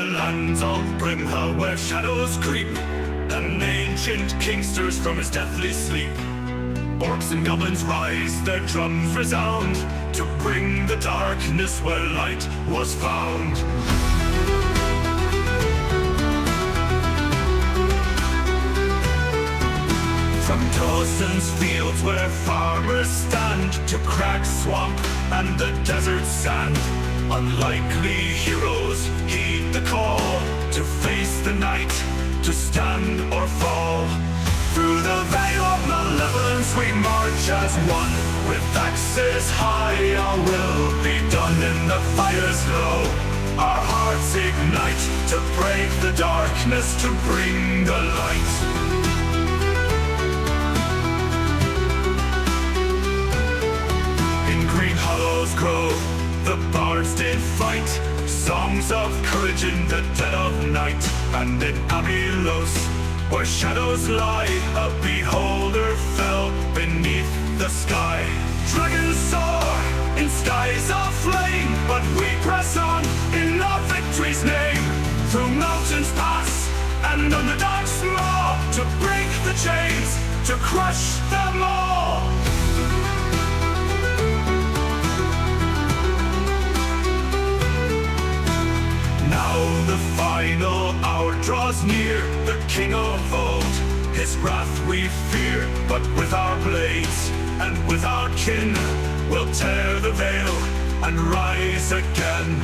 the lands of Brimhal where shadows creep, and ancient king stirs from his deathly sleep. Orcs and goblins rise, their drums resound, to bring the darkness where light was found. From Dawson's fields where farmers stand, to Crag Swamp and the desert sand, unlikely heroes heed the call, to face the night, to stand or fall. Through the veil of malevolence we march as one, with axes high our will be done in the fire's glow. Our hearts ignite to break the darkness, to bring the light. Green Hollow's grove, the bards did fight, songs of courage in the dead of night. And in Abylos, where shadows lie, a beholder fell beneath the sky. Dragons soar in skies of flame, but we press on in our victory's name. Through mountains pass and underdogs maw, to break the chains, to crush them all. Now the final hour draws near, the king of old, his wrath we fear. But with our blades and with our kin, we'll tear the veil and rise again.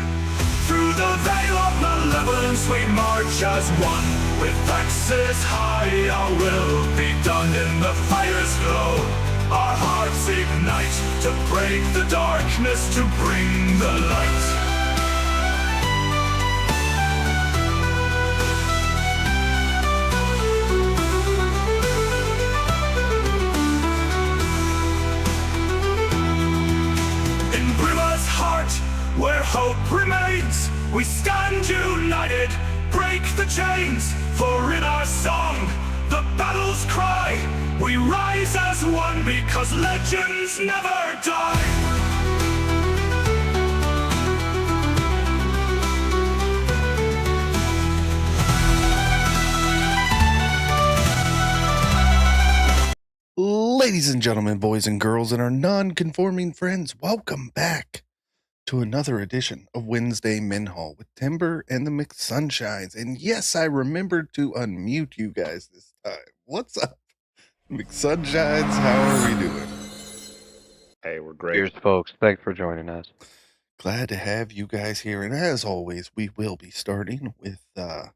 Through the veil of malevolence we march as one, with axes high our will be done in the fire's glow. Our hearts ignite to break the darkness, to bring the light. Where hope remains, we stand united, break the chains. For in our song, the battle's cry, we rise as one, because legends never die. Ladies and gentlemen, boys and girls, and our non-conforming friends, welcome back to another edition of Wednesday Minhal with Timber and the McSunshines. And yes, I remembered to unmute you guys this time. What's up, McSunshines? How are we doing? Hey, we're great. Cheers, folks. Thanks for joining us. Glad to have you guys here. And as always, we will be starting with our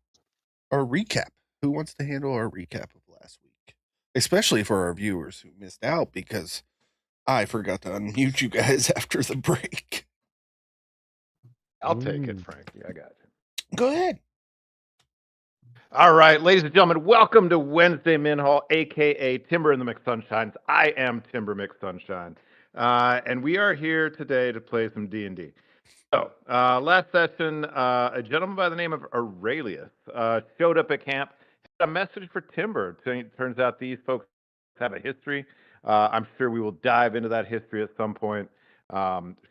recap. Who wants to handle our recap of last week? Especially for our viewers who missed out, because I forgot to unmute you guys after the break. I'll take it, Frankie. I got you. Go ahead. All right, ladies and gentlemen, welcome to Wednesday Minhal, a.k.a. Timber and the McSunshines. I am Timber McSunshine, and we are here today to play some D&D. So, last session, a gentleman by the name of Aurelius showed up at camp, had a message for Timber. Turns out these folks have a history. I'm sure we will dive into that history at some point.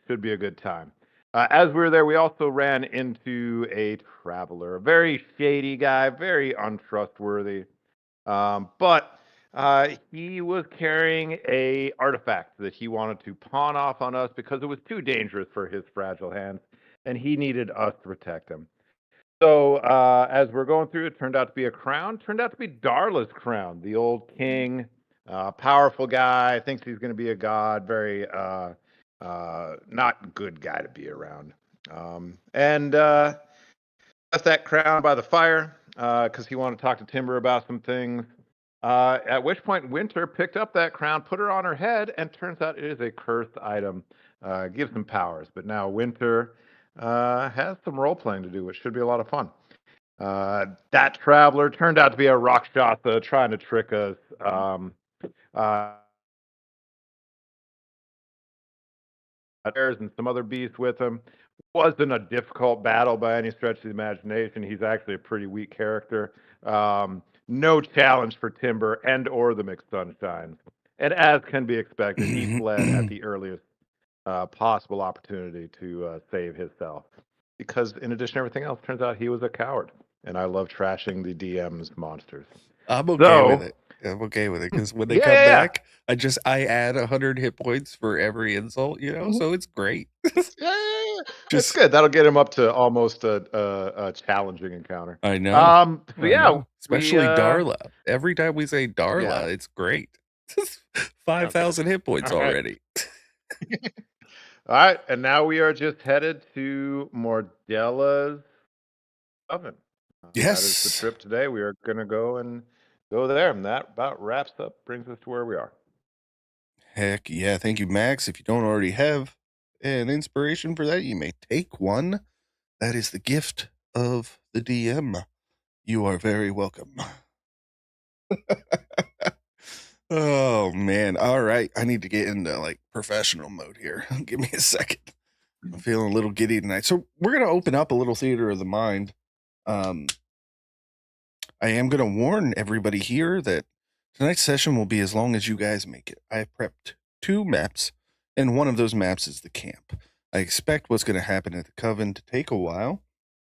Should be a good time. As we were there, we also ran into a traveler, a very shady guy, very untrustworthy. But he was carrying a artifact that he wanted to pawn off on us because it was too dangerous for his fragile hands, and he needed us to protect him. So as we're going through, it turned out to be a crown. Turned out to be Darla's crown, the old king, powerful guy, thinks he's going to be a god, very... not good guy to be around. And left that crown by the fire because he wanted to talk to Timber about some things. At which point Winter picked up that crown, put her on her head, and turns out it is a cursed item. Gives him powers. But now Winter has some role-playing to do, which should be a lot of fun. That traveler turned out to be a Rakshasa trying to trick us. And some other beasts with him. Wasn't a difficult battle by any stretch of the imagination. He's actually a pretty weak character. No challenge for Timber and or the McSunshines. And as can be expected, he fled at the earliest possible opportunity to save himself. because in addition to everything else, turns out he was a coward. And I love trashing the DM's monsters. I'm okay with So, it. I'm okay with it because when they yeah, come yeah, yeah. back, I add 100 hit points for every insult, Mhm. so it's great. Yeah, yeah, yeah. It's Just good. That'll get him up to almost a challenging encounter. I know, So yeah, we especially Darla. Every time we say yeah. Darla, it's great. Okay. 5,000 hit points All right. already. All right, and now we are just headed to Mordella's oven. That is the Yes. trip today. We are going to go there, and that about wraps up, brings us to where we are. Heck yeah. Thank you, Max. If you don't already have an inspiration for that, you may take one. That is the gift of the DM. You are very welcome. Oh man. All right. I need to get into like professional mode here. Give me a second. I'm feeling a little giddy tonight. So we're gonna open up a little theater of the mind. I am gonna warn everybody here that tonight's session will be as long as you guys make it. I have prepped 2 maps, and one of those maps is the camp. I expect what's gonna happen at the coven to take a while.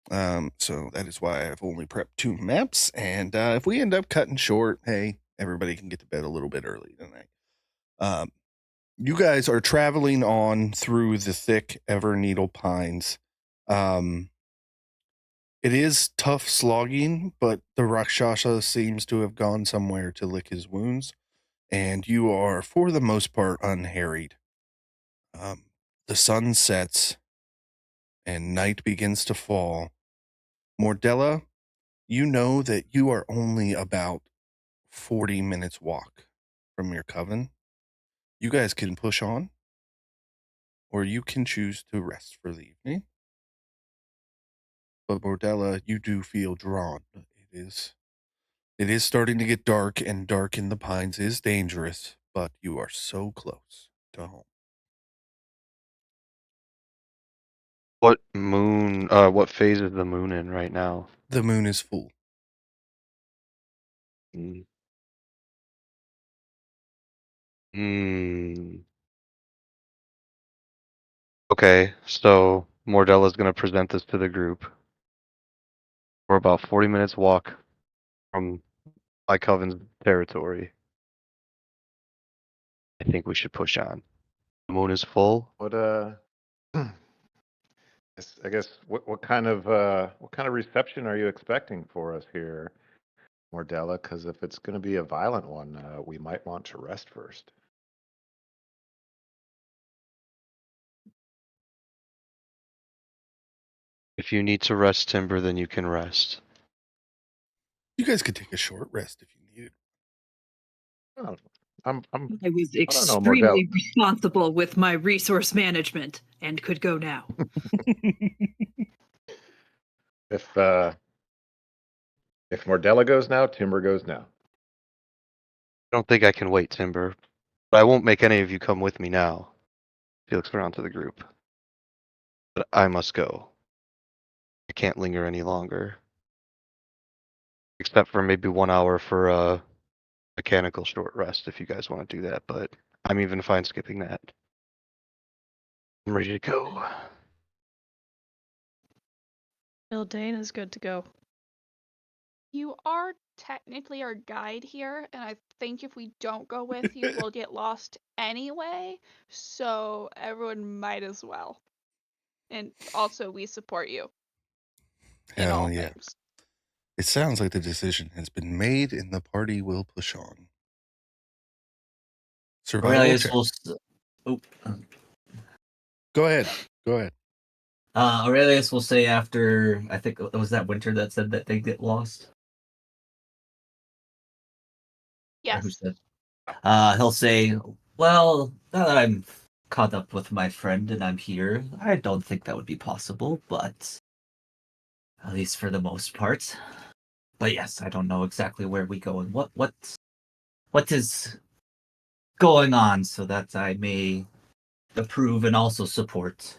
So that is why I've only prepped 2 maps. And if we end up cutting short, hey, everybody can get to bed a little bit early tonight. You guys are traveling on through the thick Everneedle pines. It is tough slogging, but the Rakshasa seems to have gone somewhere to lick his wounds, and you are, for the most part, unharried. The sun sets, and night begins to fall. Mordella, you know that you are only about 40 minutes walk from your coven. You guys can push on, or you can choose to rest for the evening. But Mordella, you do feel drawn. It is starting to get dark, and dark in the pines is dangerous, but you are so close to home. What phase is the moon in right now? The moon is full. Mm. Hmm. Okay, so Mordella's gonna present this to the group. We're about 40 minutes walk from my coven's territory. I think we should push on. The moon is full. What I guess what kind of reception are you expecting for us here, Mordella? Because if it's going to be a violent one, we might want to rest first. If you need to rest, Timber, then you can rest. You guys could take a short rest if you need Oh, I was I don't know, Mordella. extremely responsible with my resource management and could go now. it. If Mordella goes now, Timber goes now. I don't think I can wait, Timber. But I won't make any of you come with me now. He looks around to the group. But I must go. I can't linger any longer. Except for maybe 1 hour for a mechanical short rest if you guys want to do that, but I'm even fine skipping that. I'm ready to go. Dane is good to go. You are technically our guide here, and I think if we don't go with you, we'll get lost anyway. So everyone might as well. And also, we support you in Hell all yeah. things. It sounds like the decision has been made and the party will push on. Survival Aurelius check. will. Go ahead. Aurelius will say after, I think it was that Winter that said that they get lost. Or who Yes. said? He'll say, well, now that I'm caught up with my friend and I'm here, I don't think that would be possible, but at least for the most part. But yes, I don't know exactly where we go and what is going on, so that I may approve and also support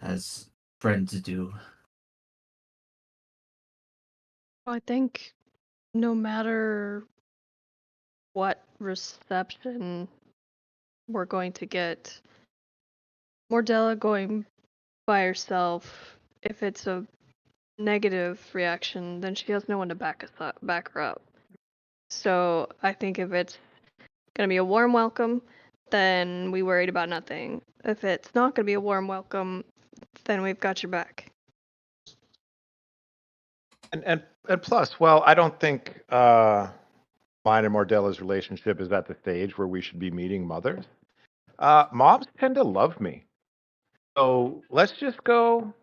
as friends do. I think no matter what reception we're going to get, Mordella going by herself if it's a negative reaction, then she has no one to back her up. So I think if it's gonna be a warm welcome, then we worried about nothing. If it's not gonna be a warm welcome, then we've got your back. And plus, well, I don't think mine and Mordella's relationship is at the stage where we should be meeting mothers. Moms tend to love me. So let's just go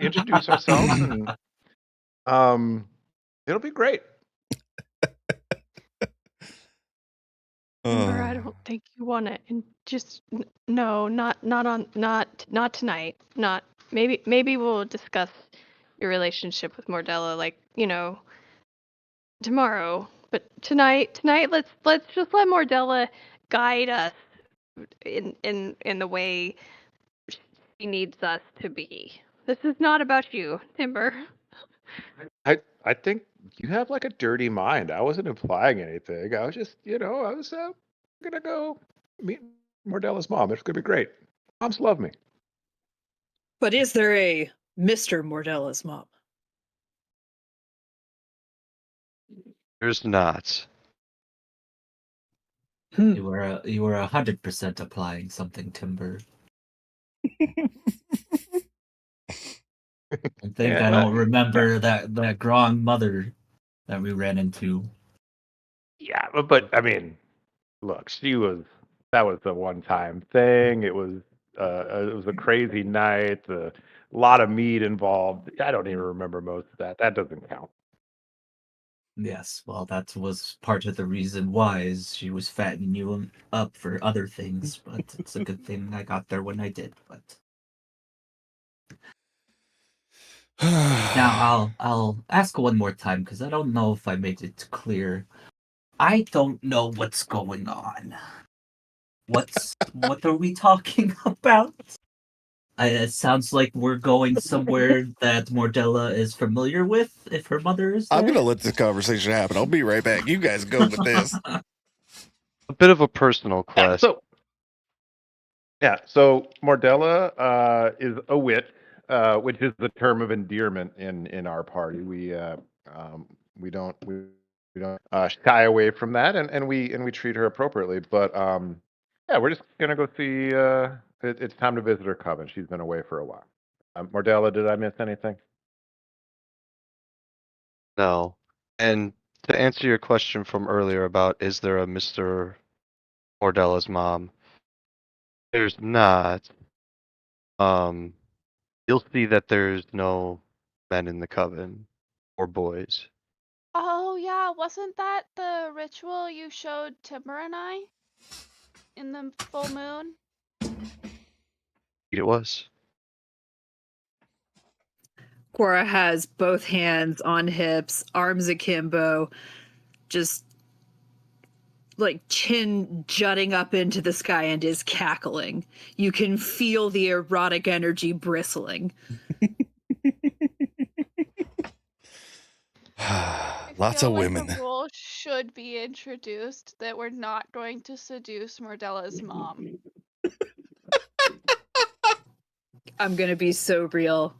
introduce ourselves and it'll be great. Amber, I don't think you want it. And just no, not tonight. Not maybe we'll discuss your relationship with Mordella, like tomorrow. But tonight, let's just let Mordella guide us in the way she needs us to be. This is not about you, Timber. I think you have like a dirty mind. I wasn't implying anything. I was just, I was gonna go meet Mordella's mom. It's gonna be great. Moms love me. But is there a Mr. Mordella's mom? There's not. You were 100% applying something, Timber. I think Yeah, I don't remember that Grong mother that we ran into. yeah, but I mean, look, that was a one-time thing. It was a crazy night. A lot of meat involved. I don't even remember most of that. That doesn't count. Yes, well, that was part of the reason why is she was fattening you up for other things, but it's a good thing I got there when I did. But now I'll ask one more time because I don't know if I made it clear. I don't know what's going on. What are we talking about? It sounds like we're going somewhere that Mordella is familiar with, if her mother is there. I'm gonna let this conversation happen. I'll be right back. You guys go with this. A bit of a personal Yeah, quest. so Mordella is a wit, which is the term of endearment in our party. We don't shy away from that, and we treat her appropriately. But yeah, we're just gonna go see. It's time to visit her coven. She's been away for a while. Mordella, did I miss anything? No. And to answer your question from earlier about is there a Mr. Mordella's mom? There's not. You'll see that there's no men in the coven or boys. Oh yeah, wasn't that the ritual you showed Timber and I in the full moon? It was. Cora has both hands on hips, arms akimbo, just like chin jutting up into the sky and is cackling. You can feel the erotic energy bristling. Lots feel of like women. The rule should be introduced that we're not going to seduce Mordella's mom. I'm gonna be so real.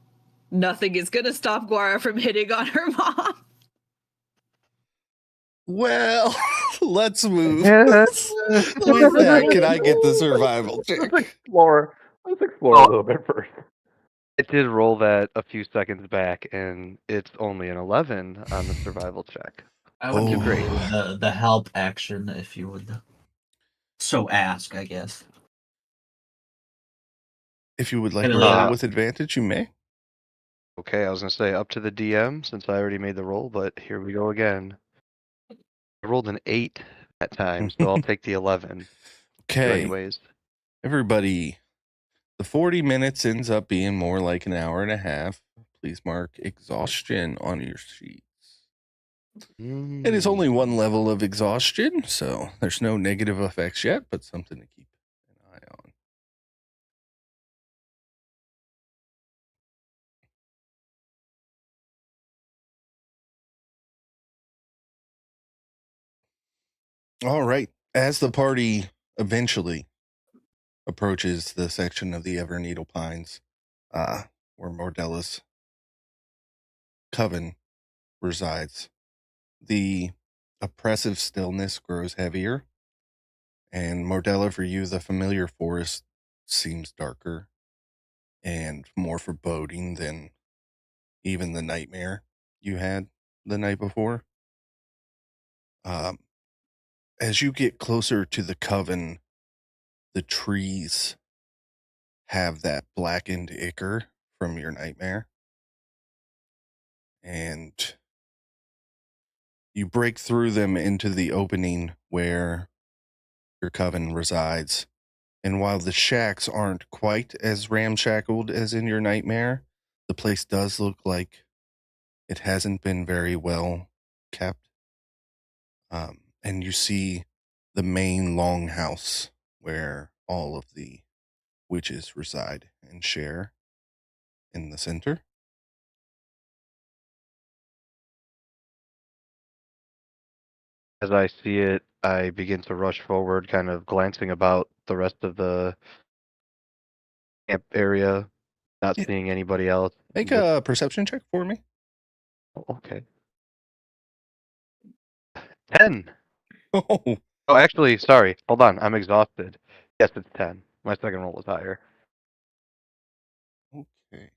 Nothing is gonna stop Guara from hitting on her mom. Well, let's move. Let's With that, can I get the survival check? explore a little bit first. It did roll that a few seconds back, and it's only an 11 on the survival check. I would do great. the help action if you would so ask, I guess. If you would like to Hello. roll with advantage, you may. Okay, I was gonna say up to the DM since I already made the roll, but here we go again. I rolled an 8 that time, so I'll take the 11. Okay. Anyways, Everybody, the 40 minutes ends up being more like an hour and a half. Please mark exhaustion on your sheets. It is only one level of exhaustion, so there's no negative effects yet, but something to keep an eye on. All right. As the party eventually approaches the section of the Everneedle Pines, where Mordella's coven resides. The oppressive stillness grows heavier, and Mordella, for you, the familiar forest seems darker and more foreboding than even the nightmare you had the night before. Um, as you get closer to the coven, the trees have that blackened ichor from your nightmare. And you break through them into the opening where your coven resides. And while the shacks aren't quite as ramshackled as in your nightmare, the place does look like it hasn't been very well kept. And you see the main longhouse where all of the witches reside and share in the center. As I see it, I begin to rush forward, kind of glancing about the rest of the camp area, not Yeah. seeing anybody else. Make Just, a perception check for me. okay. 10. Oh, Oh, actually, sorry. Hold on. I'm exhausted. Yes, it's 10. My second roll was higher. okay.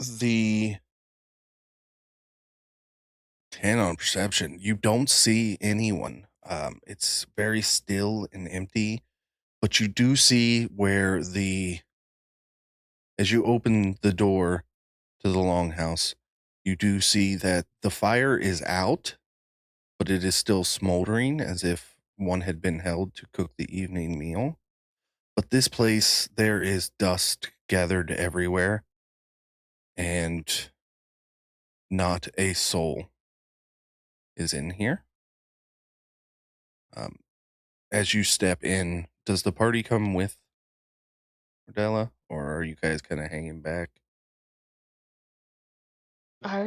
The 10 on perception. You don't see anyone. It's very still and empty, but you do see where as you open the door to the longhouse, you do see that the fire is out, but it is still smoldering as if one had been held to cook the evening meal. But this place, there is dust gathered everywhere, and not a soul is in here. Um, as you step in, does the party come with Mordella, or are you guys kind of hanging back?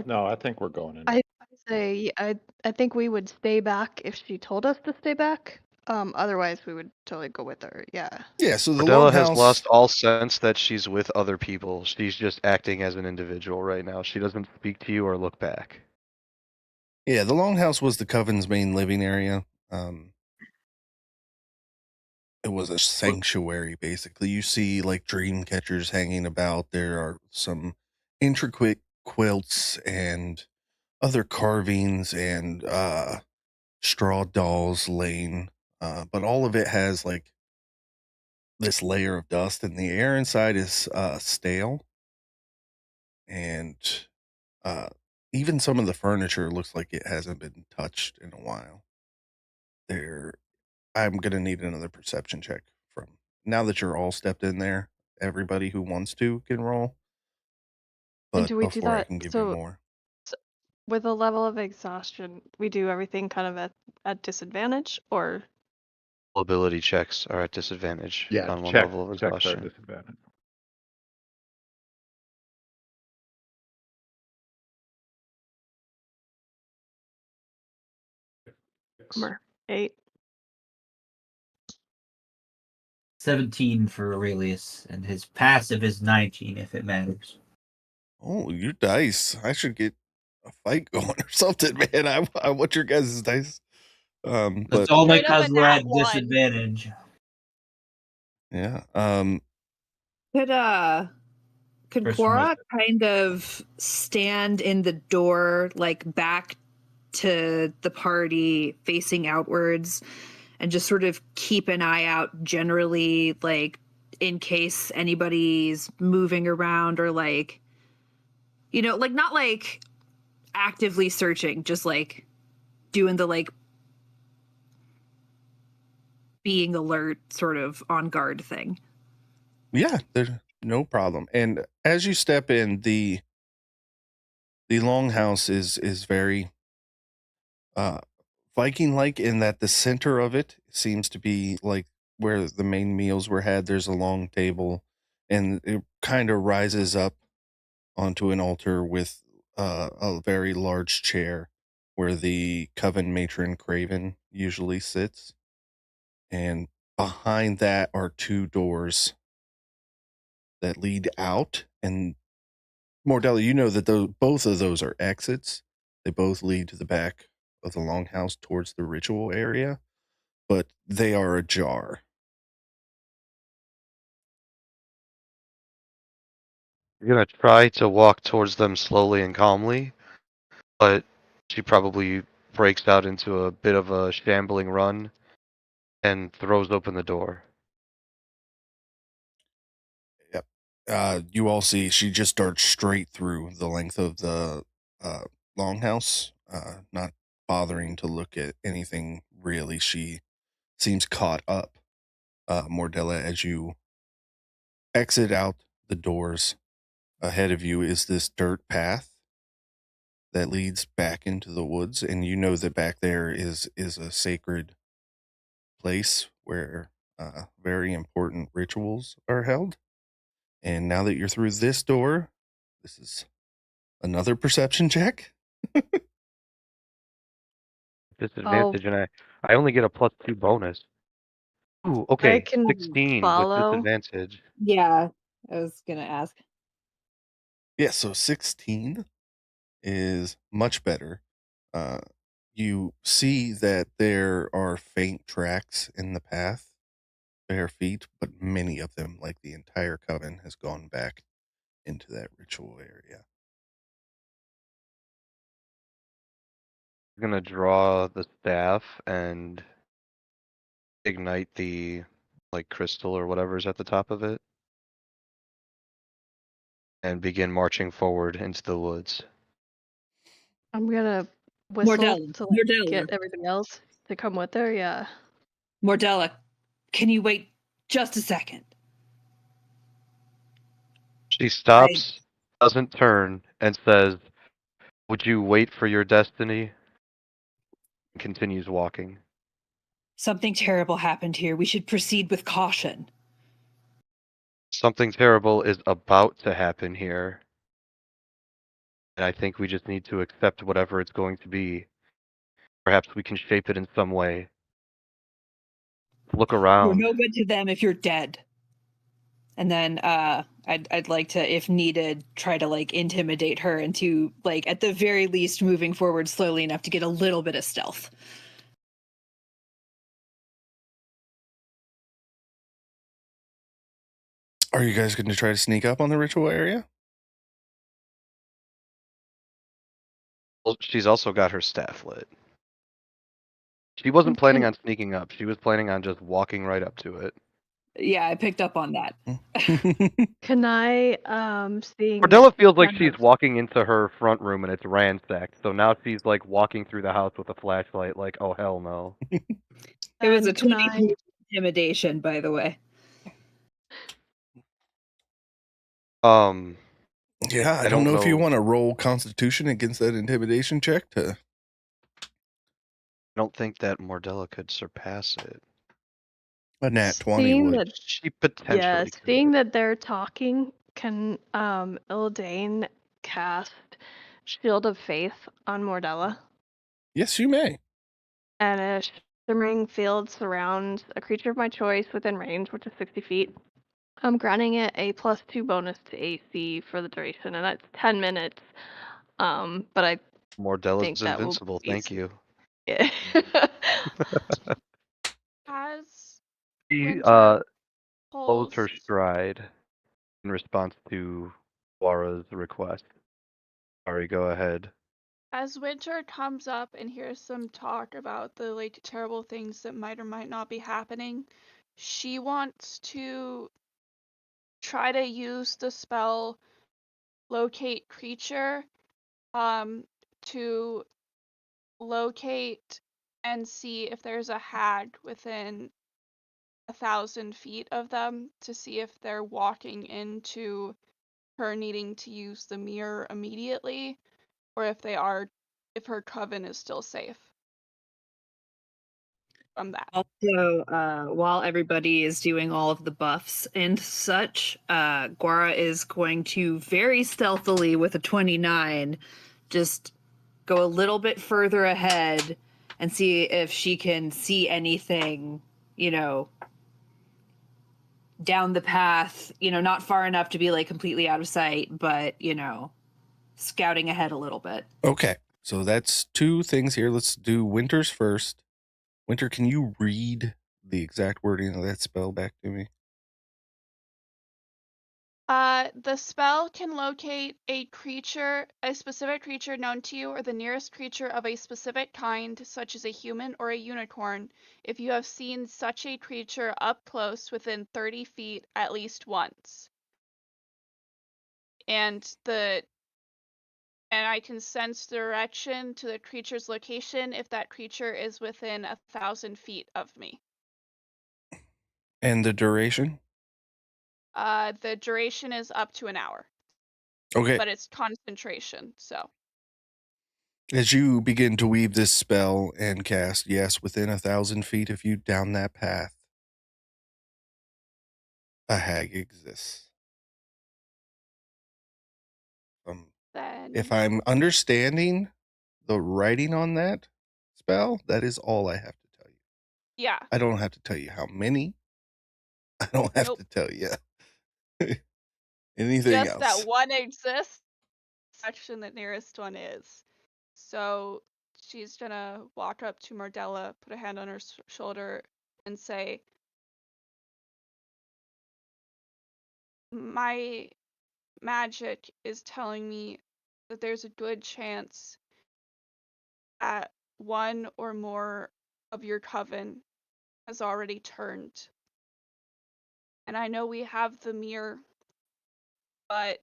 No, I think we're going in. I say I think we would stay back if she told us to stay back. Otherwise we would totally go with her. Yeah. Yeah, so the Cordella has longhouse. lost all sense that she's with other people. She's just acting as an individual right now. She doesn't speak to you or look back. Yeah, the longhouse was the coven's main living area. It was a sanctuary, basically. You see like dream catchers hanging about. There are some intricate quilts and other carvings and straw dolls laying. But all of it has like this layer of dust, and the air inside is stale. And even some of the furniture looks like it hasn't been touched in a while. I'm gonna need another perception check from now that you're all stepped in there. Everybody who wants to can roll, And but do we do before I that? can give you So more. with a level of exhaustion, we do everything kind of at disadvantage, or Ability checks are at disadvantage Yeah, on one checks level of are exhaustion. disadvantage. Bummer. 8. 17 for Aurelius, and his passive is 19 if it matters. Oh, your dice! I should get a fight going or something, man. I want your guys' dice. That's But only Straight up because a we're nat at one. disadvantage. yeah, Could First one was- Quora kind of stand in the door, like back to the party, facing outwards, and just sort of keep an eye out generally, like in case anybody's moving around or like, like not like actively searching, just like doing the like being alert, sort of on guard thing. yeah, there's no problem. And as you step in, the longhouse is very Viking-like in that the center of it seems to be like where the main meals were had. There's a long table, and it kind of rises up onto an altar with a very large chair where the coven matron Craven usually sits. And behind that are two doors that lead out, and Mordella, you know that both of those are exits. They both lead to the back of the longhouse towards the ritual area, but they are ajar. You're gonna try to walk towards them slowly and calmly, but she probably breaks out into a bit of a shambling run and throws open the door. Yep. You all see she just darts straight through the length of the longhouse, not bothering to look at anything really. She seems caught up. Mordella, as you exit out the doors, ahead of you is this dirt path that leads back into the woods, and you know that back there is a sacred place where very important rituals are held. And now that you're through this door, this is another perception check. Disadvantage, and I only get a +2 bonus. Ooh, I okay, can 16 with follow. disadvantage. Yeah, I was gonna ask. Yeah, so 16 is much better. You see that there are faint tracks in the path, bare feet, but many of them, like the entire coven, has gone back into that ritual area. I'm gonna draw the staff and ignite the like crystal or whatever's at the top of it, and begin marching forward into the woods. I'm gonna whistle Mordella, to Mordella, get everybody else to come with her. Yeah. Mordella, can you wait just a second? She stops, doesn't turn, and says, "Would you wait for your destiny?" And continues walking. Something terrible happened here. We should proceed with caution. Something terrible is about to happen here, and I think we just need to accept whatever it's going to be. Perhaps we can shape it in some way. Look You're around. no good to them if you're dead. And then I'd like to, if needed, try to like intimidate her into like at the very least moving forward slowly enough to get a little bit of stealth. Are you guys going to try to sneak up on the ritual area? Well, she's also got her staff lit. She wasn't planning on sneaking up. She was planning on just walking right up to it. Yeah, I picked up on that. Can I seeing Cordella feels like kind she's of- walking into her front room and it's ransacked. So now she's like walking through the house with a flashlight, like, oh hell no. It was a Can 20 intimidation, by the way. Yeah, I don't know if you want to roll Constitution against that intimidation check to. I don't think that Mordella could surpass it. A nat 20 seeing would. that She potentially yeah, could. seeing that they're talking, can Ildain cast Shield of Faith on Mordella? Yes, you may. And a shimmering field surrounds a creature of my choice within range, which is 60 feet. I'm granting it a +2 bonus to AC for the duration, and that's 10 minutes. But I Mordella's think that will invincible, be thank you. yeah. As She Winter slows her pulls, stride in response to Wara's request. Sorry, go ahead. as Winter comes up and hears some talk about the like terrible things that might or might not be happening, she wants to try to use the spell locate creature to locate and see if there's a hag within 1,000 feet of them to see if they're walking into her needing to use the mirror immediately or if her coven is still safe from that. Also, while everybody is doing all of the buffs and such, Guara is going to very stealthily with a 29 just go a little bit further ahead and see if she can see anything, down the path, not far enough to be like completely out of sight, but, scouting ahead a little bit. Okay, so that's two things here. Let's do Winter's first. Winter, can you read the exact wording of that spell back to me? The spell can locate a specific creature known to you, or the nearest creature of a specific kind, such as a human or a unicorn, if you have seen such a creature up close within 30 feet at least once. And I can sense direction to the creature's location if that creature is within 1,000 feet of me. And the duration? The duration is up to an hour, Okay. but it's concentration, so. As you begin to weave this spell and cast, yes, within 1,000 feet of you down that path, a hag exists. Then If I'm understanding the writing on that spell, that is all I have to tell you. yeah. I don't have to tell you how many. I don't have Nope. to tell you anything Just else. that one exists, section the nearest one is. So she's gonna walk up to Mardella, put a hand on her shoulder, and say, my magic is telling me that there's a good chance that one or more of your coven has already turned. And I know we have the mirror, but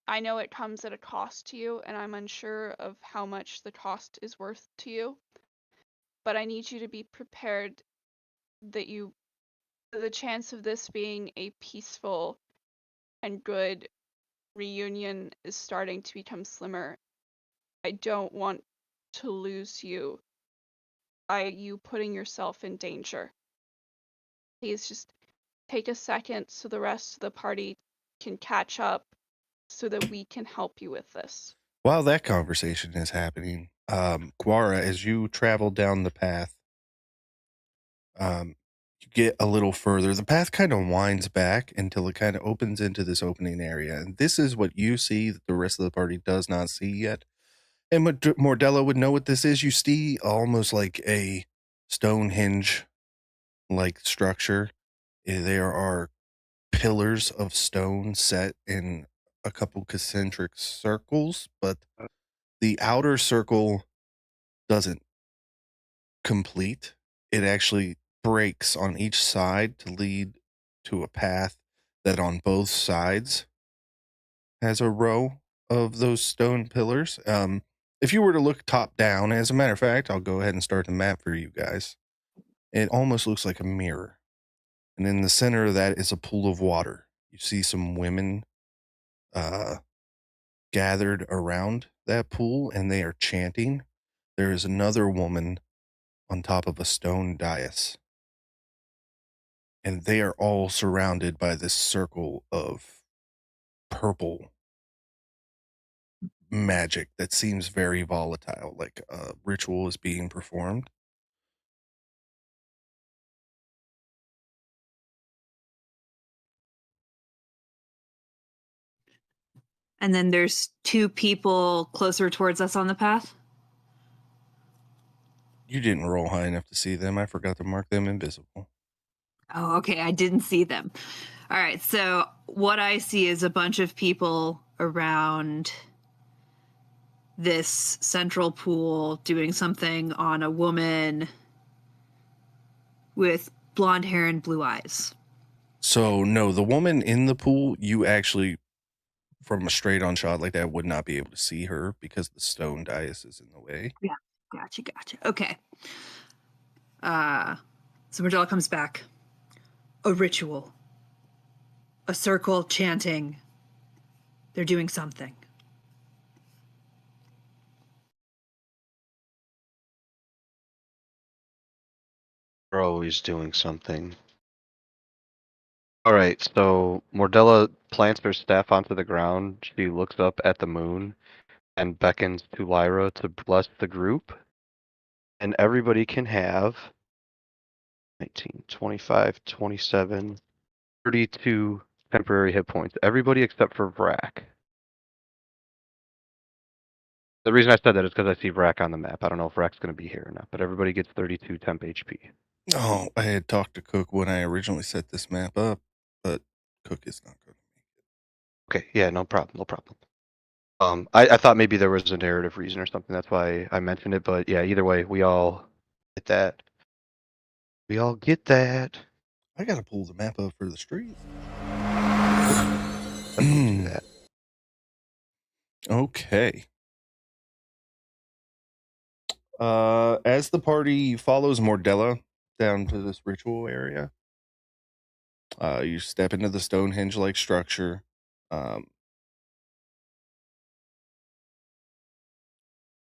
I know it comes at a cost to you, and I'm unsure of how much the cost is worth to you. But I need you to be prepared that the chance of this being a peaceful and good reunion is starting to become slimmer. I don't want to lose you by you putting yourself in danger. Please just take a second so the rest of the party can catch up so that we can help you with this. While that conversation is happening, Guara, as you travel down the path, you get a little further. The path kind of winds back until it kind of opens into this opening area. And this is what you see that the rest of the party does not see yet. And Mordella would know what this is. You see almost like a Stonehenge like structure. There are pillars of stone set in a couple concentric circles, but the outer circle doesn't complete. It actually breaks on each side to lead to a path that on both sides has a row of those stone pillars. If you were to look top down, as a matter of fact, I'll go ahead and start the map for you guys. It almost looks like a mirror. And in the center of that is a pool of water. You see some women gathered around that pool, and they are chanting. There is another woman on top of a stone dais. And they are all surrounded by this circle of purple magic that seems very volatile, like a ritual is being performed. And then there's two people closer towards us on the path. You didn't roll high enough to see them. I forgot to mark them invisible. Oh, okay. I didn't see them. All right. So what I see is a bunch of people around this central pool doing something on a woman with blonde hair and blue eyes. So, no, the woman in the pool, you actually, from a straight on shot like that, would not be able to see her because the stone dais is in the way. Yeah. Gotcha. Okay. So Mardella comes back. A ritual. A circle chanting. They're doing something. We're always doing something. All right, so Mordella plants her staff onto the ground. She looks up at the moon and beckons to Lyra to bless the group. And everybody can have 19, 25, 27, 32 temporary hit points. Everybody except for Vrak. The reason I said that is because I see Vrak on the map. I don't know if Vrak's going to be here or not, but everybody gets 32 temp HP. Oh, I had talked to Cook when I originally set this map up, but Cook is not good. Okay, yeah, no problem, no problem. I thought maybe there was a narrative reason or something. That's why I mentioned it. But yeah, either way, we all get that. We all get that. I gotta pull the map up for the streets. Definitely do that. Okay. As the party follows Mordella down to this ritual area, you step into the Stonehenge-like structure.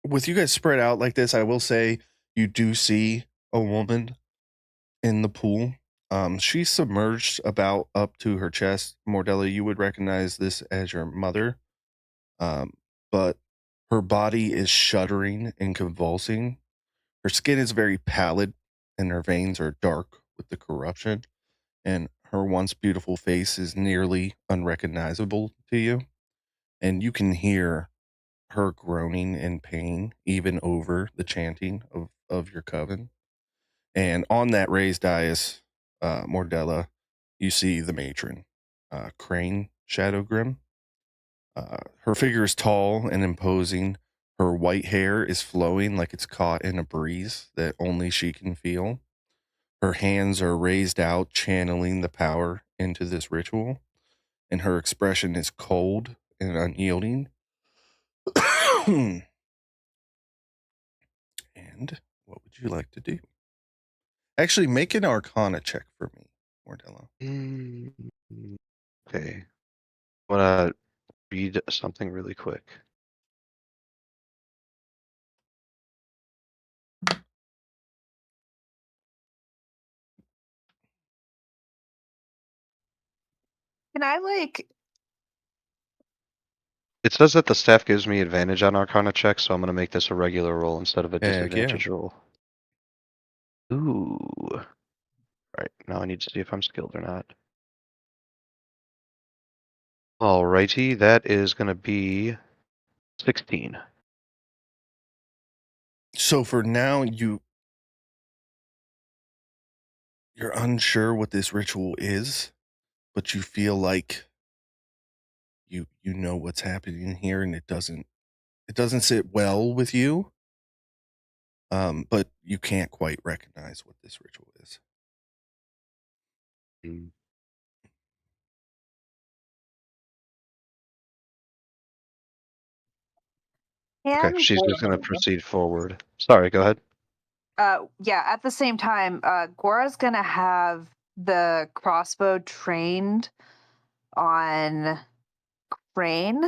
With you guys spread out like this, I will say you do see a woman in the pool. She's submerged about up to her chest. Mordella, you would recognize this as your mother. But her body is shuddering and convulsing. Her skin is very pallid and her veins are dark with the corruption. And her once beautiful face is nearly unrecognizable to you. And you can hear her groaning in pain, even over the chanting of your coven. And on that raised dais, Mordella, you see the matron, Crane Shadowgrim. Her figure is tall and imposing. Her white hair is flowing like it's caught in a breeze that only she can feel. Her hands are raised out, channeling the power into this ritual, and her expression is cold and unyielding. And what would you like to do? Actually, make an Arcana check for me, Mordella. Okay. I want to read something really quick. Can I like It says that the staff gives me advantage on Arcana checks, so I'm going to make this a regular roll instead of a Heck yeah. disadvantage roll. Ooh. Right, now I need to see if I'm skilled or not. Alrighty, that is going to be 16. So for now, you're unsure what this ritual is, but you feel like you know what's happening here, and it doesn't sit well with you. But you can't quite recognize what this ritual is. Mm. Okay, she's just going to proceed forward. Sorry, go ahead. Yeah, at the same time, Gora's gonna have the crossbow trained on Crane.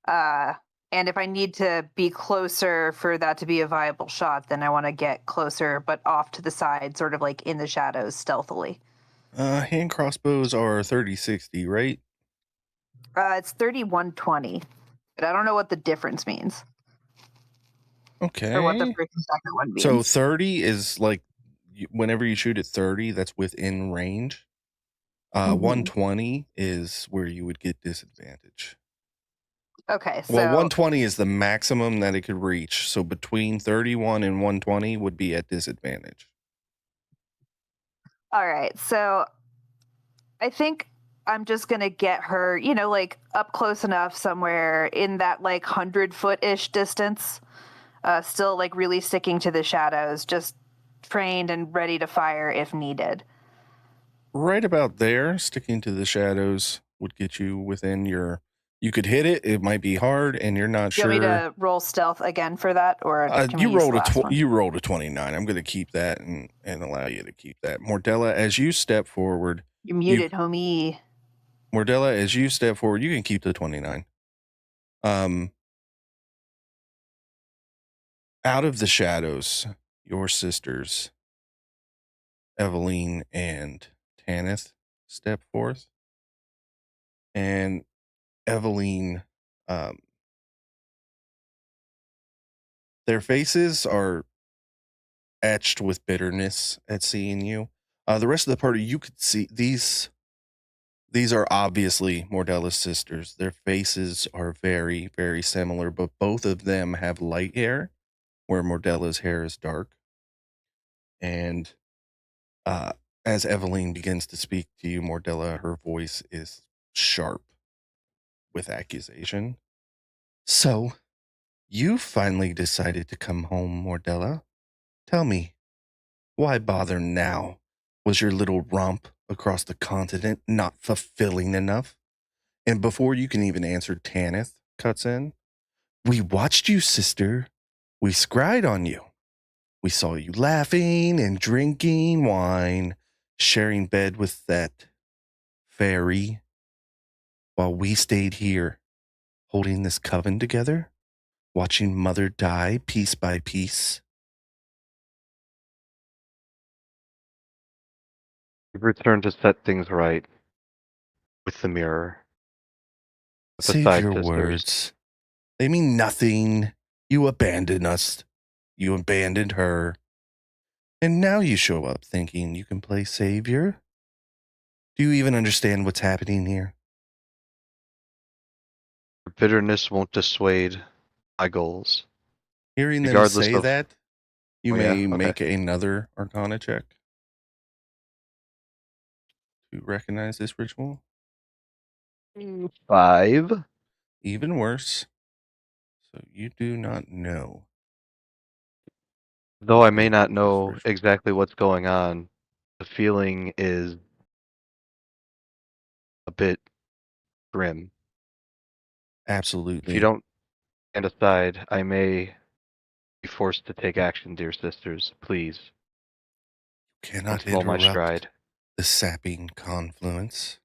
And if I need to be closer for that to be a viable shot, then I want to get closer, but off to the side, sort of like in the shadows, stealthily. Hand crossbows are 30-60, right? It's 31-20, but I don't know what the difference means. Okay. Or what the first and second one means. So 30 is like whenever you shoot at 30, that's within range. 120 is where you would get disadvantage. Okay, so Well, 120 is the maximum that it could reach. So between 31 and 120 would be at disadvantage. All right, so I think I'm just gonna get her, like up close enough somewhere in that like 100-foot-ish distance. Still like really sticking to the shadows, just trained and ready to fire if needed. Right about there, sticking to the shadows would get you within your. You could hit it. It might be hard, and you're not Do sure. you want me to roll stealth again for that, or can we you use rolled the last one? you rolled a 29. I'm going to keep that and allow you to keep that. Mordella, as you step forward, You're muted, homie. Mordella, as you step forward, you can keep the 29. Out of the shadows, your sisters, Eveline and Tanith, step forth. And Eveline, their faces are etched with bitterness at seeing you. The rest of the party, you could see these these are obviously Mordella's sisters. Their faces are very, very similar, but both of them have light hair, where Mordella's hair is dark. And uh, as Eveline begins to speak to you, Mordella, her voice is sharp with accusation. So, you finally decided to come home, Mordella. Tell me, why bother now? Was your little romp across the continent not fulfilling enough? And before you can even answer, Tanith cuts in. We watched you, sister. We scried on you. We saw you laughing and drinking wine, sharing bed with that fairy, while we stayed here, holding this coven together, watching Mother die piece by piece. We've returned to set things right with the mirror. With the Save side your sisters. words. They mean nothing. You abandoned us. You abandoned her. And now you show up thinking you can play savior? Do you even understand what's happening here? Your bitterness won't dissuade my goals. Hearing them Regardless say of that, you Oh, yeah? may Okay. make another Arcana check to recognize this ritual. 5. Even worse. So you do not know. Though I may this not know ritual. exactly what's going on, the feeling is a bit grim. If you Absolutely. don't stand aside, I may be forced to take action, dear sisters. Please, don't Cannot slow my interrupt stride. the sapping confluence.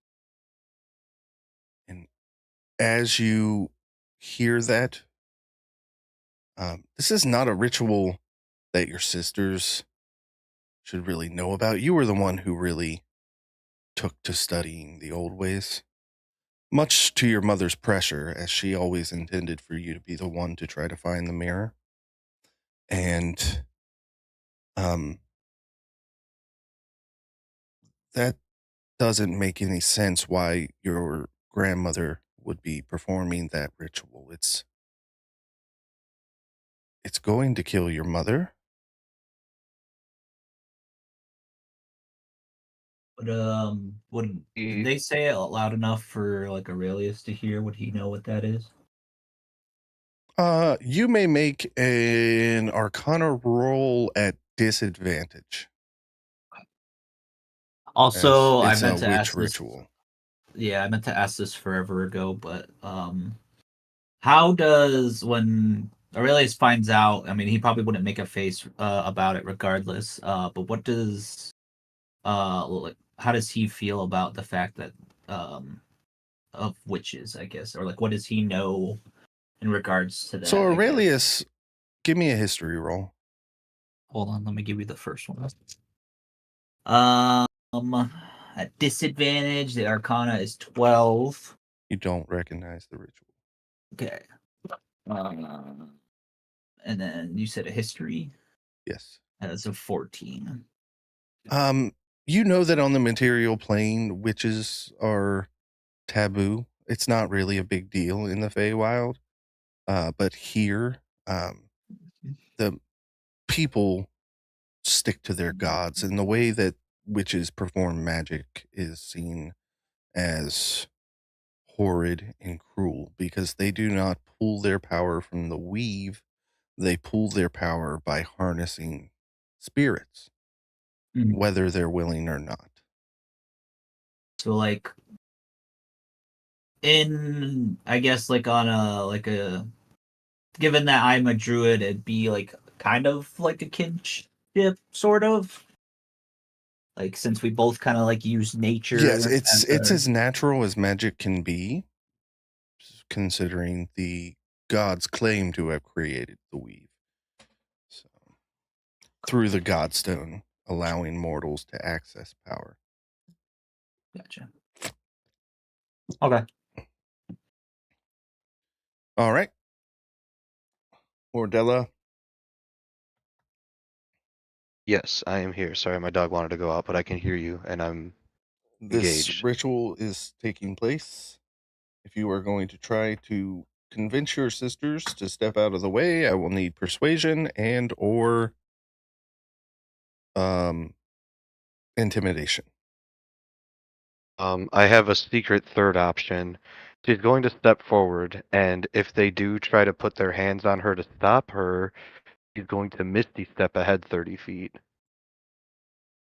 And as you hear that, this is not a ritual that your sisters should really know about. You were the one who really took to studying the old ways, much to your mother's pressure, as she always intended for you to be the one to try to find the mirror. And that doesn't make any sense why your grandmother would be performing that ritual. It's going to kill your mother. But would did He- they say it loud enough for like Aurelius to hear? Would he know what that is? You may make an Arcana roll at disadvantage. Also, I It's a meant to witch ask this. ritual. Yeah, I meant to ask this forever ago, but how does when Aurelius finds out? I mean, he probably wouldn't make a face about it regardless. But what does like how does he feel about the fact that of witches? I guess, or like what does he know in regards to that? So I guess. Aurelius, give me a history roll. Hold on, let me give you the first one. At disadvantage, the Arcana is 12. You don't recognize the ritual. Okay. And then you said a history. Yes. That's a 14. You know that on the material plane, witches are taboo. It's not really a big deal in the Feywild. But here, the people stick to their gods, and the way that witches perform magic is seen as horrid and cruel because they do not pull their power from the weave. They pull their power by harnessing spirits, Mhm. whether they're willing or not. So like in I guess like on a given that I'm a druid, it'd be like kind of like a kinship, sort of. Like since we both kind of like use Yes, nature it's as our as natural as magic can be, considering the gods claim to have created the weave. So, through the godstone, allowing mortals to access power. Gotcha. Okay. All right. Mordella, Yes, I am here. Sorry, my dog wanted to go out, but I can hear you, and I'm This engaged. ritual is taking place. If you are going to try to convince your sisters to step out of the way, I will need persuasion and or intimidation. I have a secret third option. She's going to step forward, and if they do try to put their hands on her to stop her, she's going to misty step ahead 30 feet.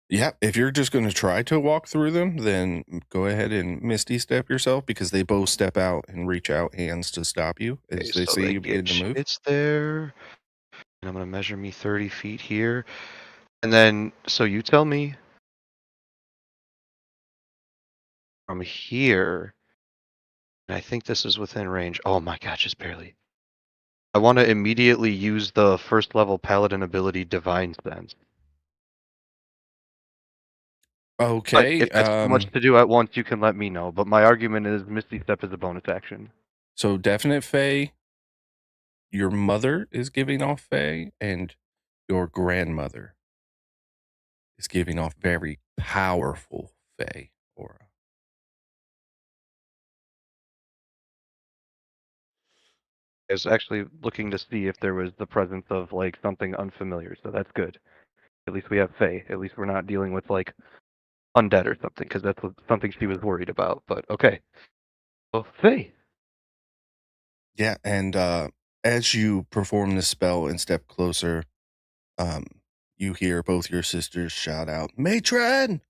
Yeah, if you're just going to try to walk through them, then go ahead and misty step yourself because they both step out and reach out hands to stop you as Okay, they so see they you begin get to move. Schmitz there, and I'm going to measure me 30 feet here. And then, so you tell me from here, and I think this is within range. Oh my god, just barely. I want to immediately use the first level paladin ability Divine Sense. But Okay. if that's too much to do at once, you can let me know. But my argument is Misty Step is a bonus action. So definite Fey. Your mother is giving off Fey, and your grandmother is giving off very powerful Fey aura. I was actually looking to see if there was the presence of like something unfamiliar, so that's good. At least we have Fae. At least we're not dealing with like undead or something, because that's something she was worried about. But okay, well, Fae. Yeah, and as you perform this spell and step closer, you hear both your sisters shout out, "Matron!"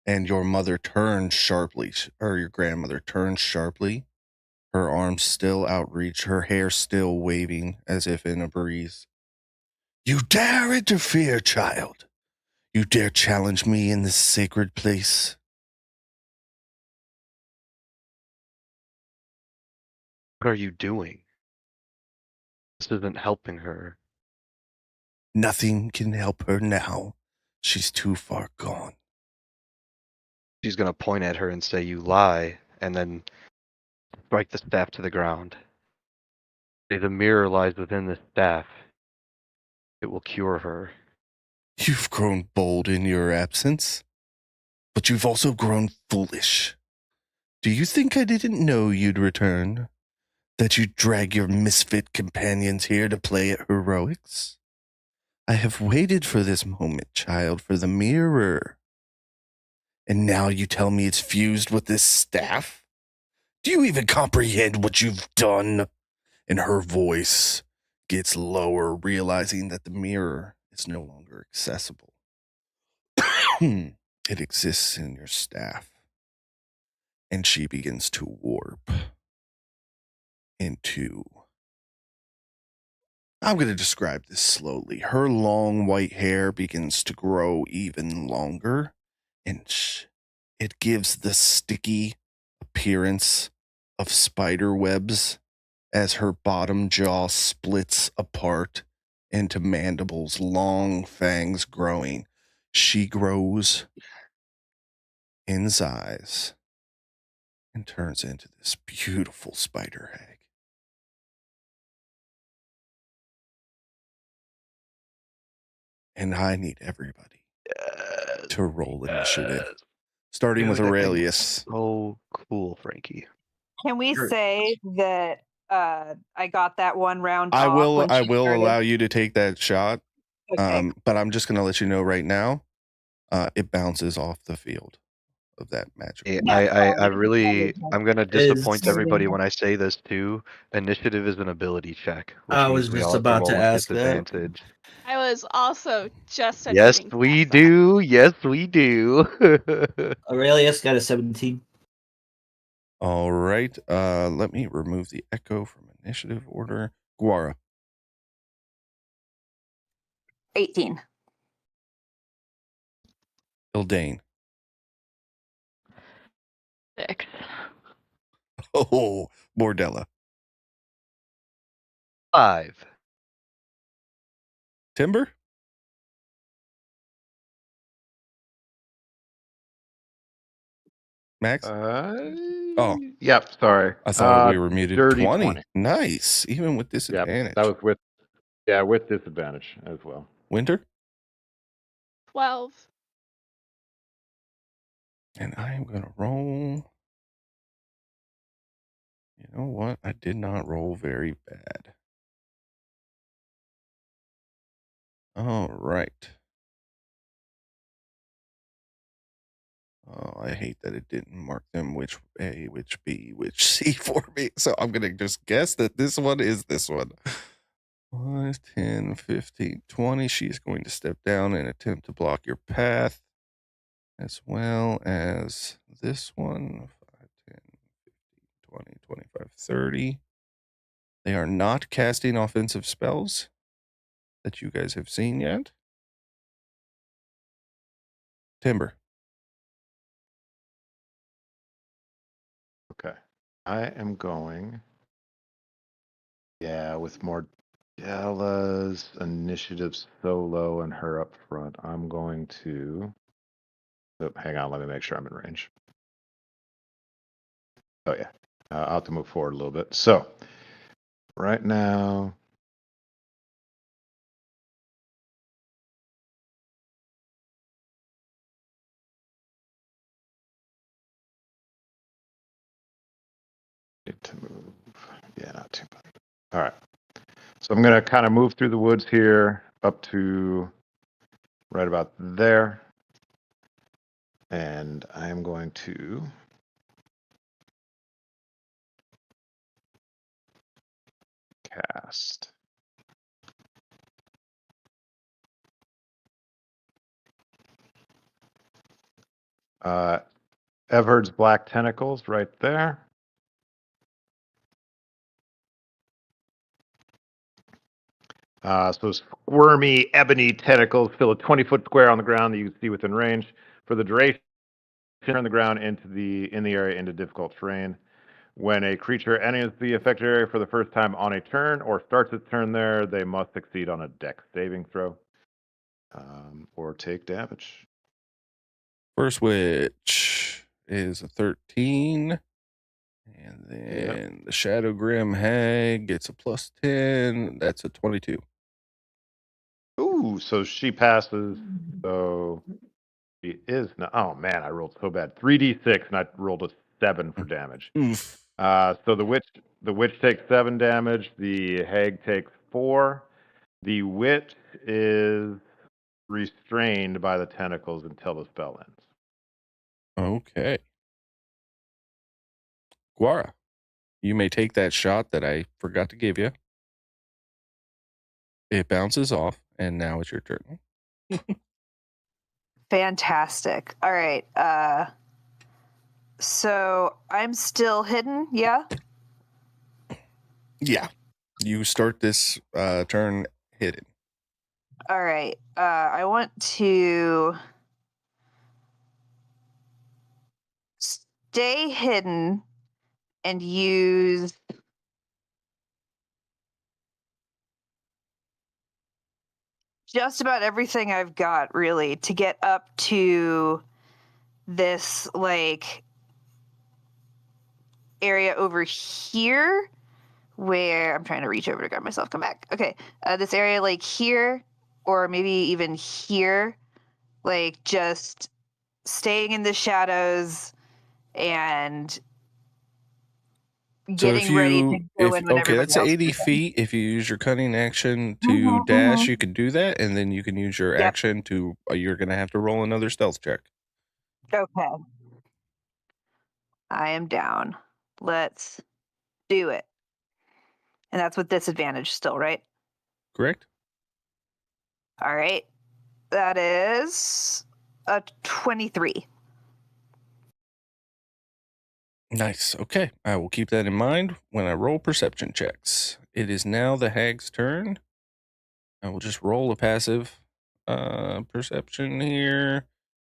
And your mother turns sharply, or your grandmother turns sharply, her arms still outreached, her hair still waving as if in a breeze. "You dare interfere, child! You dare challenge me in this sacred place?" What are you doing? This isn't helping her. "Nothing can help her now. She's too far gone." She's gonna point at her and say, "You lie," and then strike the staff to the ground. Say the mirror lies within the staff. It will cure her. "You've grown bold in your absence, but you've also grown foolish. Do you think I didn't know you'd return? That you'd drag your misfit companions here to play at heroics? I have waited for this moment, child, for the mirror. And now you tell me it's fused with this staff? Do you even comprehend what you've done?" And her voice gets lower, realizing that the mirror is no longer accessible. It exists in your staff. And she begins to warp into. I'm going to describe this slowly. Her long white hair begins to grow even longer, and it gives the sticky appearance of spider webs as her bottom jaw splits apart into mandibles, long fangs growing. She grows in size and turns into this beautiful spider hag. And I need everybody to roll initiative, starting with Dude, that thing was Aurelius. so cool, Frankie. Can we Sure. say that I got that one round I off will when she started? allow you to take that shot, Okay. but I'm just going to let you know right now, it bounces off the field of that magic. Hey, That's fine. I'm gonna disappoint Is- everybody when I say this too. Initiative is an ability check, which I means was we just all have to about roll to with ask that. disadvantage. I was also just Yes, attempting to we guess that. do. Yes, we do. Aurelius got a 17. All right. Let me remove the echo from initiative order. Guara. 18. Ildane. 6. Oh, Bordella. 5. Timber. Max. Oh. Yep. Sorry. I thought we were muted. Dirty 20. Nice. Even with Yep. disadvantage. That was with disadvantage as well. Winter. 12. And I am going to roll. You know what? I did not roll very bad. All right. Oh, I hate that it didn't mark them which A, which B, which C for me. So I'm going to just guess that this one is this one. 5, 10, 15, 20. She's going to step down and attempt to block your path, as well as this one. 5, 10, 15, 20, 25, 30. They are not casting offensive spells that you guys have seen yet. Timber. Okay. I am going. Yeah, with Mordella's initiative so low and her up front, I'm going to. Oh, hang on, let me make sure I'm in range. Oh, yeah. I'll have to move forward a little bit. So, right now. Need to move. Yeah, not too bad. All right. So I'm going to kind of move through the woods here up to right about there. And I am going to cast. Everard's Black Tentacles right there. So squirmy ebony tentacles fill a 20-foot square on the ground that you can see within range. For the duration, turn the ground in the area into difficult terrain. When a creature enters the affected area for the first time on a turn or starts its turn there, they must succeed on a Dex saving throw or take damage. First witch is a 13. And then the Shadow Grim Hag gets a +10. That's a 22. Ooh, so she passes. So she is now. Oh man, I rolled so bad. 3d6 and I rolled a 7 for damage. Oof. So the witch takes 7 damage. The hag takes 4. The witch is restrained by the tentacles until the spell ends. Okay. Guara, you may take that shot that I forgot to give you. It bounces off, and now it's your turn. Fantastic. All right. So I'm still hidden, yeah? Yeah. You start this turn hidden. All right. I want to stay hidden and use just about everything I've got, really, to get up to this, like, area over here where I'm trying to reach over to grab myself, come back. Okay. This area, like, here, or maybe even here, like, just staying in the shadows and So if getting ready to go in when okay, everybody that's else 80 is in. feet. If you use your cunning action to dash, you can do that, and then you can use your Yep. action to. You're gonna have to roll another stealth check. Okay. I am down. Let's do it. And that's with disadvantage still, right? Correct. All right. That is a 23. Nice. Okay, I will keep that in mind when I roll perception checks. It is now the hag's turn. I will just roll a passive perception here.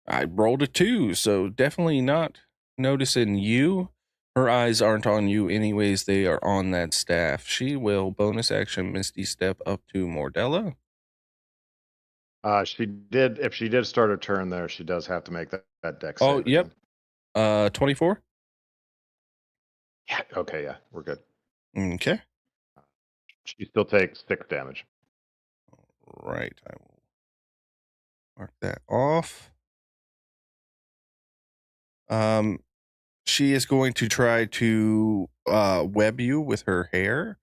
I rolled a 2, so definitely not noticing you. Her eyes aren't on you anyways, they are on that staff. She will bonus action Misty Step up to Mordella. If she did start her turn there, she does have to make that dex Oh, save yep. again. 24. Yeah. Okay, yeah, we're good. Okay. She still takes 6 damage. Right. I will mark that off. She is going to try to web you with her hair.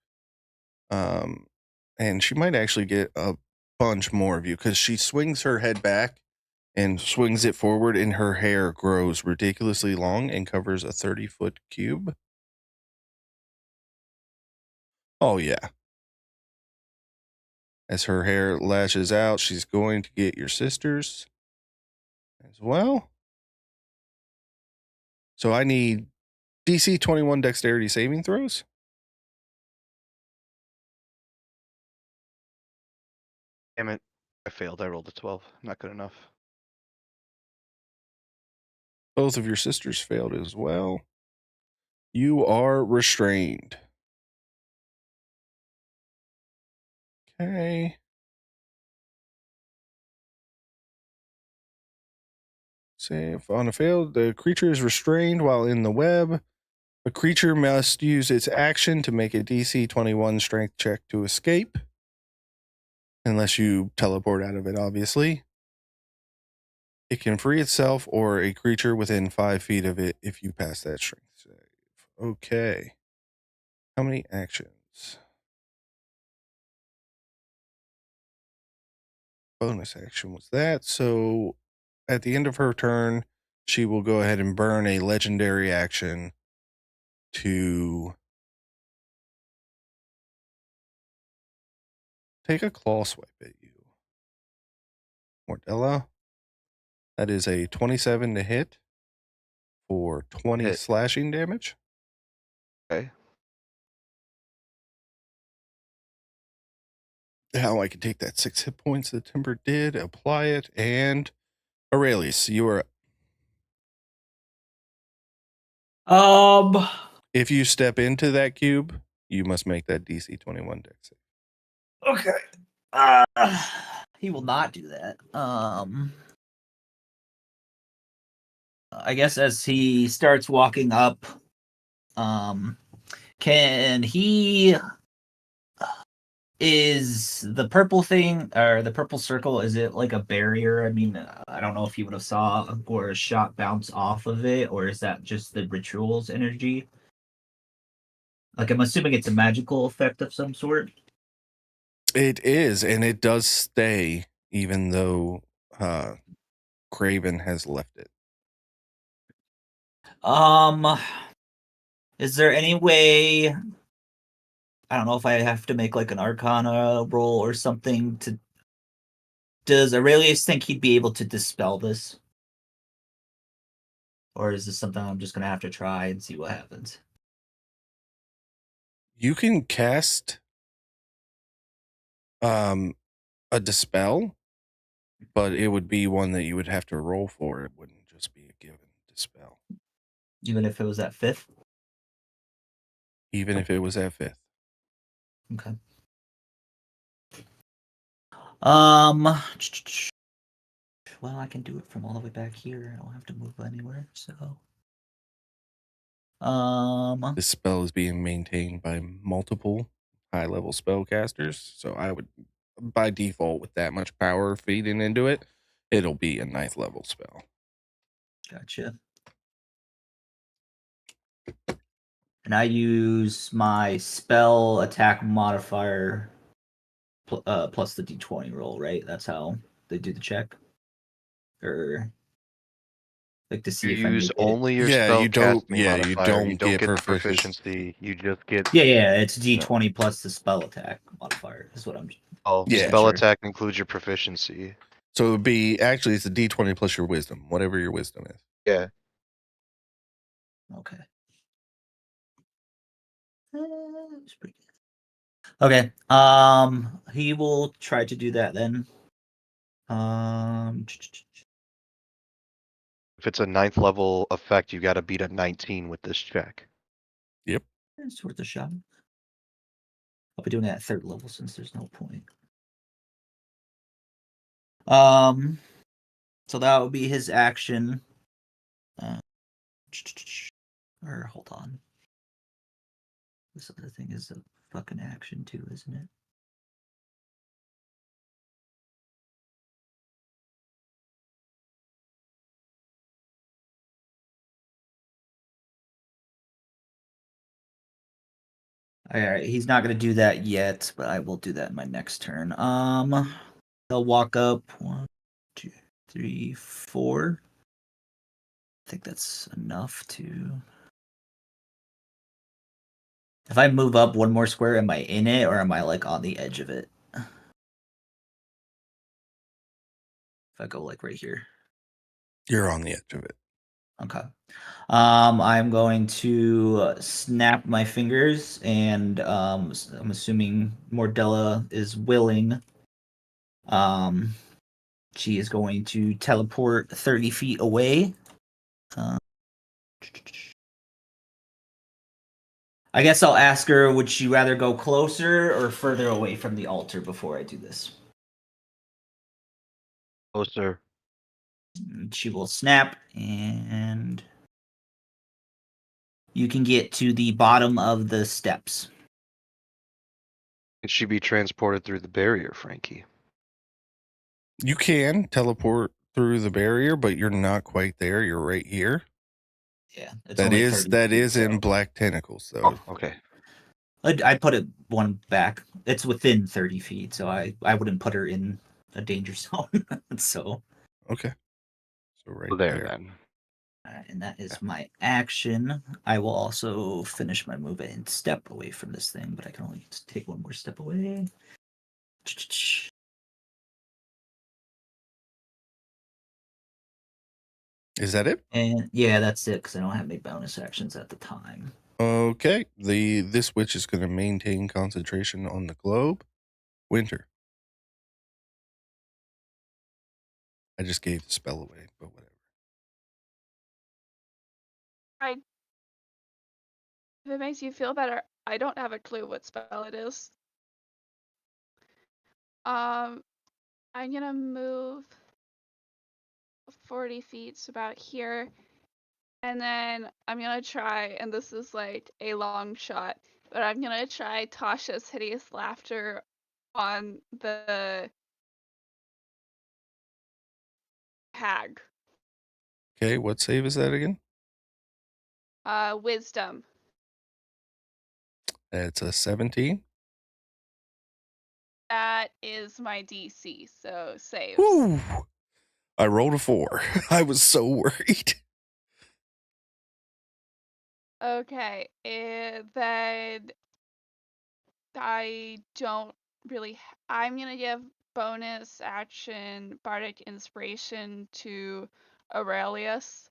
And she might actually get a bunch more of you because she swings her head back and swings it forward, and her hair grows ridiculously long and covers a 30-foot cube. Oh, yeah. As her hair lashes out, she's going to get your sisters as well. So I need DC 21 dexterity saving throws. Damn it. I failed. I rolled a 12. Not good enough. Both of your sisters failed as well. You are restrained. Okay. Save on a failed. The creature is restrained while in the web. A creature must use its action to make a DC 21 strength check to escape. Unless you teleport out of it, obviously. It can free itself or a creature within 5 feet of it if you pass that strength save. Okay. How many actions? Bonus action was that. So at the end of her turn, she will go ahead and burn a legendary action to take a claw swipe at you. Mordella. That is a 27 to hit for 20 Hit. slashing damage. Okay. How I can take that 6 hit points that Timber did, apply it, and Aurelius, you are. If you step into that cube, you must make that DC 21 dex save. Okay. He will not do that. I guess as he starts walking up, can he? Is the purple thing or the purple circle? Is it like a barrier? I mean, I don't know if you would have saw or a shot bounce off of it, or is that just the ritual's energy? Like, I'm assuming it's a magical effect of some sort. It is, and it does stay, even though Craven has left it. Is there any way? I don't know if I have to make like an Arcana roll or something to. Does Aurelius think he'd be able to dispel this? Or is this something I'm just gonna have to try and see what happens? You can cast a dispel, but it would be one that you would have to roll for. It wouldn't just be a given dispel. Even if it was at 5th? Even if it was at 5th. Okay. Well, I can do it from all the way back here. I don't have to move anywhere, so. This spell is being maintained by multiple high-level spellcasters, so I would, by default, with that much power feeding into it, it'll be a 9th level spell. Gotcha. And I use my spell attack modifier plus the d20 roll, right? That's how they do the check? Or like to see You if I use make it? only your Yeah, spell you don't. casting Yeah, you modifier. You don't don't get get the proficiency. proficiency. You just get. Yeah, it's d20 plus the spell attack modifier is what I'm. Oh, Yeah, spell sure. attack includes your proficiency. So it would be actually it's a D20 plus your wisdom, whatever your wisdom is. Yeah. Okay. It's pretty good. Okay. He will try to do that then. If it's a 9th level effect, you got to beat a 19 with this check. Yep. It's worth a shot. I'll be doing it at 3rd level since there's no point. So that would be his action. Or hold on. This other thing is a fucking action too, isn't it? Alright, he's not gonna do that yet, but I will do that in my next turn. They'll walk up 1, 2, 3, 4. I think that's enough to. If I move up one more square, am I in it or am I like on the edge of it? If I go like right here. You're on the edge of it. Okay. I'm going to snap my fingers, and I'm assuming Mordella is willing. She is going to teleport 30 feet away. I guess I'll ask her, would she rather go closer or further away from the altar before I do this? Closer. She will snap, and you can get to the bottom of the steps. Can she be transported through the barrier, Frankie? You can teleport through the barrier, but you're not quite there. You're right here. Yeah, it's That only is 30 that feet, is in so- Black Tentacles, though. Oh, okay. I put it one back. It's within 30 feet, so I wouldn't put her in a danger zone. So, Okay. So right Well, there there. then. and that is my action. I will also finish my move and step away from this thing, but I can only take one more step away. Is that it? And yeah, that's it, because I don't have any bonus actions at the time. Okay. This witch is going to maintain concentration on the globe. Winter. I just gave the spell away, but whatever. If it makes you feel better, I don't have a clue what spell it is. I'm gonna move 40 feet, so about here. And then I'm gonna try, and this is like a long shot, but I'm gonna try Tasha's hideous laughter on the hag. Okay. What save is that again? Wisdom. It's a 17. That is my DC, so saves. Woo! I rolled a 4. I was so worried. Okay, then I don't really. I'm gonna give bonus action bardic inspiration to Aurelius,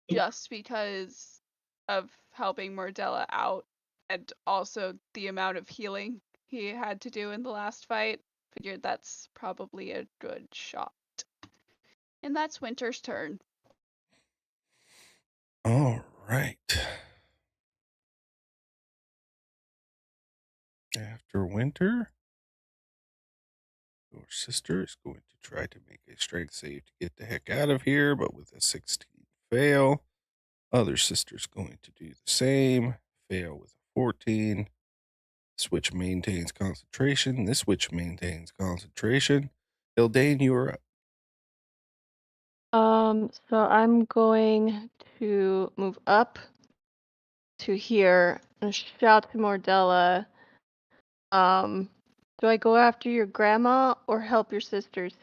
just because of helping Mordella out, and also the amount of healing he had to do in the last fight. Figured that's probably a good shot. And that's Winter's turn. All right. After Winter, your sister is going to try to make a strength save to get the heck out of here, but with a 16 fail. Other sister's going to do the same, fail with a 14. Switch maintains concentration. This switch maintains concentration. Hildane, you are up. So I'm going to move up to here and shout to Mordella. Do I go after your grandma or help your sisters?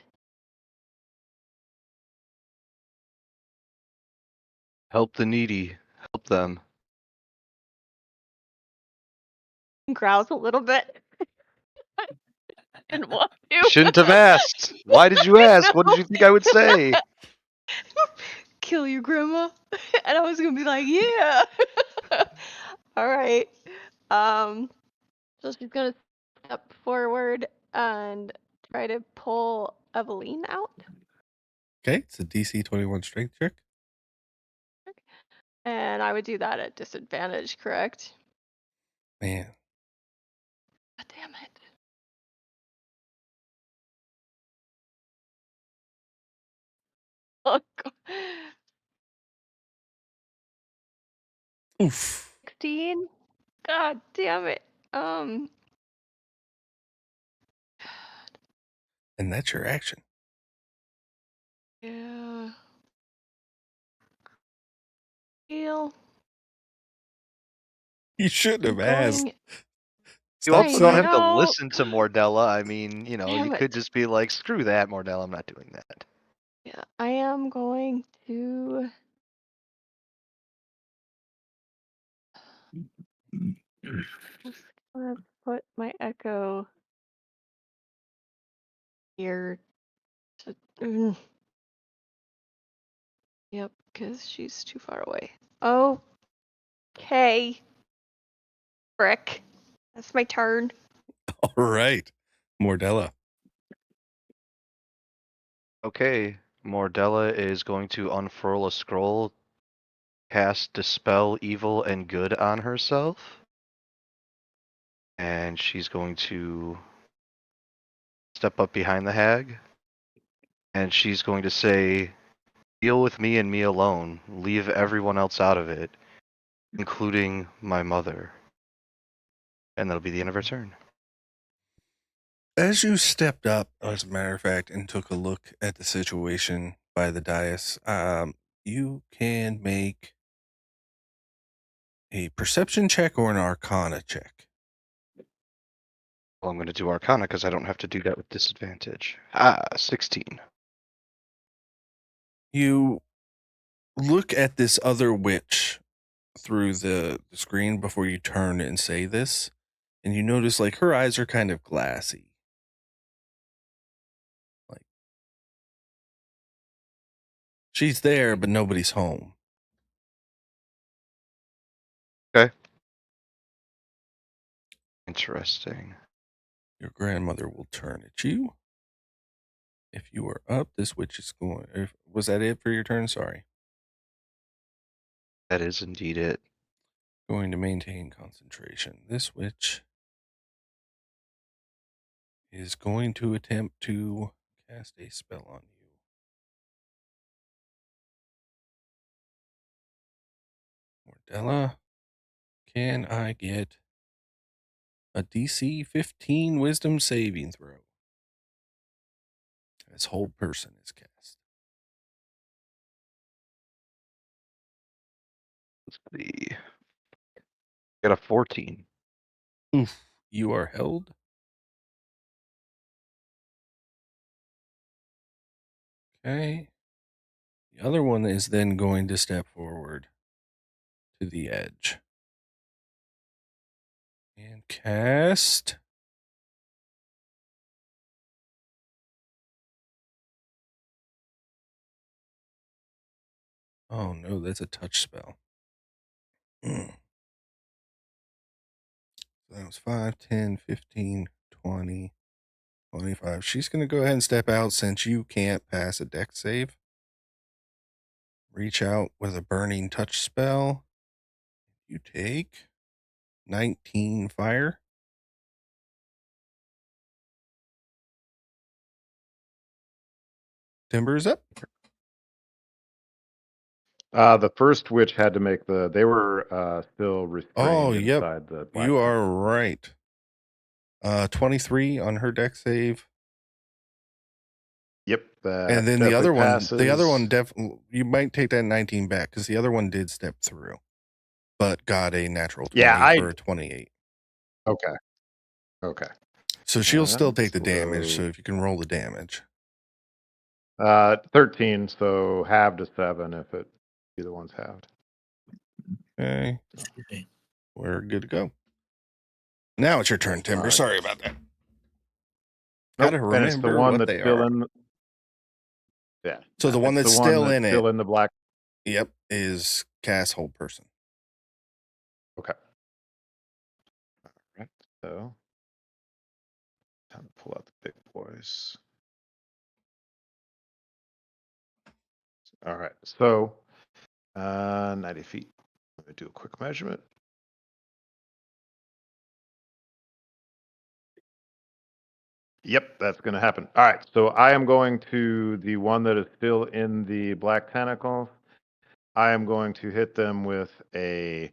Help the needy. Help them. Growls a little bit. Didn't want to. Shouldn't have asked. Why did you ask? What did you think I would say? Kill your grandma. And I was gonna be like, yeah. All right. So she's gonna step forward and try to pull Eveline out. Okay, it's a DC 21 strength check. And I would do that at disadvantage, correct? Man, God damn it. Oh, God. oof. 16? God damn it. And that's your action. Yeah. Heal. You shouldn't I'm have asked. going. You Stop also don't I have to know. listen to Mordella. I mean, you Damn could it. just be like, screw that, Mordella, I'm not doing that. Yeah, I am going to. Just gonna put my echo here. To, yep, because she's too far away. Okay. Frick. That's my turn. All right. Mordella. Okay, Mordella is going to unfurl a scroll, cast Dispel Evil and Good on herself. And she's going to step up behind the hag. And she's going to say, deal with me and me alone. Leave everyone else out of it, including my mother. And that'll be the end of her turn. As you stepped up, as a matter of fact, and took a look at the situation by the dais, you can make a perception check or an arcana check. Well, I'm going to do Arcana because I don't have to do that with disadvantage. 16. You look at this other witch through the screen before you turn and say this, and you notice like her eyes are kind of glassy. Like she's there, but nobody's home. Okay. Interesting. Your grandmother will turn at you. If you are up, this witch is going. Was that it for your turn? Sorry. That is indeed it. Going to maintain concentration. This witch is going to attempt to cast a spell on you. Mordella, can I get a DC 15 wisdom saving throw? This whole person is cast. Let's see. Got a 14. Oof. You are held. Okay. The other one is then going to step forward to the edge and cast. Oh no, that's a touch spell. So that was 5, 10, 15, 20, 25. She's going to go ahead and step out since you can't pass a dex save. Reach out with a burning touch spell. You take 19 fire. Timber is up. The first witch had to make they were still restrained Yep. inside the black. You are right. 23 on her dex save. Yep. That And then the other passes. one definitely, you might take that 19 back because the other one did step through, but got a natural 20 for a 28. Okay. So she'll still take the So- damage. So if you can roll the damage. 13, so halved to 7 if either one's halved. Okay. We're good to go. Now it's your turn, Timber. All right. Sorry about that. Nope, Gotta and it's the remember one what that's they still are. in. Yeah. So the one it's that's still in still it. in the black. Yep, is cast hold person. Okay. All right. So time to pull out the big boys. All right. So 90 feet. Let me do a quick measurement. Yep, that's going to happen. All right, so I am going to the one that is still in the black tentacles. I am going to hit them with a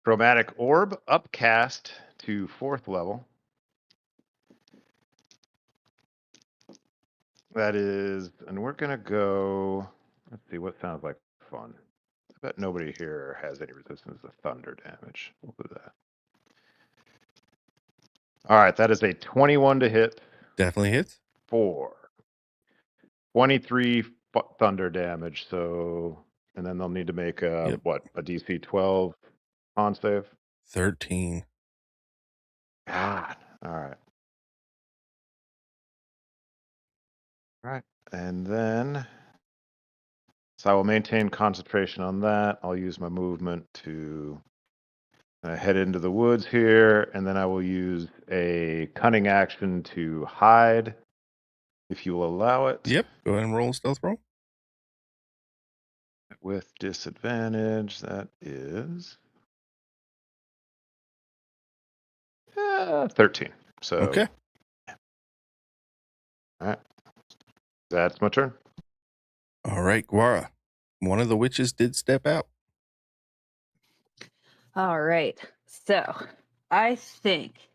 chromatic orb upcast to 4th level. That is, and we're going to go, let's see what sounds like fun. I bet nobody here has any resistance to thunder damage. We'll do that. All right, that is a 21 to hit Definitely hits. for 23 thunder damage. So, and then they'll need to make Yep. a DC 12 con save. 13. God. All right. All right. And then, so I will maintain concentration on that. I'll use my movement to head into the woods here, and then I will use a cunning action to hide, if you will allow it. Yep. Go ahead and roll a stealth roll. With disadvantage, that is 13. So, Okay. all right. That's my turn. All right, Guara. One of the witches did step out. All right. So I think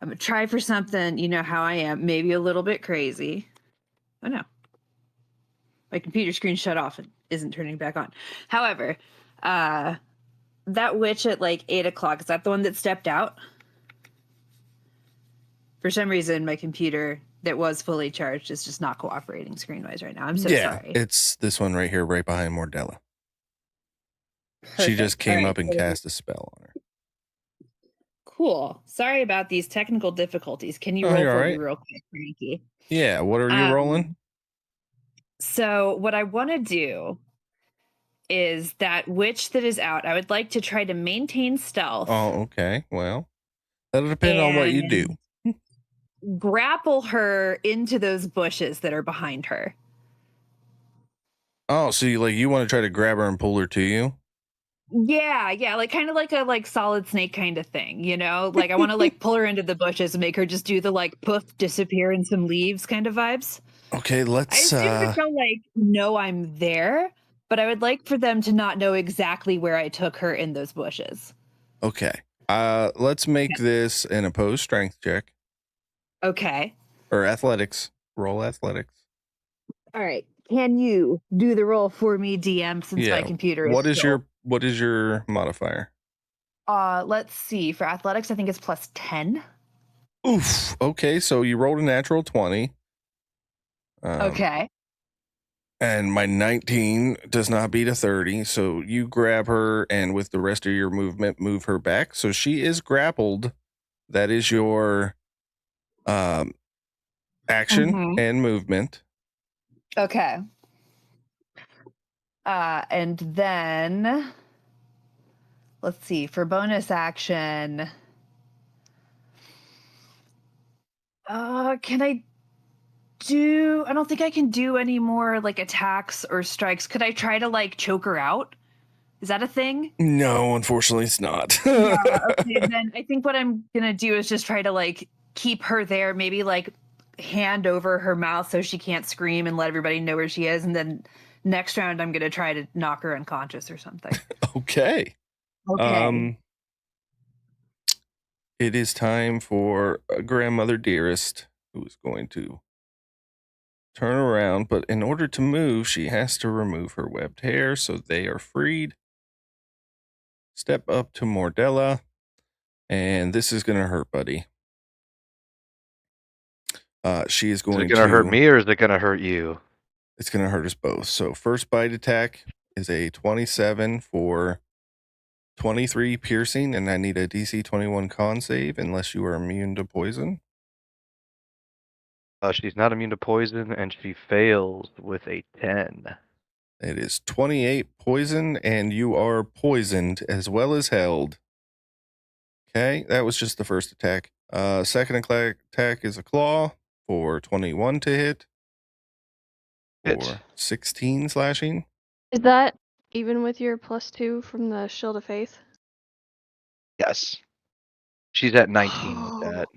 I'm going to try for something. You know how I am, maybe a little bit crazy. Oh, no. My computer screen shut off and isn't turning back on. However, that witch at like 8 o'clock, is that the one that stepped out? For some reason, my computer that was fully charged is just not cooperating screen-wise right now. I'm so sorry. It's this one right here, right behind Mordella. She Perfect. just came All up and right. cast a spell on her. Cool. Sorry about these technical difficulties. Can you Oh, roll you're for all me right. real quick, Frankie? Yeah, what are you rolling? So what I want to do is that witch that is out, I would like to try to maintain stealth. Oh, okay. Well, that'll depend on what you do. Grapple her into those bushes that are behind her. Oh, so you want to try to grab her and pull her to you? Yeah, like kind of like a solid snake kind of thing, you know? Like I want to like pull her into the bushes and make her just do the like poof, disappear in some leaves kind of vibes. Okay, I let's assume that they'll like know I'm there, but I would like for them to not know exactly where I took her in those bushes. Okay. Let's make this an opposed strength check. Okay. Or athletics. Roll athletics. All right. Can you do the roll for me, DM, since my computer is what is your modifier? Let's see. For athletics, I think it's plus 10. Oof. Okay, so you rolled a natural 20. Okay. And my 19 does not beat a 30. So you grab her and with the rest of your movement, move her back. So she is grappled. That is your action and movement. Okay. And then let's see. For bonus action, can I do? I don't think I can do any more like attacks or strikes. Could I try to like choke her out? Is that a thing? No, unfortunately, it's not. Yeah, okay, then I think what I'm gonna do is just try to like keep her there, maybe like hand over her mouth so she can't scream and let everybody know where she is, and then next round I'm gonna try to knock her unconscious or something. Okay. Okay. It is time for Grandmother Dearest, who is going to turn around, but in order to move, she has to remove her webbed hair, so they are freed. Step up to Mordella, and this is going to hurt, buddy. She is going Is it going to hurt me or is it going to hurt you? It's going to hurt us both. So first bite attack is a 27 for 23 piercing, and I need a DC 21 con save unless you are immune to poison. She's not immune to poison, and she fails with a 10. It is 28 poison, and you are poisoned as well as held. Okay, that was just the first attack. Second attack is a claw for 21 to hit. For 16 slashing. Is that even with your +2 from the Shield of Faith? Yes. She's at 19 with that.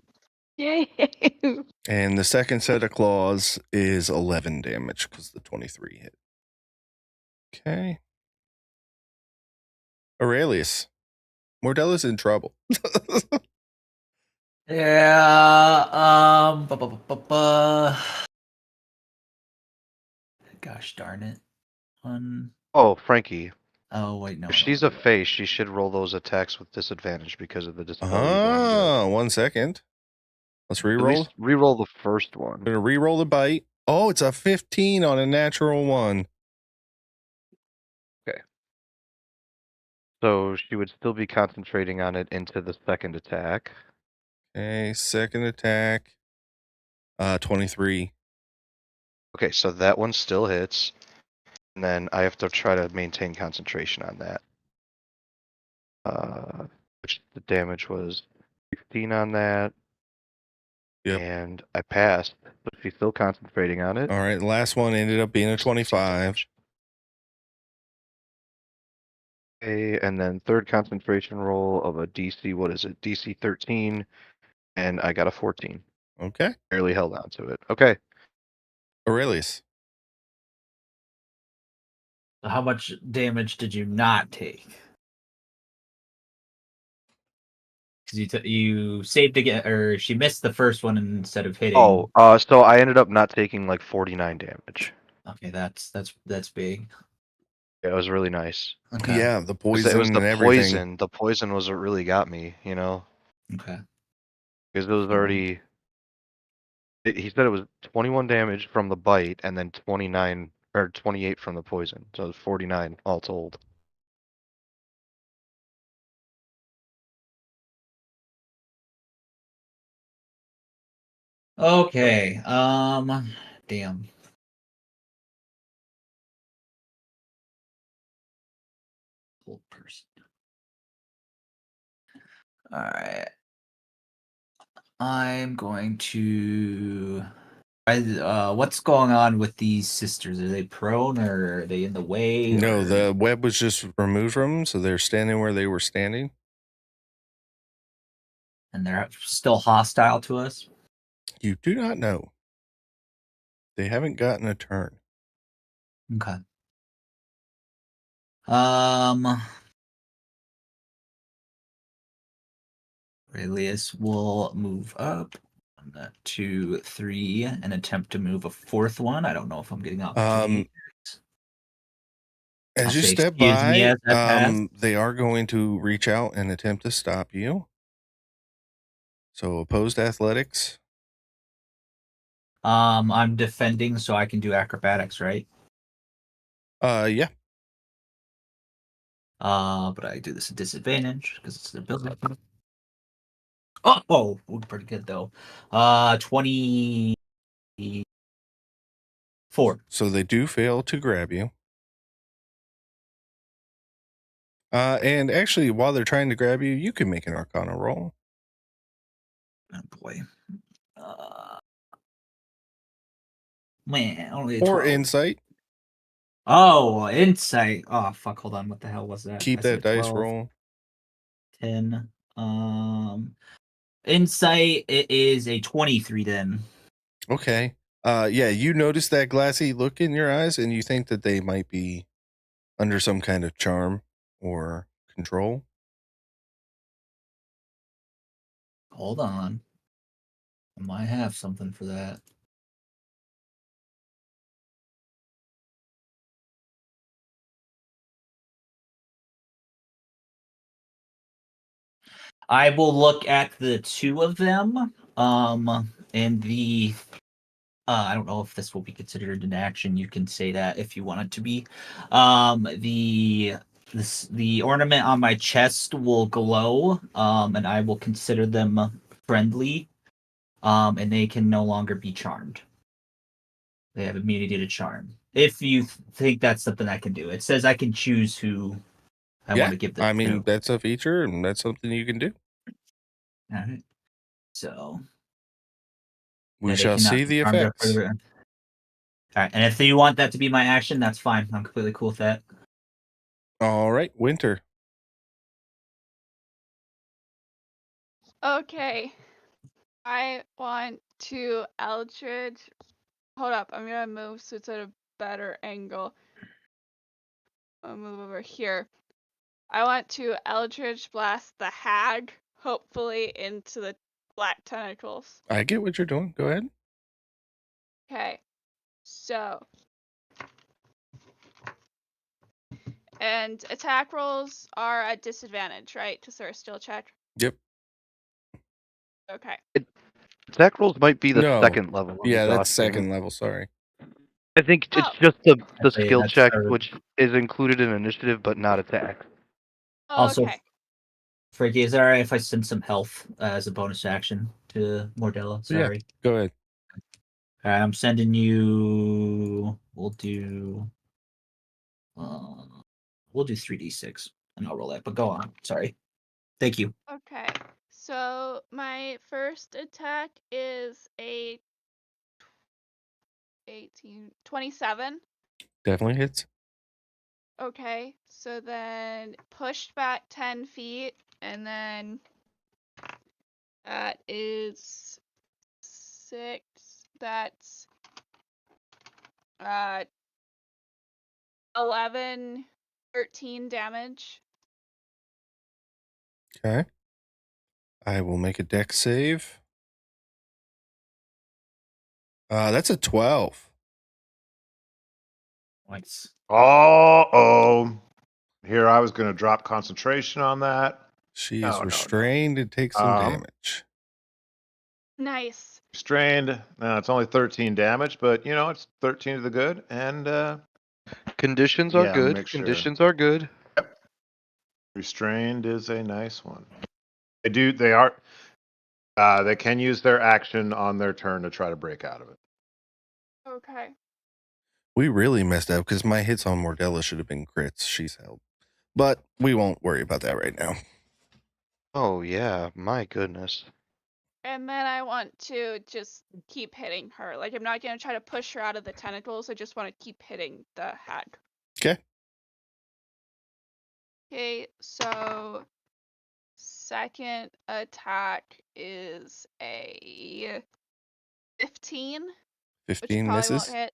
Yay! And the second set of claws is 11 damage because the 23 hit. Okay. Aurelius. Mordella's in trouble. Yeah. Gosh darn it. Oh, Frankie. Oh wait, no. If she's a face, she should roll those attacks with disadvantage because of the disability. Ah, 1 second. Let's At re-roll. least re-roll the first one. Gonna re-roll the bite. Oh, it's a 15 on a natural 1. So she would still be concentrating on it into the second attack. Okay, second attack. 23. Okay, so that one still hits. And then I have to try to maintain concentration on that. Which the damage was 16 on that. Yep. And I passed, but she's still concentrating on it. All right, the last one ended up being a 16 25. damage. Okay, and then third concentration roll of a DC, what is it? DC 13, and I got a 14. Okay. Barely held on to it. Okay. Aurelius. So how much damage did you not take? Because you saved again, or she missed the first one instead of hitting. Oh, so I ended up not taking like 49 damage. Okay, that's big. Yeah, it was really nice. Okay. Yeah, the 'Cause poison it was the and everything. poison. The poison was what really got me, you know? Okay. Because it was already. He said it was 21 damage from the bite and then 29 or 28 from the poison. So it was 49 all told. Okay. Damn. Old person. All right. I'm going to. What's going on with these sisters? Are they prone or are they in the way? No, or- the web was just removed from them, so they're standing where they were standing. and they're still hostile to us. You do not know. They haven't gotten a turn. Okay. Aurelius will move up 1, 2, 3, and attempt to move a fourth one. I don't know if I'm getting opportunity. I'll As you say, step "Excuse me," by, as I pass. they are going to reach out and attempt to stop you. So opposed athletics. I'm defending, so I can do acrobatics, right? Yeah. But I do this at disadvantage because it's an ability. Oh, pretty good though. 24. So they do fail to grab you. And actually, while they're trying to grab you, you can make an Arcana roll. Oh boy. Man, only a Or 12. insight. Oh, insight. Oh fuck, hold on. What the hell was that? Keep I that said dice 12, roll. 10. Insight, it is a 23 then. Okay. Yeah, you notice that glassy look in your eyes, and you think that they might be under some kind of charm or control. Hold on. I might have something for that. I will look at the two of them. And the I don't know if this will be considered an action. You can say that if you want it to be. The ornament on my chest will glow, and I will consider them friendly. And they can no longer be charmed. They have immunity to charm. If you think that's something I can do, it says I can choose who I want to give this I mean, to. that's a feature, and that's something you can do. All right. So We they shall cannot see be the charmed effects. All right, and if you want that to be my action, that's fine. I'm completely cool with that. All right, Winter. Okay. I want to Eldritch. Hold up, I'm gonna move so it's at a better angle. I'll move over here. I want to Eldritch Blast the hag, hopefully into the black tentacles. I get what you're doing. Go ahead. Okay. So And attack rolls are at disadvantage, right? Because they're a skill check. Yep. Okay. Attack rolls might be the No. second level. Of Yeah, that's exhausting. second level. Sorry. I think Oh. it's just the Actually, skill that's check, third. which is included in initiative, but not attack. Oh, Also, okay. Frankie, is it alright if I send some health as a bonus action to Mordella? Sorry. Yeah, go ahead. Alright, I'm sending you. We'll do 3d6, and I'll roll that. But go on. Sorry. Thank you. Okay. So my first attack is a 27. Definitely hits. Okay. So then pushed back 10 feet, and then that is 6. That's 11, 13 damage. Okay. I will make a dex save. That's a 12. Nice. Oh. Here, I was going to drop concentration on that. She No, is no, no. restrained and takes some damage. Nice. Restrained. It's only 13 damage, but it's 13 to the good, and Conditions are yeah, good. make sure. Conditions are good. Restrained is a nice one. They can use their action on their turn to try to break out of it. Okay. We really messed up because my hits on Mordella should have been crits. She's held. But we won't worry about that right now. Oh yeah, my goodness. And then I want to just keep hitting her. Like, I'm not going to try to push her out of the tentacles. I just want to keep hitting the hag. Okay. Okay, so second attack is a 15, which 15 probably misses. won't hit.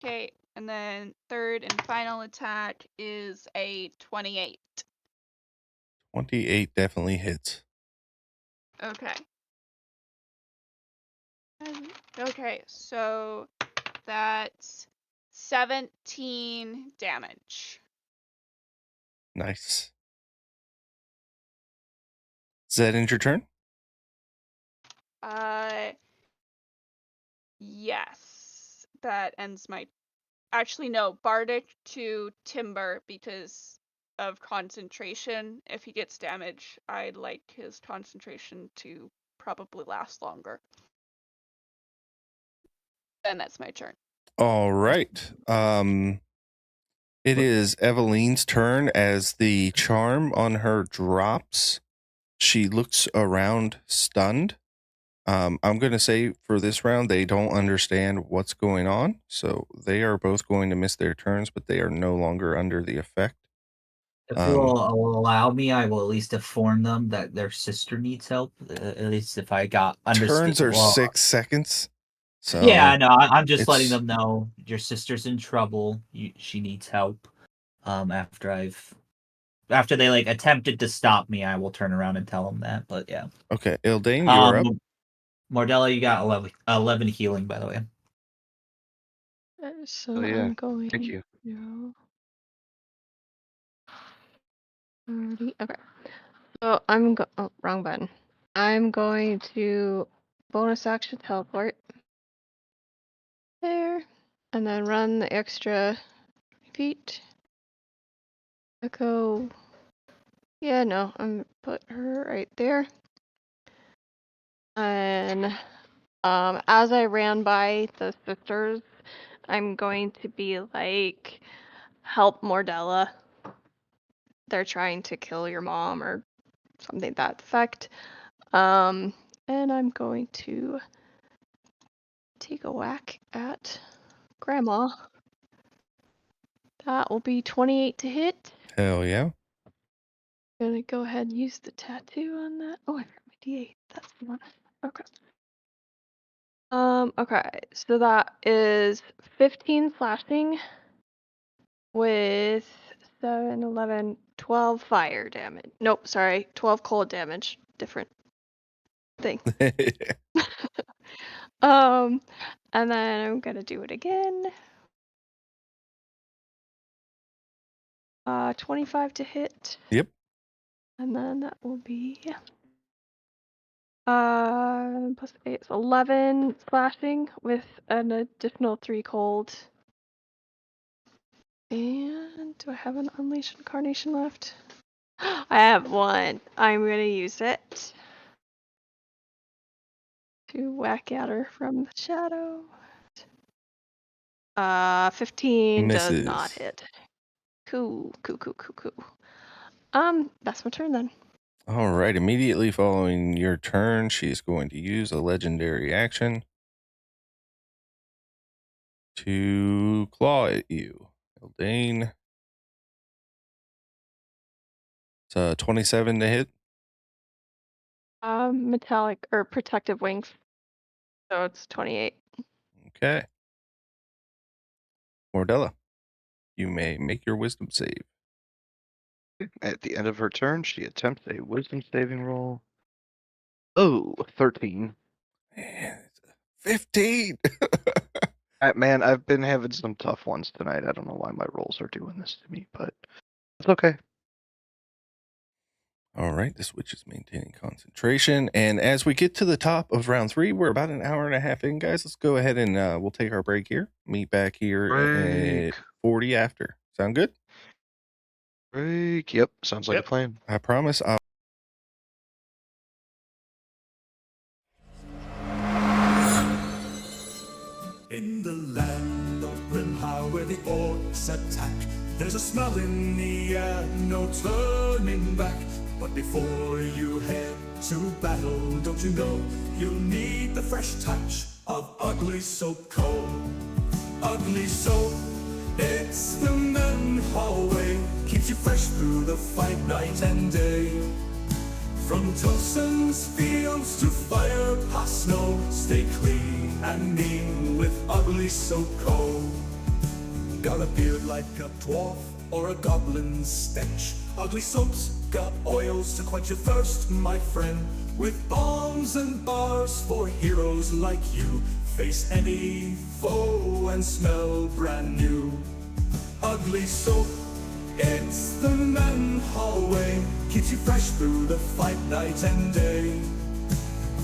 Okay, and then third and final attack is a 28. 28 definitely hits. Okay. Okay, so that's 17 damage. Nice. Does that end your turn? Yes. That ends my. Actually, no. Bardic to Timber because of concentration. If he gets damage, I'd like his concentration to probably last longer. And that's my turn. All right. It is Eveline's turn as the charm on her drops. She looks around stunned. I'm going to say for this round, they don't understand what's going on. So they are both going to miss their turns, but they are no longer under the effect. If you'll allow me, I will at least inform them that their sister needs help. At least if I got Turns are 6 seconds. So yeah, I know. I'm just letting it's- them know your sister's in trouble. She needs help. After they like attempted to stop me, I will turn around and tell them that. But yeah. Okay, Ildane, you're up. Mordella, you got 11 healing, by the way. So Oh, yeah. I'm going. Thank you. 30. Okay. So oh, wrong button. I'm going to bonus action teleport there, and then run the extra feet. Echo. Yeah, no, I'm put her right there. And as I ran by the sisters, I'm going to be like, help Mordella. They're trying to kill your mom or something to that effect. And I'm going to take a whack at Grandma. That will be 28 to hit. Hell yeah. Gonna go ahead and use the tattoo on that. Oh, I forgot my D8. That's the one. Okay. Okay, so that is 15 slashing with 7, 11, 12 fire damage. Nope, sorry, 12 cold damage. Different thing. And then I'm gonna do it again. 25 to hit. Yep. And then that will be plus 8 is 11 slashing with an additional 3 cold. And do I have an Unleash Incarnation left? I have one. I'm gonna use it to whack at her from the shadow. 15 does not Misses. hit. Cool. That's my turn then. All right. Immediately following your turn, she's going to use a legendary action to claw at you. Eldane. It's 27 to hit. Metallic or protective wings. So it's 28. Okay. Mordella, you may make your wisdom save. At the end of her turn, she attempts a wisdom saving roll. Oh, 13. Man, it's a 15. Man, I've been having some tough ones tonight. I don't know why my rolls are doing this to me, but it's okay. All right, this witch is maintaining concentration. And as we get to the top of round 3, we're about an hour and a half in, guys. Let's go ahead and we'll take our break here. Meet back here Break. at 40 after. Sound good? Break. Yep, sounds like Yep. a plan. I promise I'll. In the land of Minhal where the orcs attack, there's a smell in the air, no turning back. But before you head to battle, don't you know you'll need the fresh touch of ugly soap cold. Ugly soap, it's the Minhal way, keeps you fresh through the fight night and day. From Tosin's fields to fire past snow, stay clean and mean with ugly soap cold. Got a beard like a dwarf or a goblin's stench. Ugly soap's got oils to quench your thirst, my friend. With bombs and bars for heroes like you, face any foe and smell brand new. Ugly soap, it's the Minhal way, keeps you fresh through the fight night and day.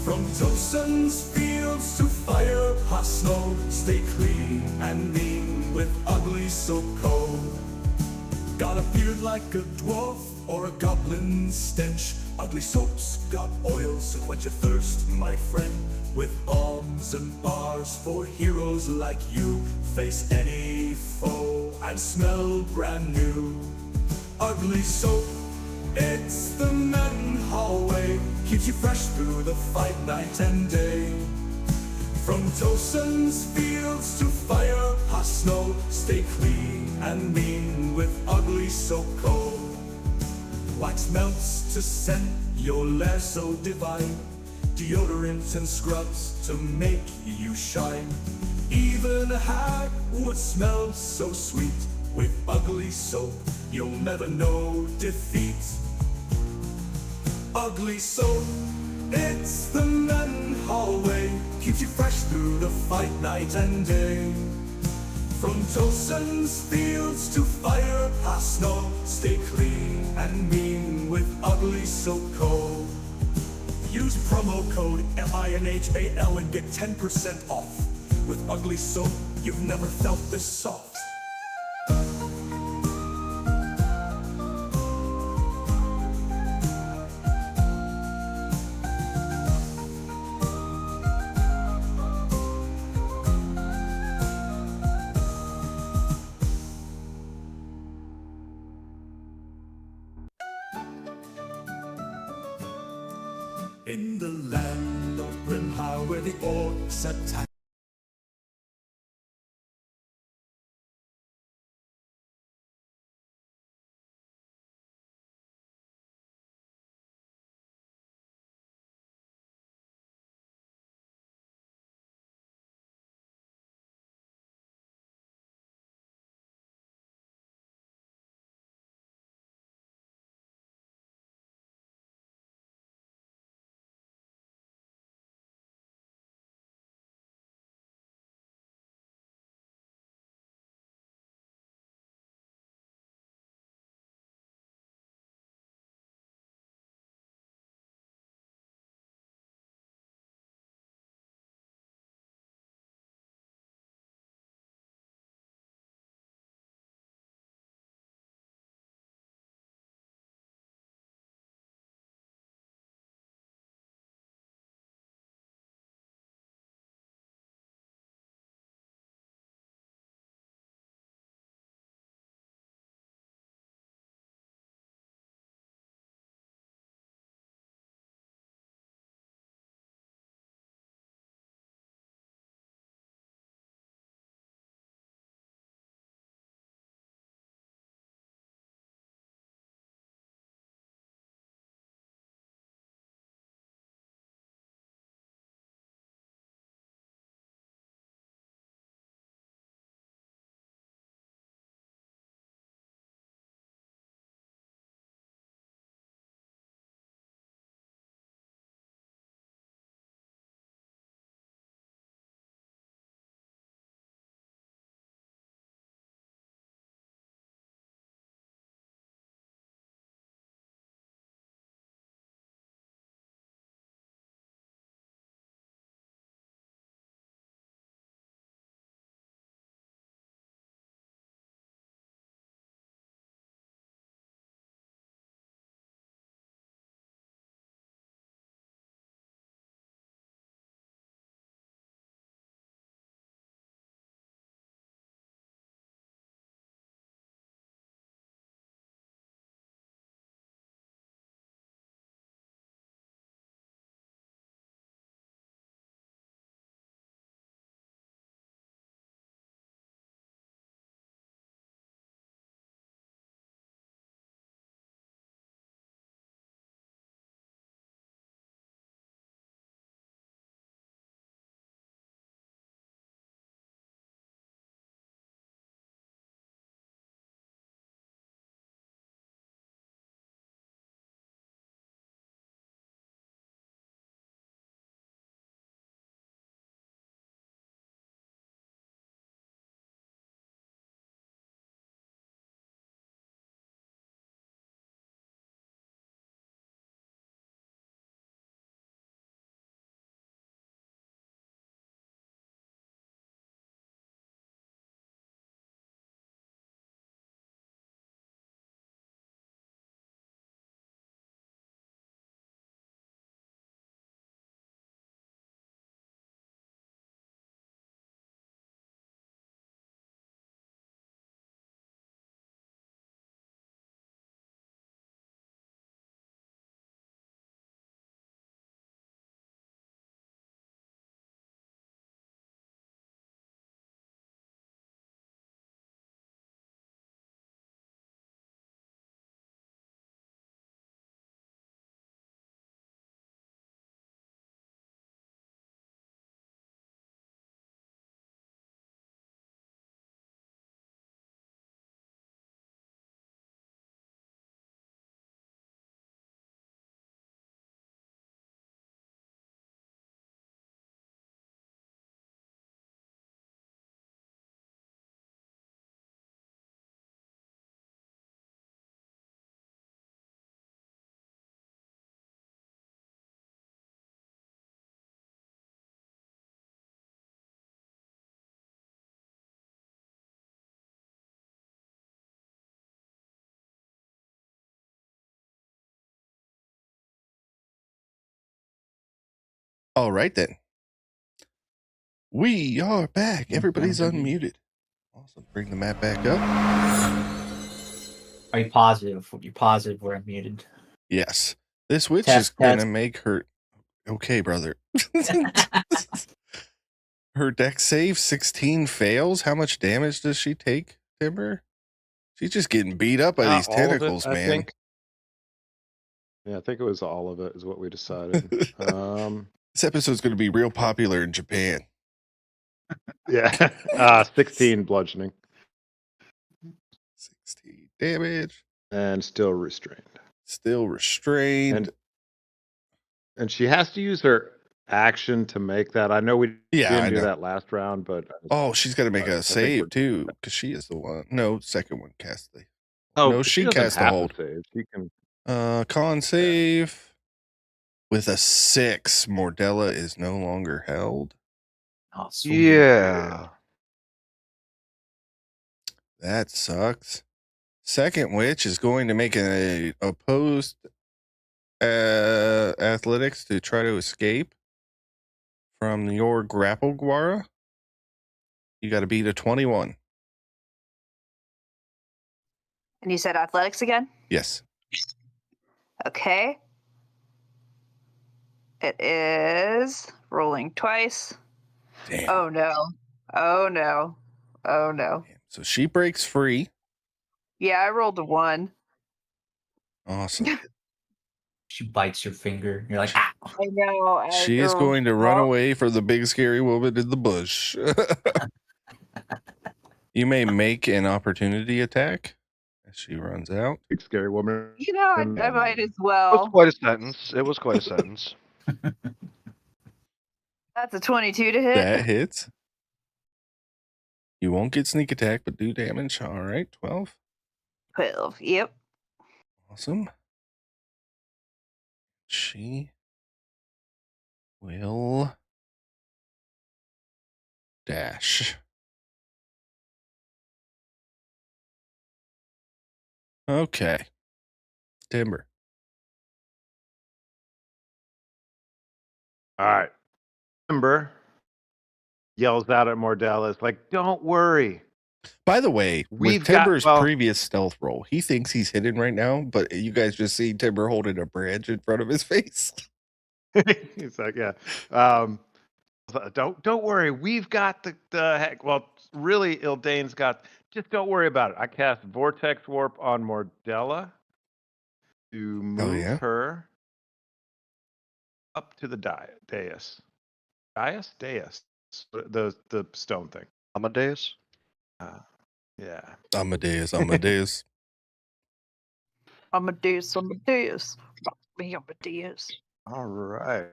From Tosin's fields to fire past snow, stay clean and mean with ugly soap cold. Got a beard like a dwarf or a goblin's stench. Ugly soap's got oils to quench your thirst, my friend. With bombs and bars for heroes like you, face any foe and smell brand new. Ugly soap, it's the Minhal way, keeps you fresh through the fight night and day. From Tosin's fields to fire past snow, stay clean and mean with ugly soap cold. Wax melts to scent your lair so divine, deodorant and scrubs to make you shine. Even a hag would smell so sweet. With ugly soap, you'll never know defeat. Ugly soap, it's the Minhal way, keeps you fresh through the fight night and day. From Tosin's fields to fire past snow, stay clean and mean with ugly soap cold. Use promo code MINHAL and get 10% off. With ugly soap, you've never felt this soft. In the land of Minhal where the orcs attack, All right, then. We are back. Everybody's unmuted. Awesome. Bring the map back up. Are you positive? You're positive we're unmuted? Yes. This witch Test, is going to test. make her... Okay, brother. Her deck save 16 fails. How much damage does she take, Timber? She's just getting beat up by these All of it, tentacles, I man. think. Yeah, I think it was all of it is what we decided. This episode's going to be real popular in Japan. Yeah, 16 bludgeoning 16 damage. and still restrained. Still restrained. And she has to use her action to make that. I know we didn't do that last round, but oh, she's got to make a save too, because she is the one. No, second one cast the. Oh no, she cast a hold. Save. She can. Con save with a 6. Mordella is no longer held. Oh, sweet. Yeah. That sucks. Second witch is going to make an opposed athletics to try to escape from your grapple, Guara. You got to beat a 21. And you said athletics again? Yes. Okay. It is rolling twice. Damn. Oh no. Oh no. Oh no. Damn. So she breaks free. Yeah, I rolled a 1. Awesome. She bites your finger. You're like, ah! I know. She is going to run away from the big scary woman in the bush. You may make an opportunity attack as she runs out. Big scary woman. You know, I might as It was well. quite a sentence. It was quite a sentence. That's a 22 to hit. That hits. You won't get sneak attack, but do damage. All right, 12. 12. Yep. Awesome. She will dash. Okay. Timber. All right. Timber yells out at Mordella, like, "Don't worry." By the way, We've with got- Timber's well- previous stealth roll, he thinks he's hidden right now, but you guys just see Timber holding a branch in front of his face. He's like, yeah. Don't worry. We've got the heck. Well, really, Ildane's got. Just don't worry about it. I cast Vortex Warp on Mordella to move her up to the dais. Dais. The stone thing. Amadeus? Yeah. Amadeus. Amadeus. Amadeus. All right.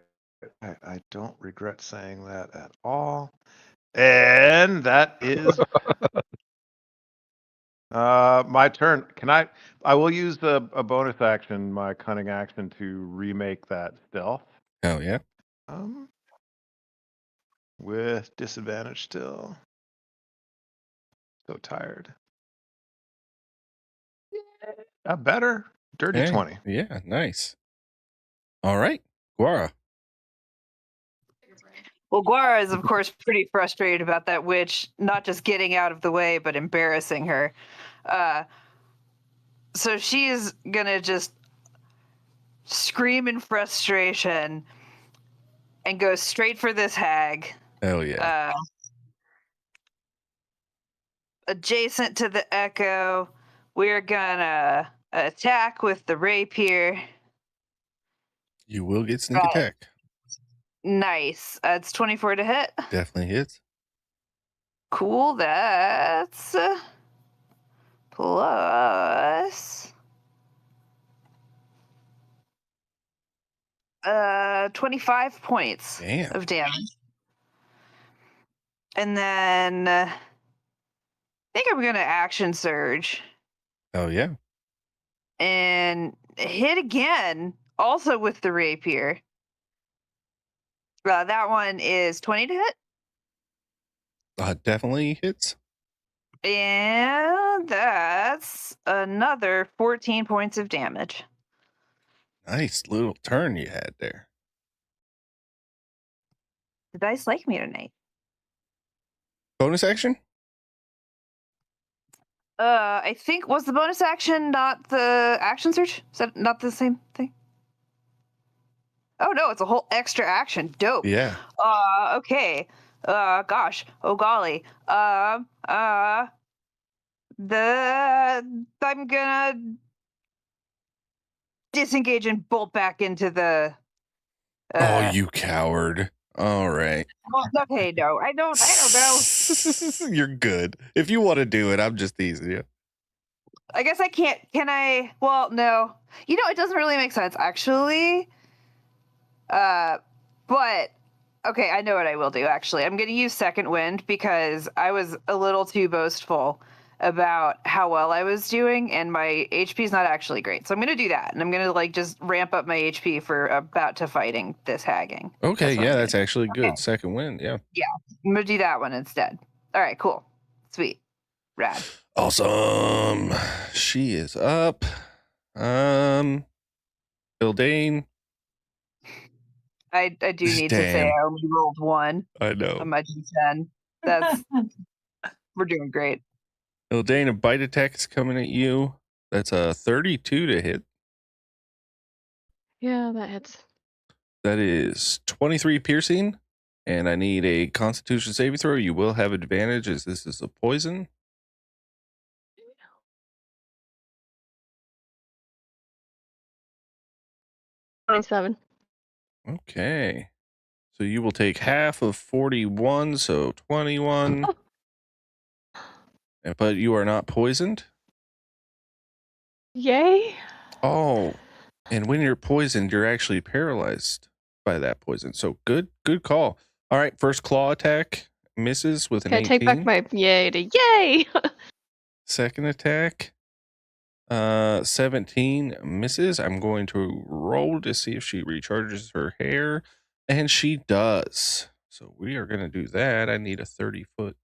I don't regret saying that at all. And that is my turn. I will use a bonus action, my cunning action, to remake that stealth. Oh, yeah. With disadvantage still. So tired. Better. Dirty 20. Yeah, nice. All right. Guara. Well, Guara is, of course, pretty frustrated about that witch not just getting out of the way, but embarrassing her. So she's going to just scream in frustration and go straight for this hag. Hell yeah. Adjacent to the echo, we're going to attack with the rapier. You will get sneak attack. Nice. It's 24 to hit. Definitely hits. Cool. That's plus 25 points of damage. And then I think I'm going to action surge. Oh, yeah. And hit again, also with the rapier. That one is 20 to hit. Definitely hits. And that's another 14 points of damage. Nice little turn you had there. The dice like me tonight. Bonus action? I think was the bonus action not the action search? Is that not the same thing? Oh no, it's a whole extra action. Dope. Yeah. Okay. Gosh. Oh golly. I'm gonna disengage and bolt back into the. Oh, you coward! All right. Well, okay, no, I don't know. You're good. If you want to do it, I'm just teasing you. I guess I can't. Can I? Well, no. You know, it doesn't really make sense, actually. But okay, I know what I will do. Actually, I'm going to use second wind because I was a little too boastful about how well I was doing, and my HP is not actually great. So I'm going to do that, and I'm going to like just ramp up my HP for about to fighting this hagging. Okay, what yeah, I'm that's gonna actually good. Okay. Second win, yeah. I'm going to do that one instead. All right, cool, sweet, rad. Awesome. She is up. Bildane. I do need to say Damn. I only rolled one I on know. my D10. That's we're doing great. Bildane, a bite attack is coming at you. That's a 32 to hit. Yeah, that hits. That is 23 piercing. And I need a constitution saving throw. You will have advantage as this is a poison. $27. Okay. So you will take half of 41, so 21. But you are not poisoned. Yay! Oh, and when you're poisoned, you're actually paralyzed by that poison. So good call. All right, first claw attack misses with an Can I 18. take back my yay to yay? Second attack, 17 misses. I'm going to roll to see if she recharges her hair, and she does. So we are going to do that. I need a 30-foot.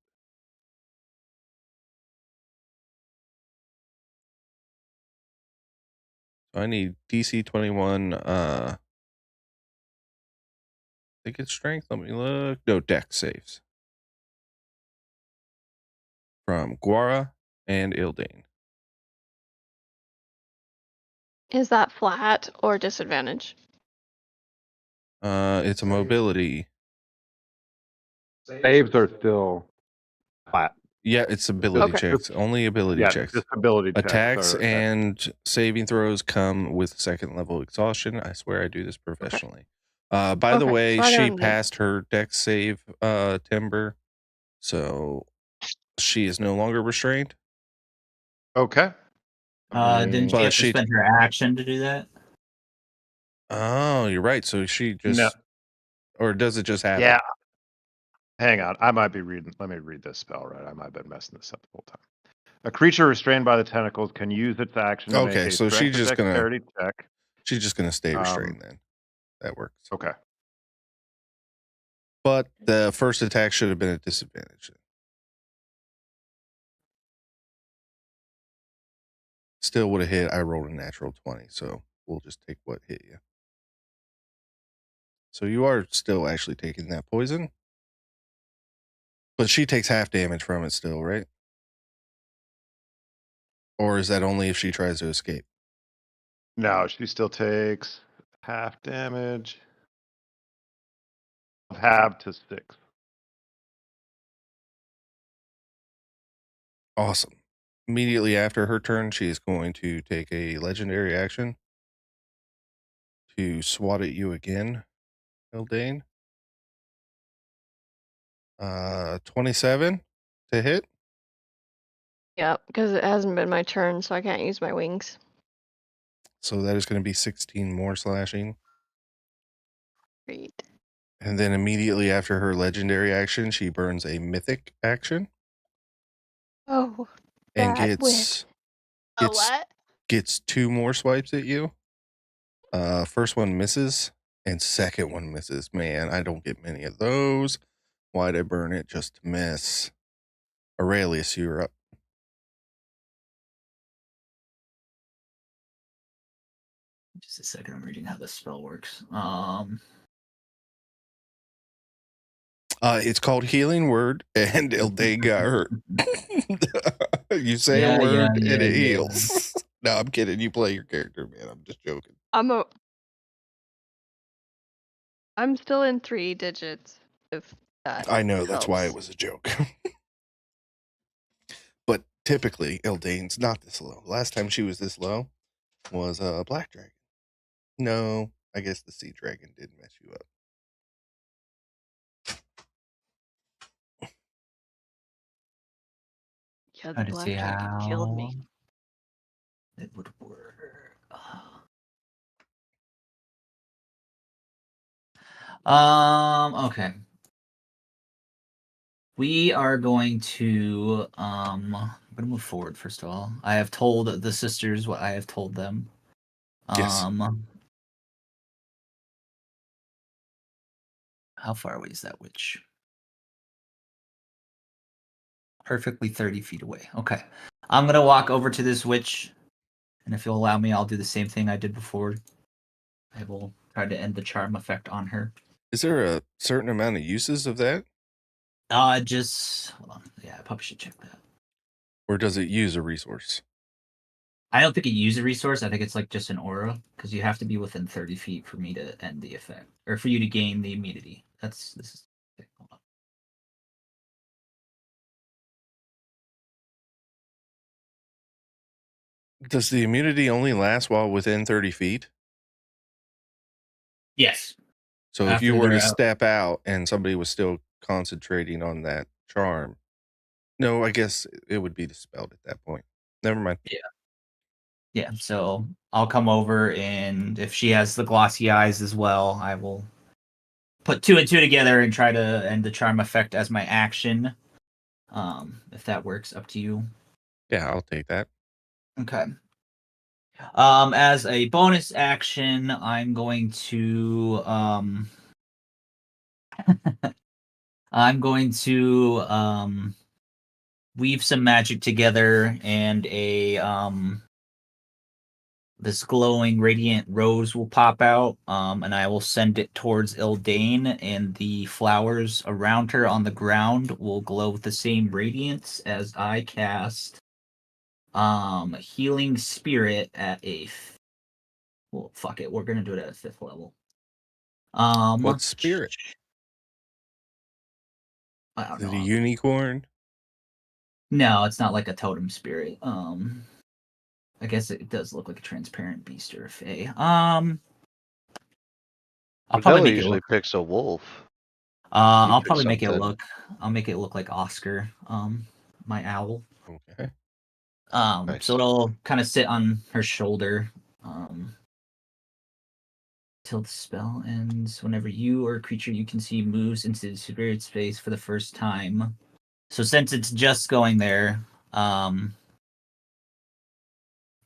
I need DC 21. I think it's strength. Let me look. No, dex saves from Guara and Ildane. Is that flat or disadvantage? It's a mobility. Saves are still flat. Yeah, it's ability Okay. checks. Only ability Yeah, checks. just ability checks Attacks are- and saving throws come with second level exhaustion. I swear I do this professionally. By the Okay, way, so I she don't need- passed her dex save, Timber, so she is no longer restrained. Okay. Didn't she But have to she- spend her action to do that? Oh, you're right. So she just, No. or does it just happen? Yeah. Hang on. I might be reading. Let me read this spell right. I might have been messing this up the whole time. A creature restrained by the tentacles can use its action to make Okay, a so strength she's or just gonna- dexterity check. She's just gonna stay restrained then. That works. Okay. But the first attack should have been at disadvantage. Still would have hit. I rolled a natural 20, so we'll just take what hit you. So you are still actually taking that poison. But she takes half damage from it still, right? Or is that only if she tries to escape? No, she still takes half damage. Half to 6. Awesome. Immediately after her turn, she is going to take a legendary action to swat at you again, Ildane. 27 to hit. Yep, because it hasn't been my turn, so I can't use my wings. So that is going to be 16 more slashing. Great. And then immediately after her legendary action, she burns a mythic action Oh, and bad gets A what? gets 2 more swipes at you. First one misses and second one misses. Man, I don't get many of those. Why'd I burn it just to miss? Aurelius, you're up. Just a second, I'm reading how this spell works. It's called Healing Word, and Ilday got hurt. You say Yeah, a word, yeah, and it yeah. heals. No, I'm kidding. You play your character, man. I'm just joking. I'm still in 3 digits. If that I know, that's why it helps. was a joke. But typically, Ildane's not this low. Last time she was this low was a black dragon. No, I guess the sea dragon did mess you up. Yeah, the Trying to see black dragon killed me. how it would work. Okay. We are going to I'm gonna move forward first of all. I have told the sisters what I have told them. Yes. How far away is that witch? Perfectly 30 feet away. Okay. I'm gonna walk over to this witch, and if you'll allow me, I'll do the same thing I did before. I will try to end the charm effect on her. Is there a certain amount of uses of that? Just hold on. Yeah, I probably should check that. Or does it use a resource? I don't think it uses a resource. I think it's like just an aura, because you have to be within 30 feet for me to end the effect, or for you to gain the immunity. This is. Okay, hold on. Does the immunity only last while within 30 feet? Yes. So if After you were they're to out. step out and somebody was still concentrating on that charm, no, I guess it would be dispelled at that point. Never mind. Yeah, so I'll come over, and if she has the glossy eyes as well, I will put 2 and 2 together and try to end the charm effect as my action. If that works, up to you. Yeah, I'll take that. Okay. As a bonus action, I'm going to weave some magic together, and this glowing radiant rose will pop out, and I will send it towards Ildane, and the flowers around her on the ground will glow with the same radiance as I cast healing spirit at well, fuck it, we're gonna do it at a 5th level. What spirit? I don't Is it a know. unicorn? No, it's not like a totem spirit. I guess it does look like a transparent beast or a fae. I'll probably Adele make it usually look. picks a wolf. You I'll pick probably make it something. look. I'll make it look like Oscar. My owl. Okay. So Nice. it'll kind of sit on her shoulder. Till the spell ends. Whenever you or a creature you can see moves into the spirit space for the first time. So since it's just going there, not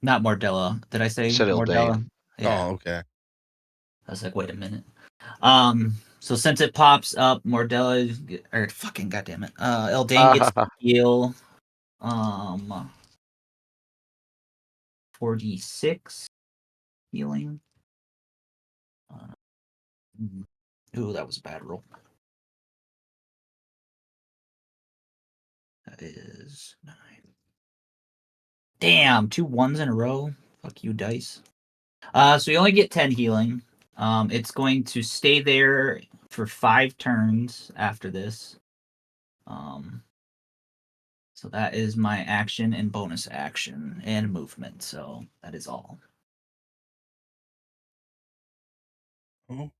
Mordella. Did I say You said Mordella? Ildane. Yeah. Oh, okay. I was like, wait a minute. So since it pops up, Mordella or fucking goddamn it, Eldane gets to heal 46 healing. Ooh, that was a bad roll. That is 9. Damn, 2 1s in a row. Fuck you, dice. So you only get 10 healing. It's going to stay there for 5 turns after this. So that is my action and bonus action and movement. So that is all.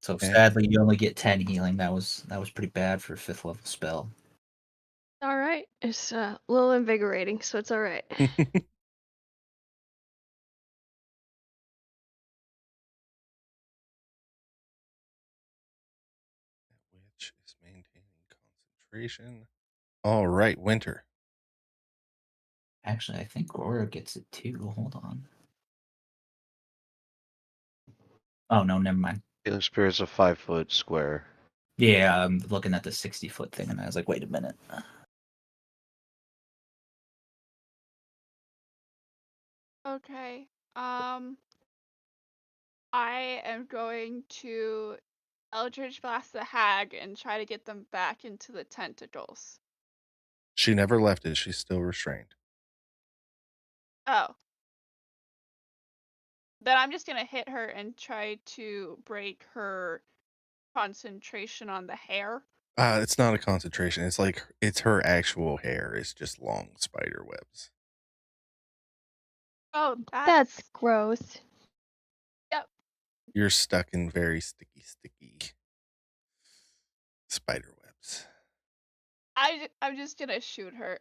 So Okay. sadly, you only get 10 healing. That was pretty bad for a 5th level spell. All right. It's a little invigorating, so it's all right. Which is maintaining concentration. All right, Winter. Actually, I think Aura gets it too. Hold on. Oh no, never mind. Healing spirit's a 5-foot square. Yeah, I'm looking at the 60-foot thing, and I was like, wait a minute. Okay. I am going to Eldritch Blast the hag and try to get them back into the tentacles. She never left it. She's still restrained. Oh. Then I'm just gonna hit her and try to break her concentration on the hair. It's not a concentration. It's like it's her actual hair. It's just long spider webs. Oh, That's gross. Yep. You're stuck in very sticky spider webs. I'm just gonna shoot her.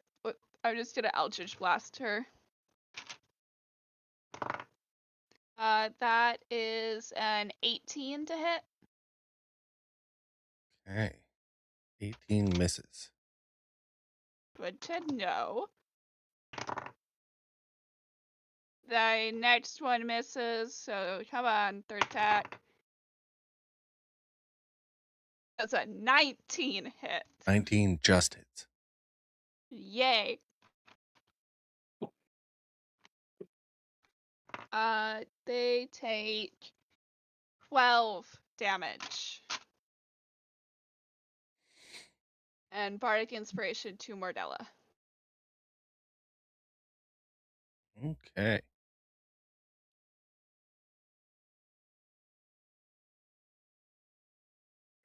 I'm just gonna Eldritch Blast her. That is an 18 to hit. Okay. 18 misses. Good to know. The next one misses, so come on, third attack. That's a 19 hit. 19 just hits. Yay. They take 12 damage. And Bardic Inspiration to Mordella. Okay.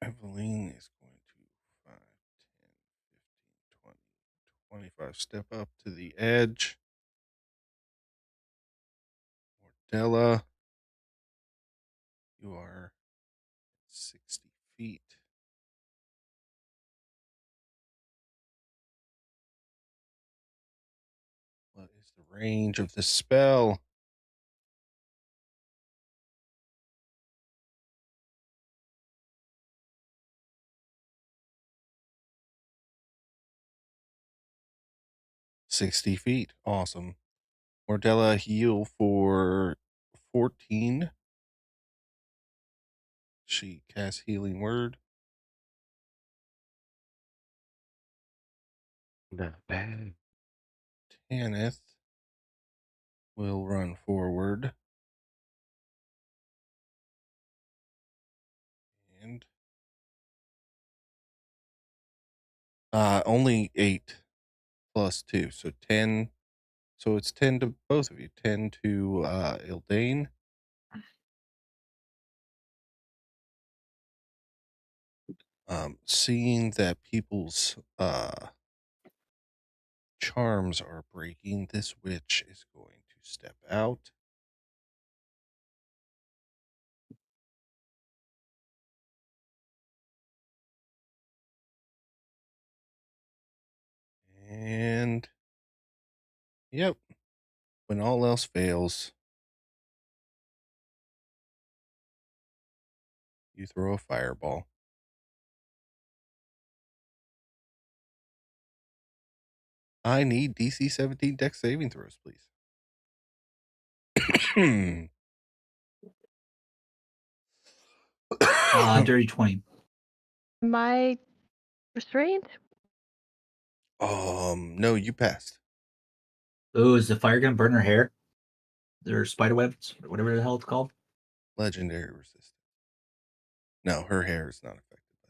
Eveline is going to 5, 10, 15, 20, 25 step up to the edge. Mordella, you are 60 feet. What is the range of the spell? $60. Awesome. Mordella, heal for 14. She casts Healing Word. Not bad. Tanith will run forward. And only 8 plus 2, so 10. So it's 10 to both of you. 10 to Ildane. Seeing that people's charms are breaking, this witch is going to step out. And yep, when all else fails, you throw a fireball. I need DC 17 Dex saving throws, please. Dirty 20. Am I restrained? No, you passed. Oh, is the fire gonna burn her hair? Or spider webs, or whatever the hell it's called? Legendary resistance. No, her hair is not affected by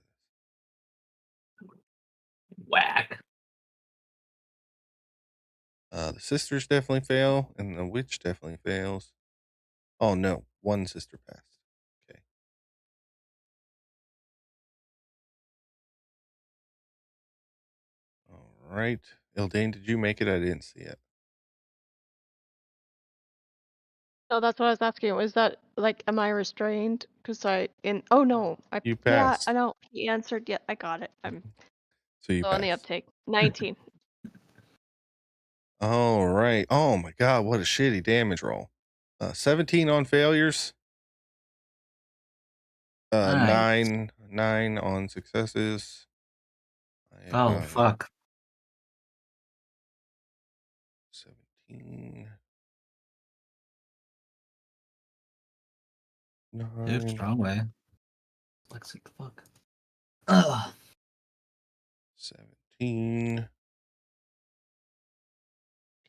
this. Whack. The sisters definitely fail, and the witch definitely fails. Oh no, one sister passed. Okay. All right. Ildane, did you make it? I didn't see it. No, that's what I was asking. Was that like, am I restrained? Because oh no, You yeah, passed. I know. He answered. Yeah, I got it. I'm So you still on the passed. uptake. 19. All right. Oh my god, what a shitty damage roll. 17 on failures. Nice. 9 on successes. Oh, fuck. 17. Dude, 9. strong way. Lexic, the fuck. Ugh. 17.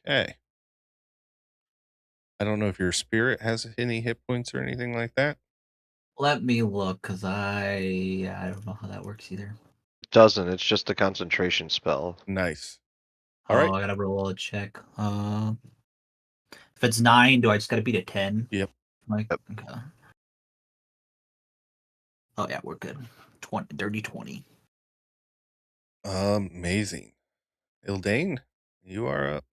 Okay. I don't know if your spirit has any hit points or anything like that. Let me look, cause I don't know how that works either. It doesn't. It's just a concentration spell. Nice. Oh, All right. I gotta roll a check. If it's 9, do I just gotta beat a 10? Yep. Like, Yep. okay. Oh yeah, we're good. 30, 20. Amazing. Ildane, you are up.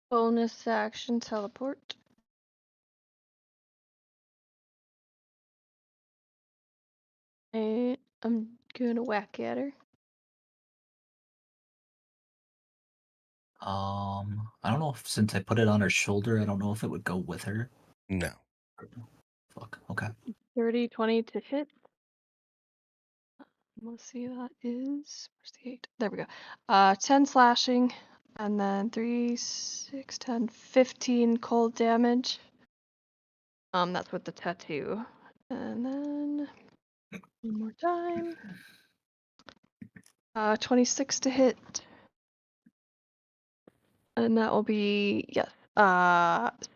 Bonus action teleport. And I'm gonna whack at her. I don't know if since I put it on her shoulder, I don't know if it would go with her. No. Fuck. Okay. 30, 20 to hit. Let's see, that is, where's the 8? There we go. 10 slashing, and then 3, 6, 10, 15 cold damage. That's with the tattoo. And then one more time. 26 to hit. And that will be, yes,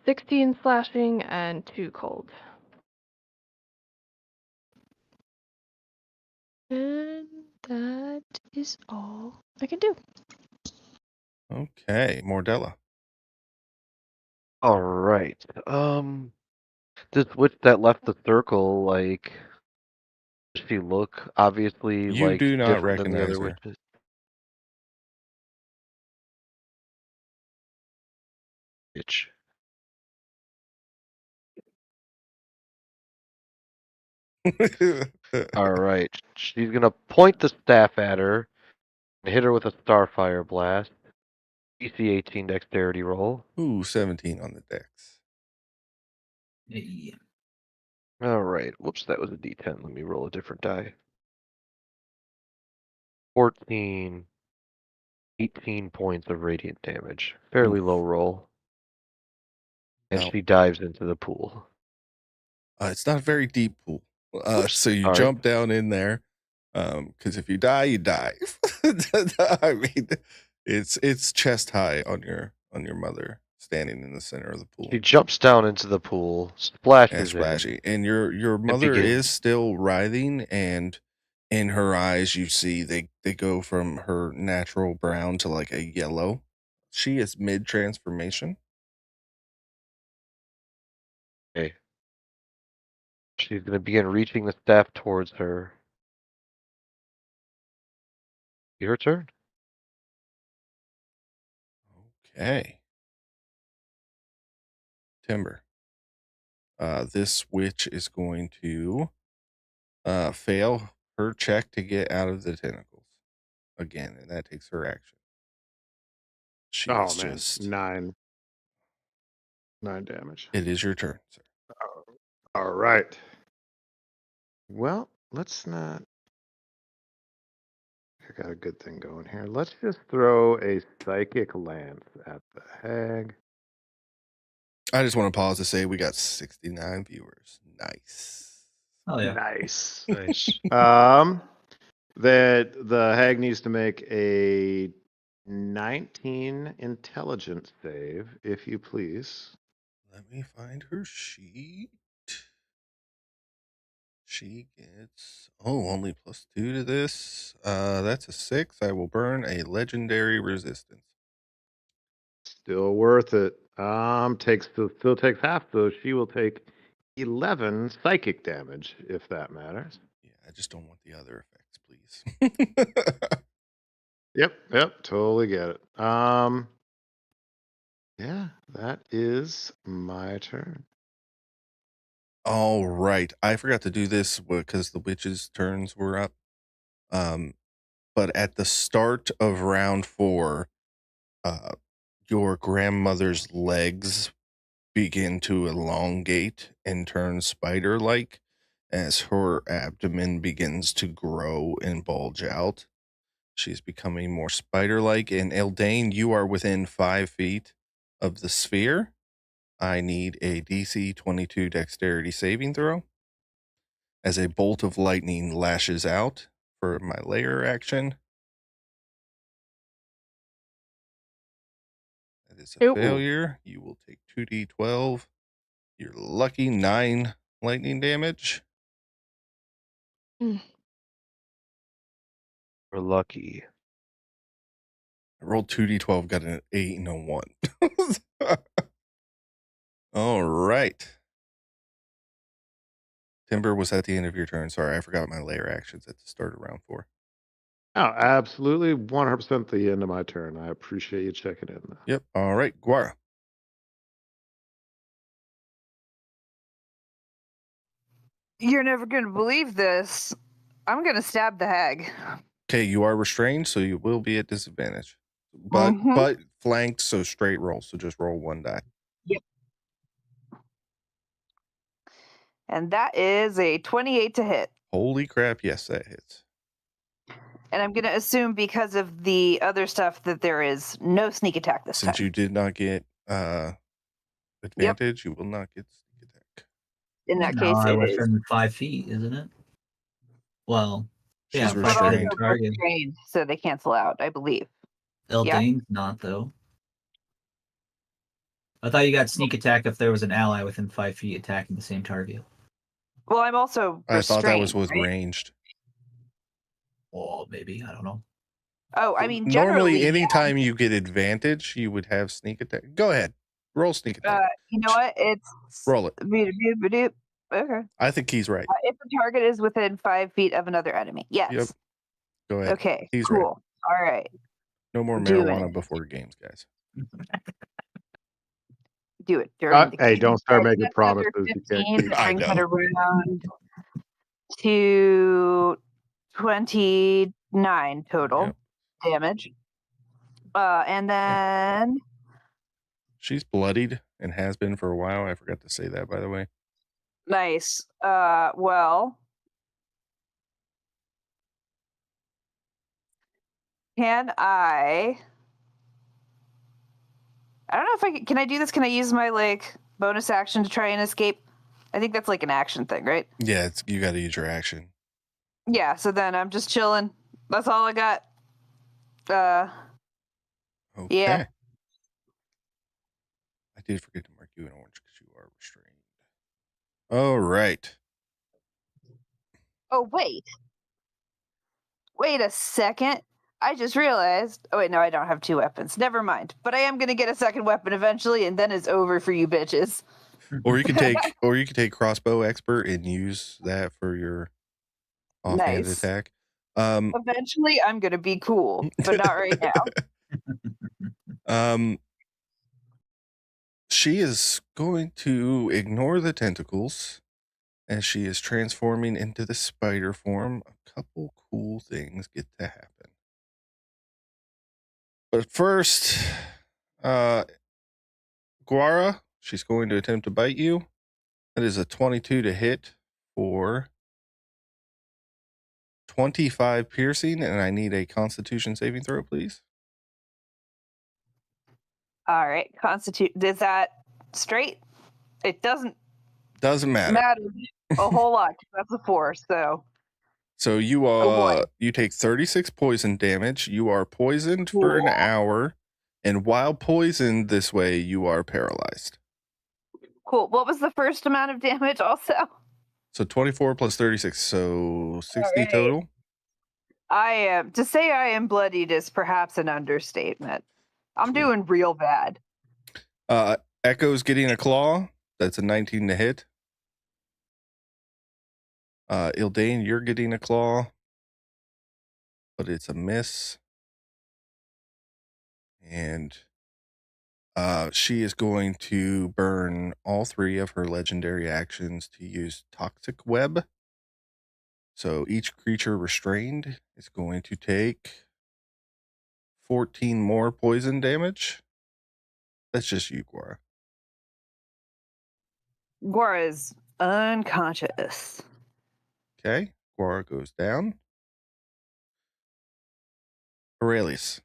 16 slashing and 2 cold. And that is all I can do. Okay. Mordella. All right. This witch that left the circle, like, does she look obviously You like do not different than the recognize other her. witches? Bitch. All right. She's gonna point the staff at her and hit her with a starfire blast. DC 18 dexterity roll. Ooh, 17 on the dex. Hey. All right. Whoops, that was a D10. Let me roll a different die. 14. 18 points of radiant damage. Fairly Oof. low roll. And Now, she dives into the pool. it's not a very deep pool. Oops. So you All right. jump down in there. Because if you die, you die. I mean, it's chest high on your mother standing in the center of the pool. She jumps down into the pool, And splashes splashy. in. And your mother begins. is still writhing, and in her eyes you see they go from her natural brown to like a yellow. She is mid transformation. Okay. She's going to begin reaching the staff towards her. Your turn. Okay. Timber. This witch is going to fail her check to get out of the tentacles again, and that takes her action. She is man, just 9 damage. It is your turn, sir. All right. Well, let's not. I got a good thing going here. Let's just throw a psychic lance at the hag. I just want to pause to say we got 69 viewers. Nice. Oh yeah. Nice. Nice. That the hag needs to make a 19 intelligence save, if you please. Let me find her sheet. She gets only +2 to this. That's a 6. I will burn a legendary resistance. Still worth it. Still takes half, so she will take 11 psychic damage, if that matters. Yeah, I just don't want the other effects, please. Yep, totally get it. Yeah, that is my turn. All right. I forgot to do this because the witches' turns were up. But at the start of round 4, your grandmother's legs begin to elongate and turn spider-like as her abdomen begins to grow and bulge out. She's becoming more spider-like. And Eldane, you are within 5 feet of the sphere. I need a DC 22 dexterity saving throw. As a bolt of lightning lashes out for my layer action. That is a Ooh. failure. You will take 2d12. You're lucky 9 lightning damage. Mm. We're lucky. I rolled 2d12, got an 8 and a 1. All right. Timber, was at the end of your turn. Sorry, I forgot my layer actions at the start of round 4. Oh, absolutely 100% the end of my turn. I appreciate you checking in. Yep. All right, Guara. You're never going to believe this. I'm going to stab the hag. Okay, you are restrained, so you will be at disadvantage. But Mhm. but flanked, so straight roll. So just roll 1 die. And that is a 28 to hit. Holy crap! Yes, that hits. And I'm going to assume because of the other stuff that there is no sneak attack this Since time. you did not get advantage, you will not get sneak attack. In that No, case, I it was is. from 5 feet, isn't it? Well, She's yeah, But 5 feet also in restrained. target. restrained, so they cancel out, I believe. Eldane's not, though. I thought you got sneak attack if there was an ally within 5 feet attacking the same target. Well, I'm also I restrained. thought that was with right? ranged. Or maybe, I don't know. Oh, I mean, Normally, generally, anytime you get advantage, you would have sneak attack. Go ahead, roll sneak attack. you know what? It's Roll it. Okay. I think he's right. If the target is within 5 feet of another enemy, yes. Yep. Go ahead. Okay. He's cool. right. All right. No more Doing marijuana it. before games, guys. Do it during the Hey, game. don't start Alright, making that's promises another you can't 15. keep. That I brings it know. around to 29 total Yep. damage. And then She's bloodied and has been for a while. I forgot to say that, by the way. nice. Well, can I don't know if can I do this? Can I use my like bonus action to try and escape? I think that's like an action thing, right? Yeah, you got to use your action. Yeah, so then I'm just chilling. That's all I got. Okay. Yeah. I did forget to mark you in orange because you are restrained. All right. Oh, wait. Wait a second. I just realized. Oh, wait, no, I don't have 2 weapons. Never mind. But I am going to get a second weapon eventually, and then it's over for you bitches. Or you can take crossbow expert and use that for your offhand Nice. attack. Eventually, I'm going to be cool, but not right now. She is going to ignore the tentacles as she is transforming into the spider form. A couple cool things get to happen. But first, Guara, she's going to attempt to bite you. That is a 22 to hit for 25 piercing, and I need a Constitution saving throw, please. All right. Is that straight? It doesn't matter a whole lot. That's a 4, so. So you you take 36 poison damage. You are poisoned for an hour, and while poisoned this way, you are paralyzed. Cool. What was the first amount of damage also? So 24 plus 36, so 60 right. total. To say I am bloodied is perhaps an understatement. I'm Cool. doing real bad. Echo's getting a claw. That's a 19 to hit. Ildane, you're getting a claw, but it's a miss. And she is going to burn all 3 of her legendary actions to use Toxic Web. So each creature restrained is going to take 14 more poison damage. That's just you, Guara. Guara is unconscious. Okay, Guara goes down. Aurelius.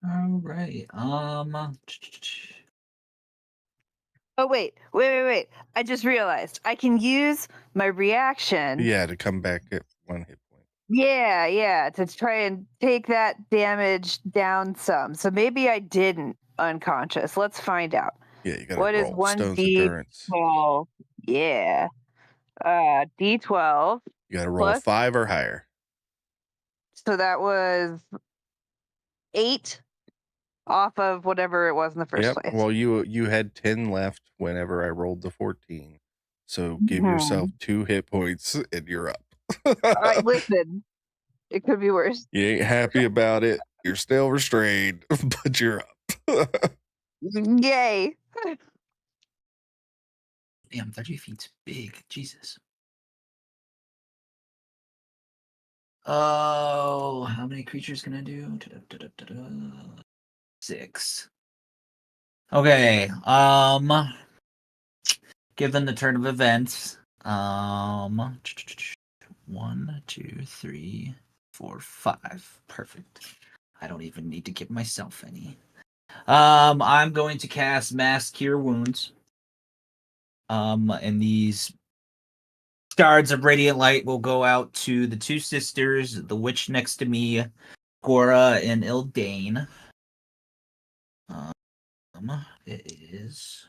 All right. Oh, wait. I just realized I can use my reaction. Yeah, to come back at 1 hit point. Yeah, to try and take that damage down some. So maybe I didn't unconscious. Let's find out. Yeah, you gotta What is roll Stone's 1d12? Endurance. Yeah. D12. You got to roll Plus? 5 or higher. So that was 8 off of whatever it was in the first place. Well, you had 10 left whenever I rolled the 14. So give yourself 2 hit points and you're up. All right, listen. It could be worse. You ain't happy about it. You're still restrained, but you're up. Yay. Damn, 30 feet's big. Jesus. Oh, how many creatures can I do? 6. Okay. Given the turn of events, 1, 2, 3, 4, 5. Perfect. I don't even need to give myself any. I'm going to cast Mass Cure Wounds. And these shards of radiant light will go out to the 2 sisters, the witch next to me, Gora and Ildane. It is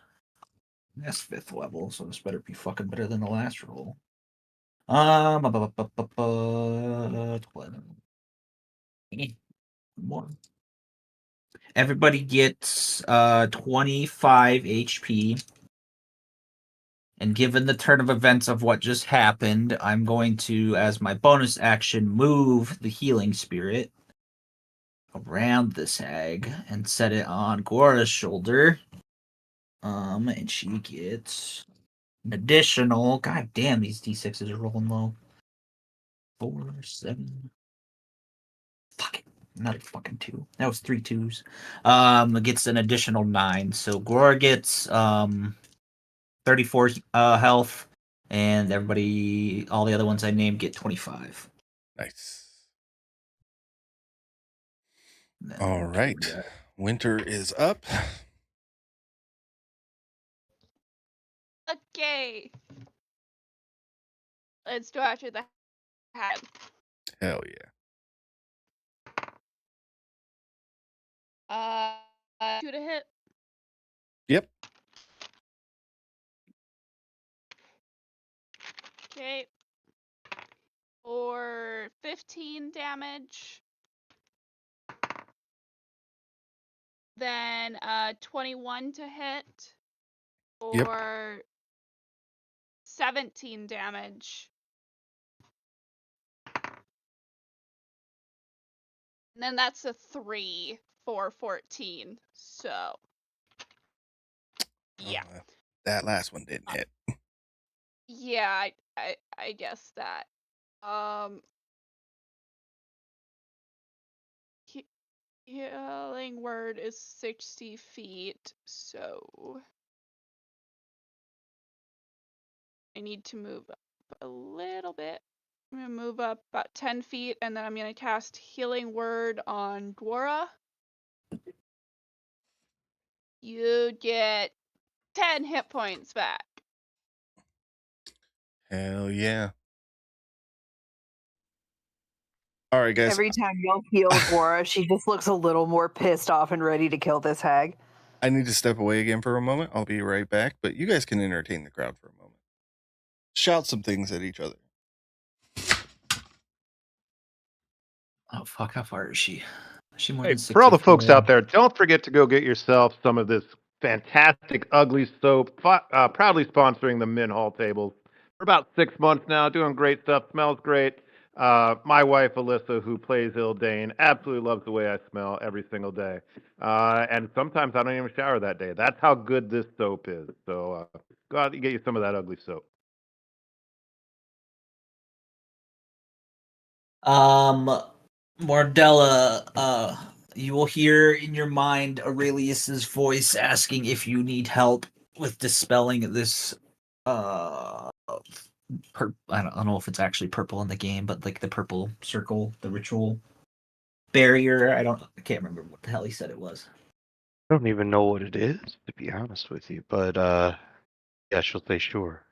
that's 5th level, so this better be fucking better than the last roll. 12. More. Everybody gets 25 HP. And given the turn of events of what just happened, I'm going to, as my bonus action, move the healing spirit around this hag and set it on Gora's shoulder. And she gets an additional. God damn, these d6s are rolling low. 4, 7. Fuck it. Not a fucking 2. That was 3 2s. It gets an additional 9. So Gora gets 34 health, and everybody, all the other ones I named, get 25. Nice. All right. Winter is up. Okay. Let's go after the hat. Hell yeah. 2 to hit. Yep. Okay. For 15 damage. Then 21 to hit. For 17 damage. And then that's a 3 for 14. So yeah. That last one didn't hit. Yeah, I guess that. Healing word is 60 feet, so I need to move up a little bit. I'm gonna move up about 10 feet, and then I'm gonna cast healing word on Dwara. You get 10 hit points back. Hell yeah. All right, guys. Every time you'll heal Gora, she just looks a little more pissed off and ready to kill this hag. I need to step away again for a moment. I'll be right back, but you guys can entertain the crowd for a moment. Shout some things at each other. Oh, fuck, how far is she? Is she more Hey, than for all the folks 64? out there, don't forget to go get yourself some of this fantastic ugly soap. Proudly sponsoring the Minhal tables for about 6 months now, doing great stuff. Smells great. My wife Alyssa, who plays Ildane, absolutely loves the way I smell every single day. And sometimes I don't even shower that day. That's how good this soap is. So go out and get you some of that ugly soap. Mordella, you will hear in your mind Aurelius's voice asking if you need help with dispelling this I don't know if it's actually purple in the game, but like the purple circle, the ritual barrier. I can't remember what the hell he said it was. I don't even know what it is, to be honest with you. But yeah, she'll say sure.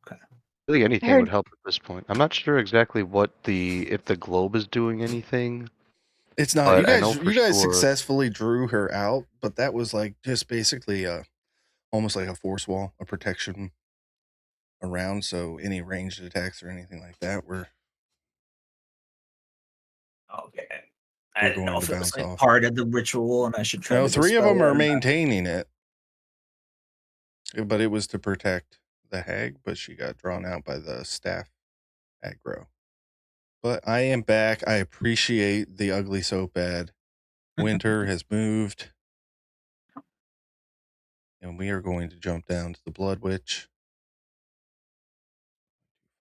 Okay. Really, anything would help at this point. I'm not sure exactly if the globe is doing anything. It's not. But You I know guys for you guys sure- successfully drew her out, but that was like just basically almost like a force wall, a protection around, so any ranged attacks or anything like that were Okay. We're I didn't know going if to it was bounce like off. part of the ritual and I should try no, to 3 of dispel them it are or not. maintaining it. But it was to protect the hag, but she got drawn out by the staff aggro. But I am back. I appreciate the ugly so bad. Winter has moved. And we are going to jump down to the Blood Witch.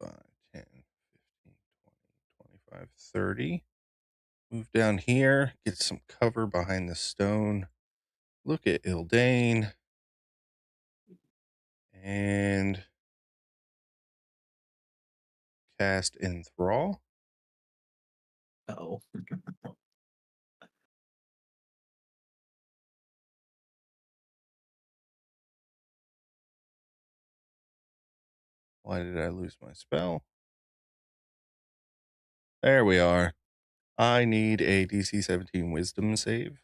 5, 10, 15, 20, 25, 30. Move down here. Get some cover behind the stone. Look at Ildane. And cast Enthrall. Oh. Why did I lose my spell? There we are. I need a DC 17 Wisdom save.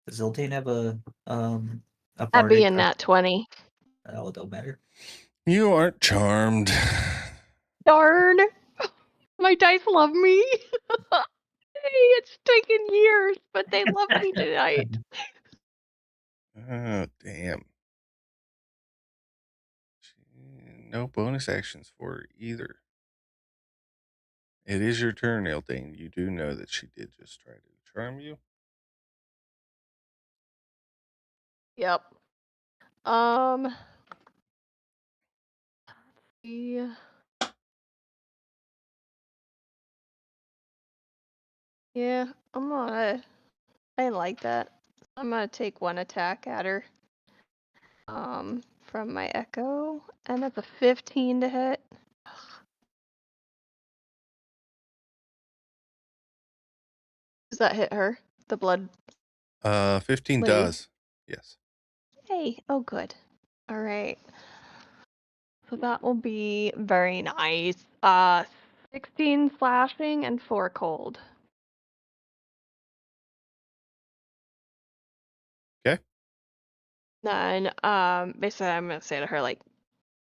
Does Zildane have a That'd be bardic a nat 20. Oh, it don't matter. You aren't charmed. Darn! My dice love me. Hey, it's taken years, but they love me tonight. Oh, damn. No bonus actions for her either. It is your turn, Ildane. You do know that she did just try to charm you. Yep. Yeah. Yeah, I like that. I'm gonna take 1 attack at her. From my echo, and that's a 15 to hit. Does that hit her? The blood 15 lady? does. Yes. Hey, oh good. All right. So that will be very nice. 16 slashing and 4 cold. Okay. Then basically I'm gonna say to her like,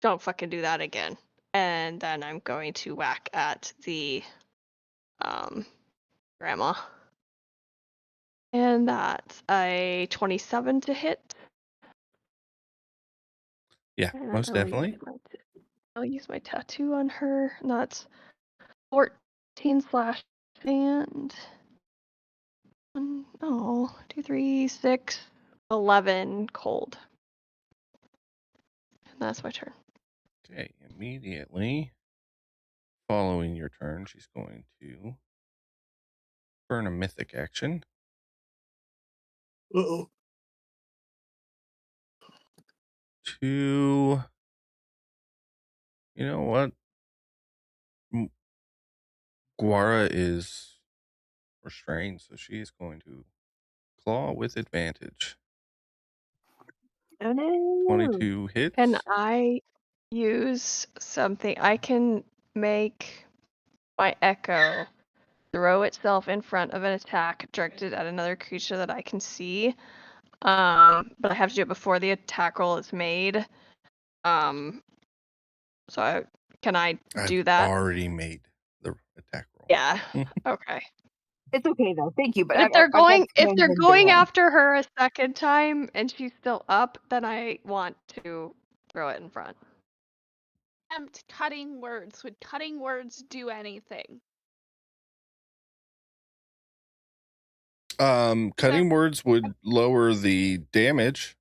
don't fucking do that again. And then I'm going to whack at the grandma. And that's a 27 to hit. Yeah, And most definitely. I'll use my tattoo on her. And that's 14 slash and 2, 3, 6, 11 cold. And that's my turn. Okay, immediately following your turn, she's going to burn a mythic action. Uh-oh. To, you know what? Guara is restrained, so she is going to claw with advantage. Oh no. 22 hits. Can I use something? I can make my echo throw itself in front of an attack directed at another creature that I can see. But I have to do it before the attack roll is made. Can I do that? Already made the attack roll. Yeah. Okay. It's okay though. Thank you. But But if they're going after her a second time and she's still up, then I want to throw it in front. Cutting words. Would cutting words do anything? Cutting words would lower the damage.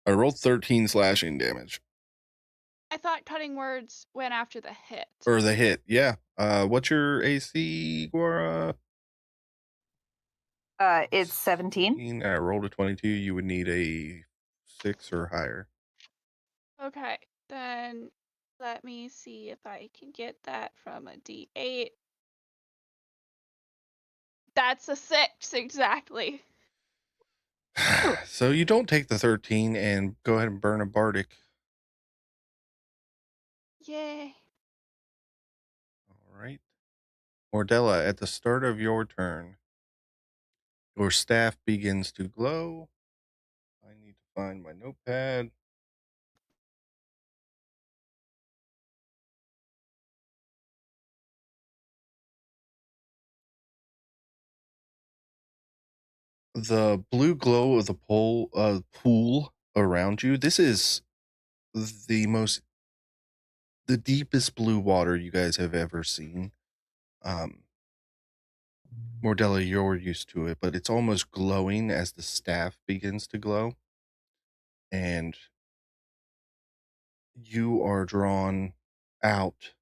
I rolled 13 slashing damage. I thought cutting words went after the hit. Or the hit, yeah. What's your AC, Guara? It's 17. I rolled a 22. You would need a 6 or higher. Okay, then let me see if I can get that from a D8. That's a 6, exactly. So you don't take the 13 and go ahead and burn a bardic. Yay. All right. Mordella, at the start of your turn, your staff begins to glow. I need to find my notepad. The blue glow of the pool around you. This is the most the deepest blue water you guys have ever seen. Mordella, you're used to it, but it's almost glowing as the staff begins to glow. And you are drawn out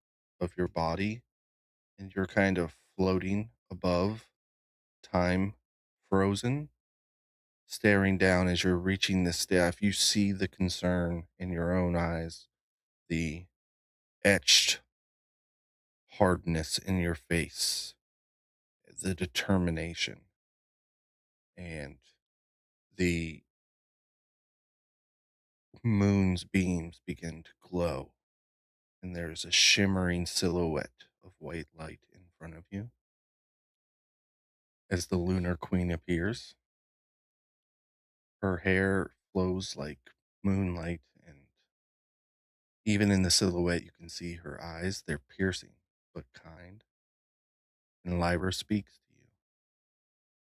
of your body and you're kind of floating above time, frozen, staring down as you're reaching the staff. You see the concern in your own eyes, the etched hardness in your face, the determination, and the moon's beams begin to glow. And there's a shimmering silhouette of white light in front of you as the Lunar Queen appears. Her hair flows like moonlight, and even in the silhouette, you can see her eyes. They're piercing but kind. And Lyra speaks to you.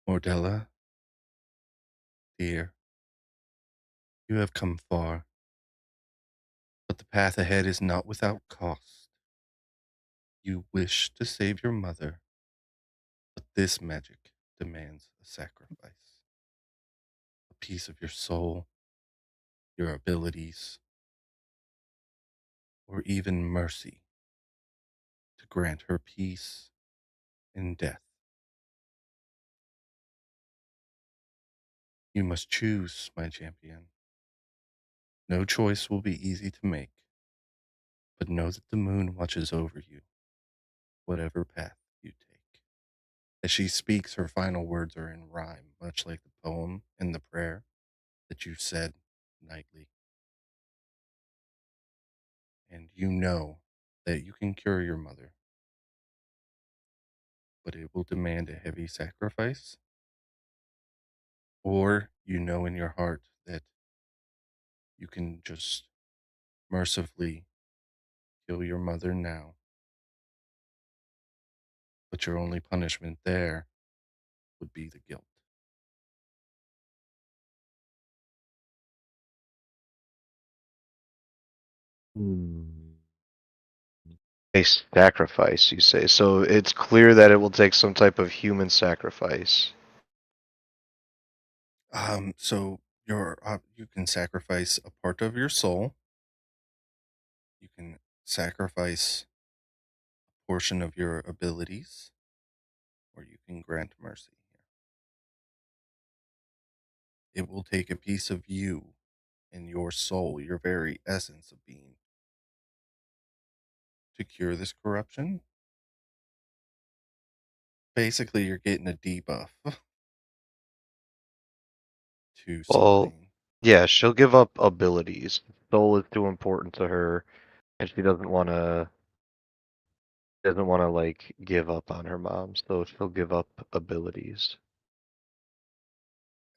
Mordella, dear, you have come far, but the path ahead is not without cost. You wish to save your mother, but this magic demands a sacrifice. A piece of your soul, your abilities, or even mercy to grant her peace in death. You must choose, my champion. No choice will be easy to make, but know that the moon watches over you, whatever path you take. As she speaks, her final words are in rhyme, much like the poem and the prayer that you said nightly. And you know that you can cure your mother, but it will demand a heavy sacrifice. Or you know in your heart that you can just mercifully kill your mother now, but your only punishment there would be the guilt. A sacrifice, you say. So it's clear that it will take some type of human sacrifice. So you can sacrifice a part of your soul. You can sacrifice a portion of your abilities, or you can grant mercy here. It will take a piece of you and your soul, your very essence of being, to cure this corruption. Basically, you're getting a debuff to Well, something. yeah, she'll give up abilities. Soul is too important to her, and she doesn't want to like give up on her mom, so she'll give up abilities.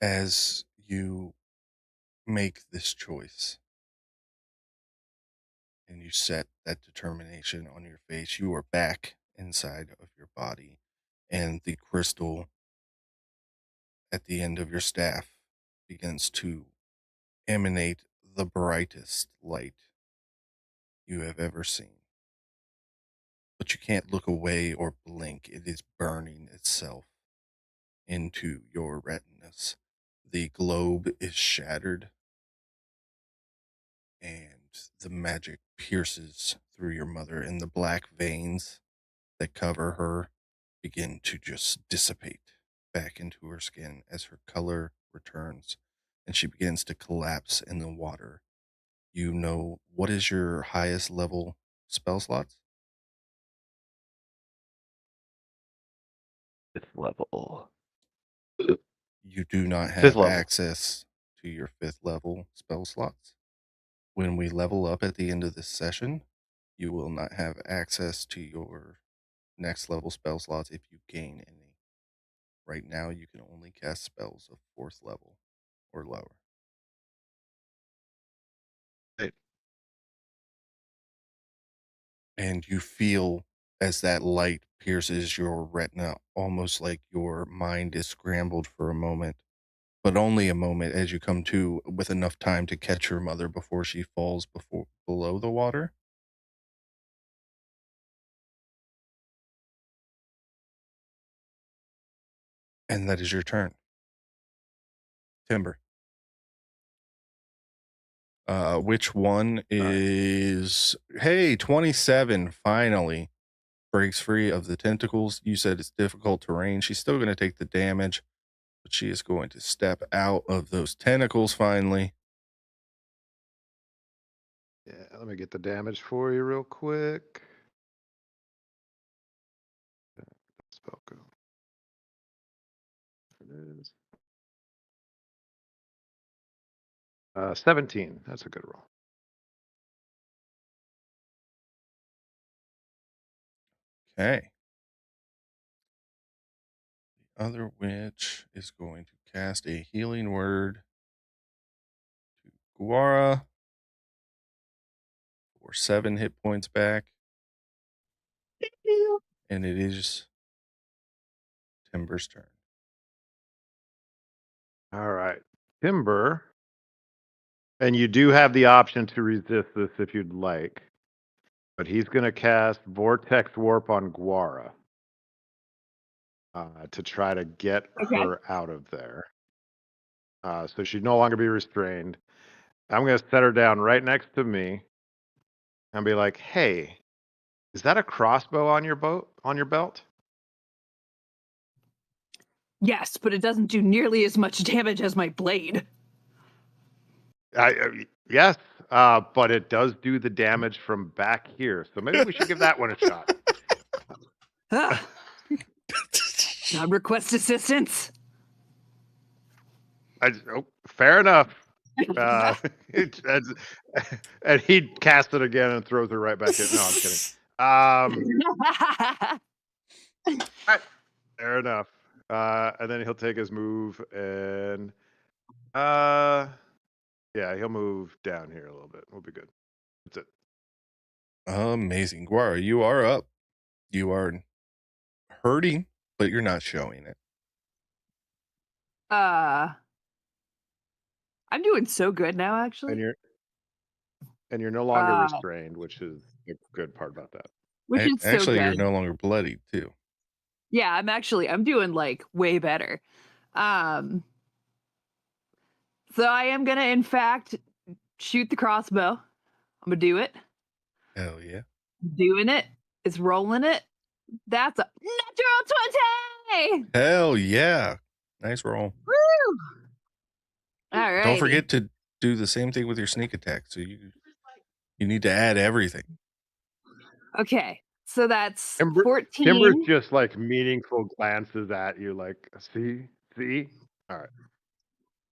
As you make this choice and you set that determination on your face, you are back inside of your body, and the crystal at the end of your staff begins to emanate the brightest light you have ever seen. But you can't look away or blink. It is burning itself into your retinas. The globe is shattered, and the magic pierces through your mother, and the black veins that cover her begin to just dissipate back into her skin as her color returns and she begins to collapse in the water. You know, what is your highest level spell slots? Fifth level. You do not Fifth have level. access to your 5th level spell slots. When we level up at the end of this session, you will not have access to your next level spell slots if you gain any. Right now, you can only cast spells of 4th level or lower. Right. And you feel as that light pierces your retina, almost like your mind is scrambled for a moment. but only a moment as you come to with enough time to catch your mother before she falls below the water. And that is your turn. Timber. Which one is... Hey, 27, finally. Breaks free of the tentacles. You said it's difficult terrain. She's still going to take the damage, but she is going to step out of those tentacles finally. Yeah, let me get the damage for you real quick. Spell go. There it is. 17. That's a good roll. Okay. The other witch is going to cast a healing word to Guara for 7 hit points back. And it is Timber's turn. All right. Timber. And you do have the option to resist this if you'd like. But he's going to cast Vortex Warp on Guara to try to get her out of there. So she'd no longer be restrained. I'm going to set her down right next to me and be like, hey, is that a crossbow on your belt? Yes, but it doesn't do nearly as much damage as my blade. Yes, but it does do the damage from back here. So maybe we should give that one a shot. Not request assistance. Fair enough. And he casts it again and throws her right back in. No, I'm kidding. Right, fair enough. And then he'll take his move and yeah, he'll move down here a little bit. We'll be good. That's it. Amazing. Guara, you are up. You are hurting, but you're not showing it. I'm doing so good now, actually. And you're no longer restrained, which is the good part about that. Which is so Actually, good. you're no longer bloodied too. Yeah, I'm doing like way better. So I am gonna, in fact, shoot the crossbow. I'm gonna do it. Hell yeah. Doing it. It's rolling it. That's a natural 20! Hell yeah. Nice roll. Woo! All right. Don't forget to do the same thing with your sneak attack. So you need to add everything. Okay. So that's 14. Timber's just like meaningful glances at you, like, see? All right.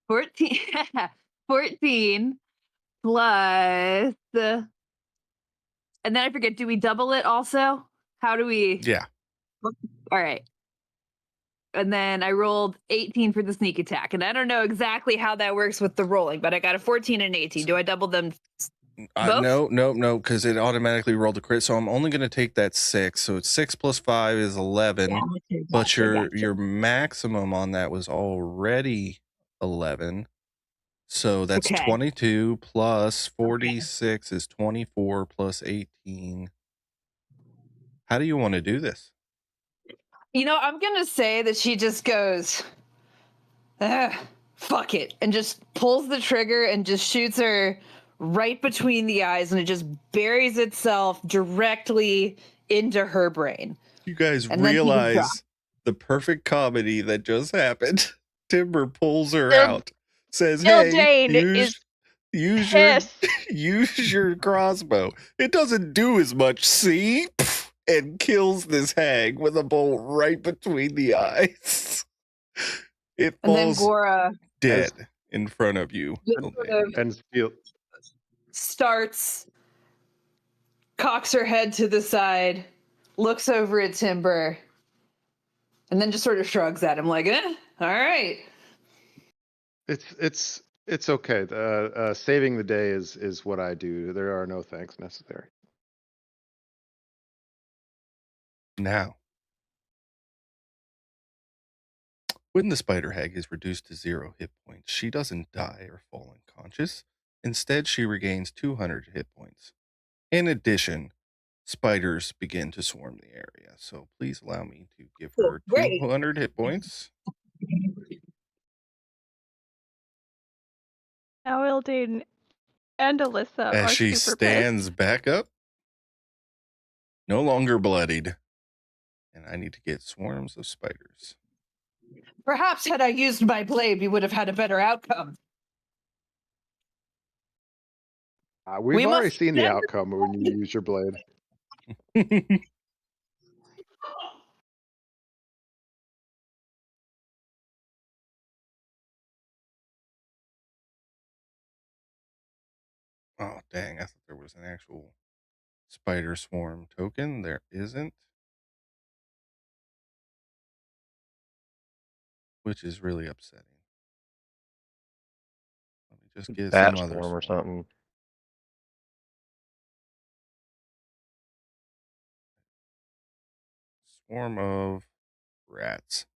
14. 14 plus the. And then I forget, do we double it also? How do we? Yeah. All right. And then I rolled 18 for the sneak attack. And I don't know exactly how that works with the rolling, but I got a 14 and 18. Do I double them both? No, because it automatically rolled a crit. So I'm only going to take that 6. So it's 6 plus 5 is 11. Yeah, but your maximum on that was already 11. So that's 22 plus 46 is 24 plus 18. How do you want to do this? You know, I'm going to say that she just goes, fuck it, and just pulls the trigger and just shoots her right between the eyes, and it just buries itself directly into her brain. You guys realize the perfect comedy that just happened. Timber pulls her out, says, hey, use your crossbow. It doesn't do as much, see? And kills this hag with a bolt right between the eyes. It falls dead in front of you. And starts, cocks her head to the side, looks over at Timber, and then just sort of shrugs at him like, all right. It's okay. Saving the day is what I do. There are no thanks necessary. Now, When the spider hag is reduced to 0 hit points, she doesn't die or fall unconscious. Instead, she regains 200 hit points. In addition, spiders begin to swarm the area, so please allow me to give her Great. 200 hit points. Now Ildane and Alyssa As are she super stands pissed. back up, no longer bloodied. And I need to get swarms of spiders. Perhaps had I used my blade, we would have had a better outcome. We've We already must seen the get- outcome when you use your blade. Oh, dang. I thought there was an actual spider swarm token. There isn't. Which is really upsetting. Let me just get Bat some other swarm or something. Swarm of rats.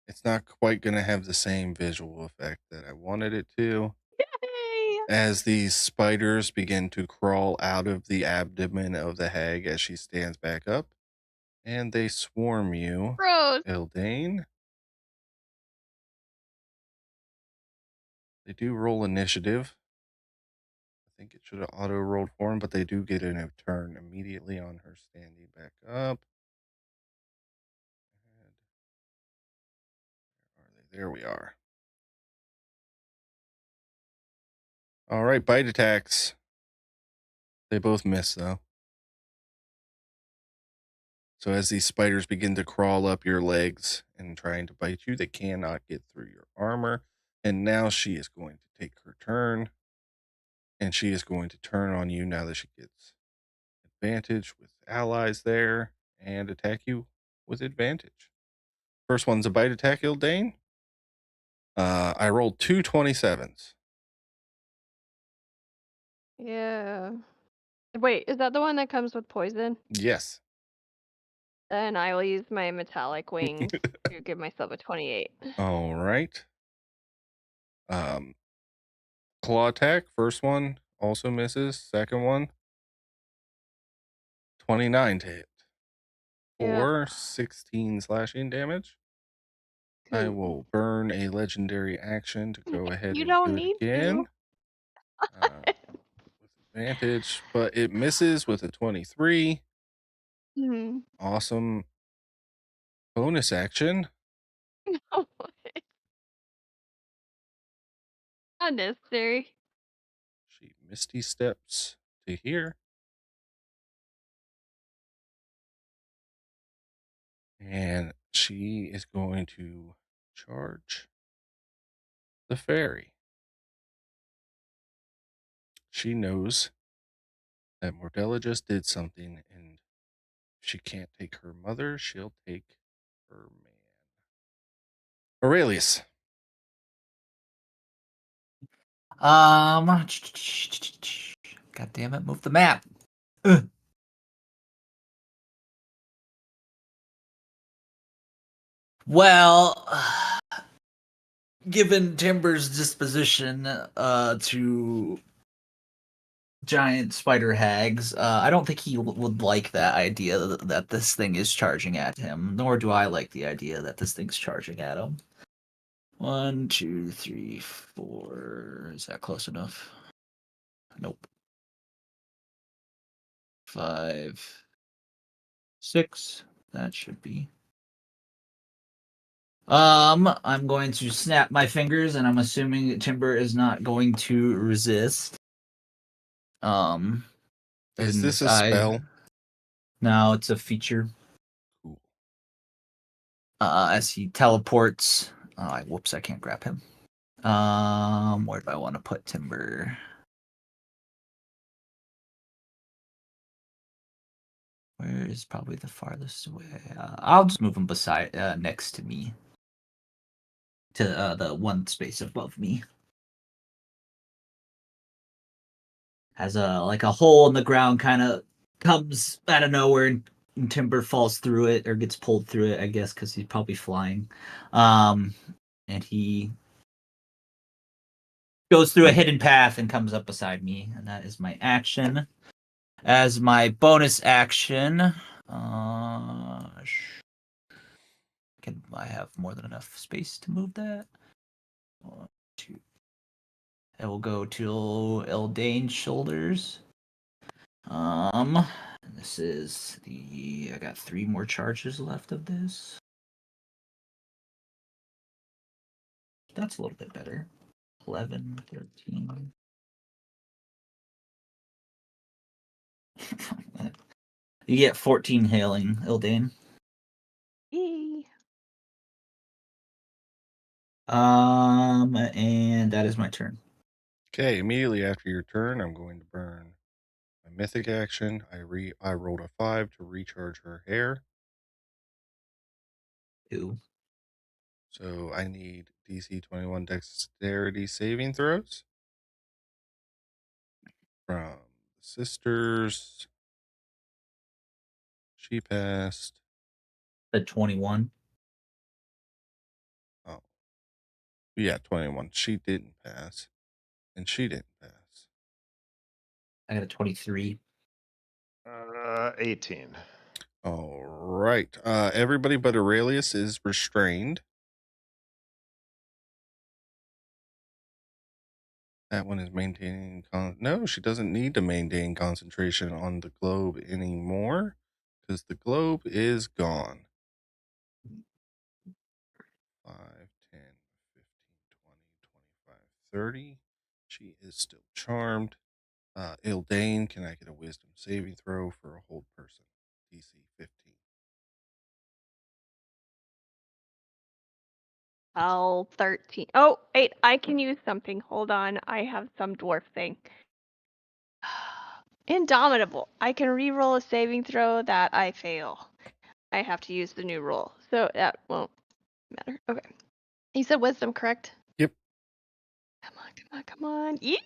It's not quite going to have the same visual effect that I wanted it to. Yay! As these spiders begin to crawl out of the abdomen of the hag as she stands back up, and they swarm you, Gross. Ildane. They do roll initiative. I think it should have auto rolled for them, but they do get a turn immediately on her standing back up. And where are they? There we are. All right, bite attacks. They both miss, though. So as these spiders begin to crawl up your legs and trying to bite you, they cannot get through your armor. And now she is going to take her turn. And she is going to turn on you now that she gets advantage with allies there and attack you with advantage. First one's a bite attack, Ildane. I rolled 2 27s. Yeah. Wait, is that the one that comes with poison? Yes. Then I will use my metallic wings to give myself a 28. All right. Claw attack, first one also misses. Second one, 29 to hit. Yeah. Or 16 slashing damage. I Cool. will burn a legendary action to go ahead You and don't do it need again. to. With advantage, but it misses with a 23. Hmm. Awesome. Bonus action. No way. Not necessary. She misty steps to here. And she is going to charge the fairy. She knows that Mordella just did something, and if she can't take her mother, she'll take her man. Aurelius. God damn it, move the map. Ugh. Well, given Timber's disposition to giant spider hags, I don't think he would like that idea that this thing is charging at him, nor do I like the idea that this thing's charging at him. 1, 2, 3, 4. Is that close enough? Nope. 5, 6. That should be. I'm going to snap my fingers, and I'm assuming that Timber is not going to resist. Is this a and spell? No, it's a feature. Cool. As he teleports. Whoops, I can't grab him. Where do I want to put Timber? Where is probably the farthest away? I'll just move him beside, next to me. To the one space above me. Has a like a hole in the ground, kind of comes out of nowhere and Timber falls through it or gets pulled through it, I guess, because he's probably flying. And he goes through a hidden path and comes up beside me, and that is my action. As my bonus action, can I have more than enough space to move that? 1, 2. I will go to Eldane's shoulders. This is I got 3 more charges left of this. That's a little bit better. 11, 13. You get 14 hailing, Eldane. Yay. And that is my turn. Okay, immediately after your turn, I'm going to burn my mythic action. I rolled a 5 to recharge her hair. 2. So I need DC 21 dexterity saving throws from the sisters. She passed. At 21. Oh, yeah, 21. She didn't pass, and she didn't pass. I got a 23. 18. All right. Everybody but Aurelius is restrained. That one is maintaining. No, she doesn't need to maintain concentration on the globe anymore because the globe is gone. 5, 10, 15, 20, 25, 30. She is still charmed. Ildane, can I get a wisdom saving throw for a hold person? DC 15. I'll 13. Oh, wait, I can use something. Hold on. I have some dwarf thing. Indomitable. I can re-roll a saving throw that I fail. I have to use the new roll. So that won't matter. Okay. You said wisdom, correct? Yep. Come on, come on, come on. Yeah.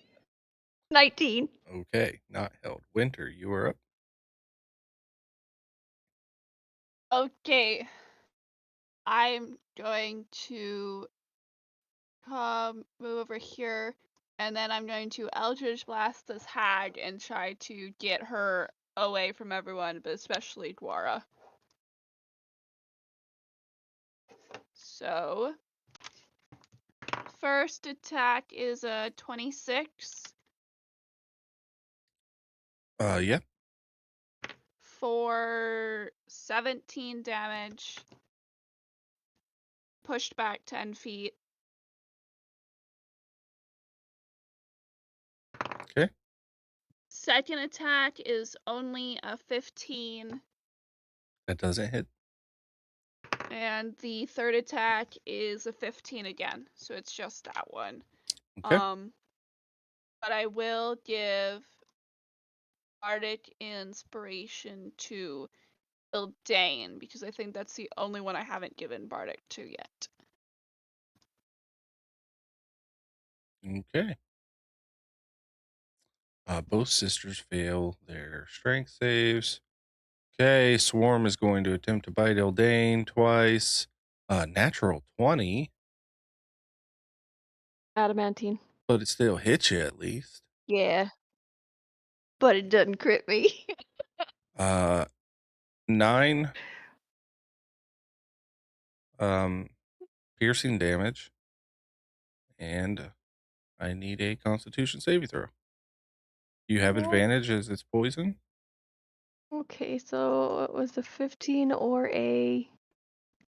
19. Okay, not held. Winter, you are up. Okay. I'm going to move over here, and then I'm going to Eldritch Blast this hag and try to get her away from everyone, but especially Dwara. So, first attack is a 26 Yeah. for 17 damage, pushed back 10 feet. Okay. Second attack is only a 15, That doesn't hit. and the third attack is a 15 again, so it's just that one. Okay. But I will give Bardic Inspiration to Ildane because I think that's the only one I haven't given Bardic to yet. Okay. Both sisters fail their strength saves. Okay, Swarm is going to attempt to bite Eldane twice. Natural 20, Adamantine. but it still hits you at least. Yeah. But it doesn't crit me. 9 piercing damage, and I need a Constitution saving throw. You have advantage as it's poison. Okay, so it was a 15 or a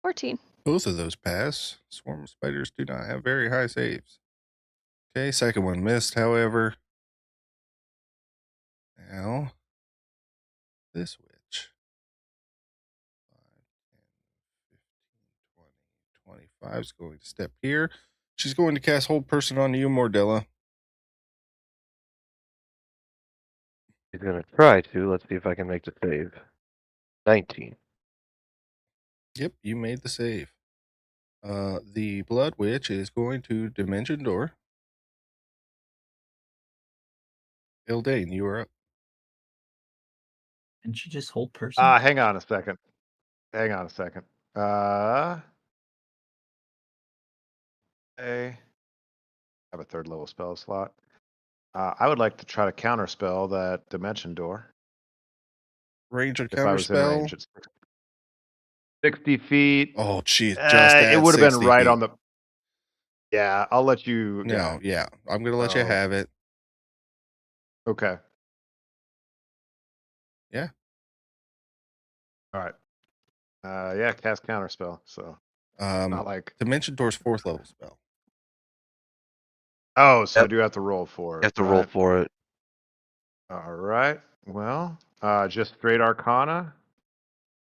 14. Both of those pass. Swarm of spiders do not have very high saves. Okay, second one missed, however. Now, this witch. 5, 10, 15, 20, 25 is going to step here. She's going to cast Hold Person on you, Mordella. He's gonna try to. Let's see if I can make the save. 19. Yep, you made the save. The Blood Witch is going to Dimension Door. Ildane, you are up. Can she just hold person? Hang on a second. Hang on a second. I have a third level spell slot. I would like to try to counterspell that dimension door. Range of If I was in counterspell. range, it's 60 feet. Oh, she's just It at would have been 60 right feet. on the. Yeah, I'll let you. No, yeah. I'm going to let you So- have it. Okay. Yeah. All right. Yeah, cast counterspell. So not like. Dimension Door's 4th level spell. Oh, so I Yep. do have to roll for it. You have to roll right? for it. All right. Well, just straight Arcana.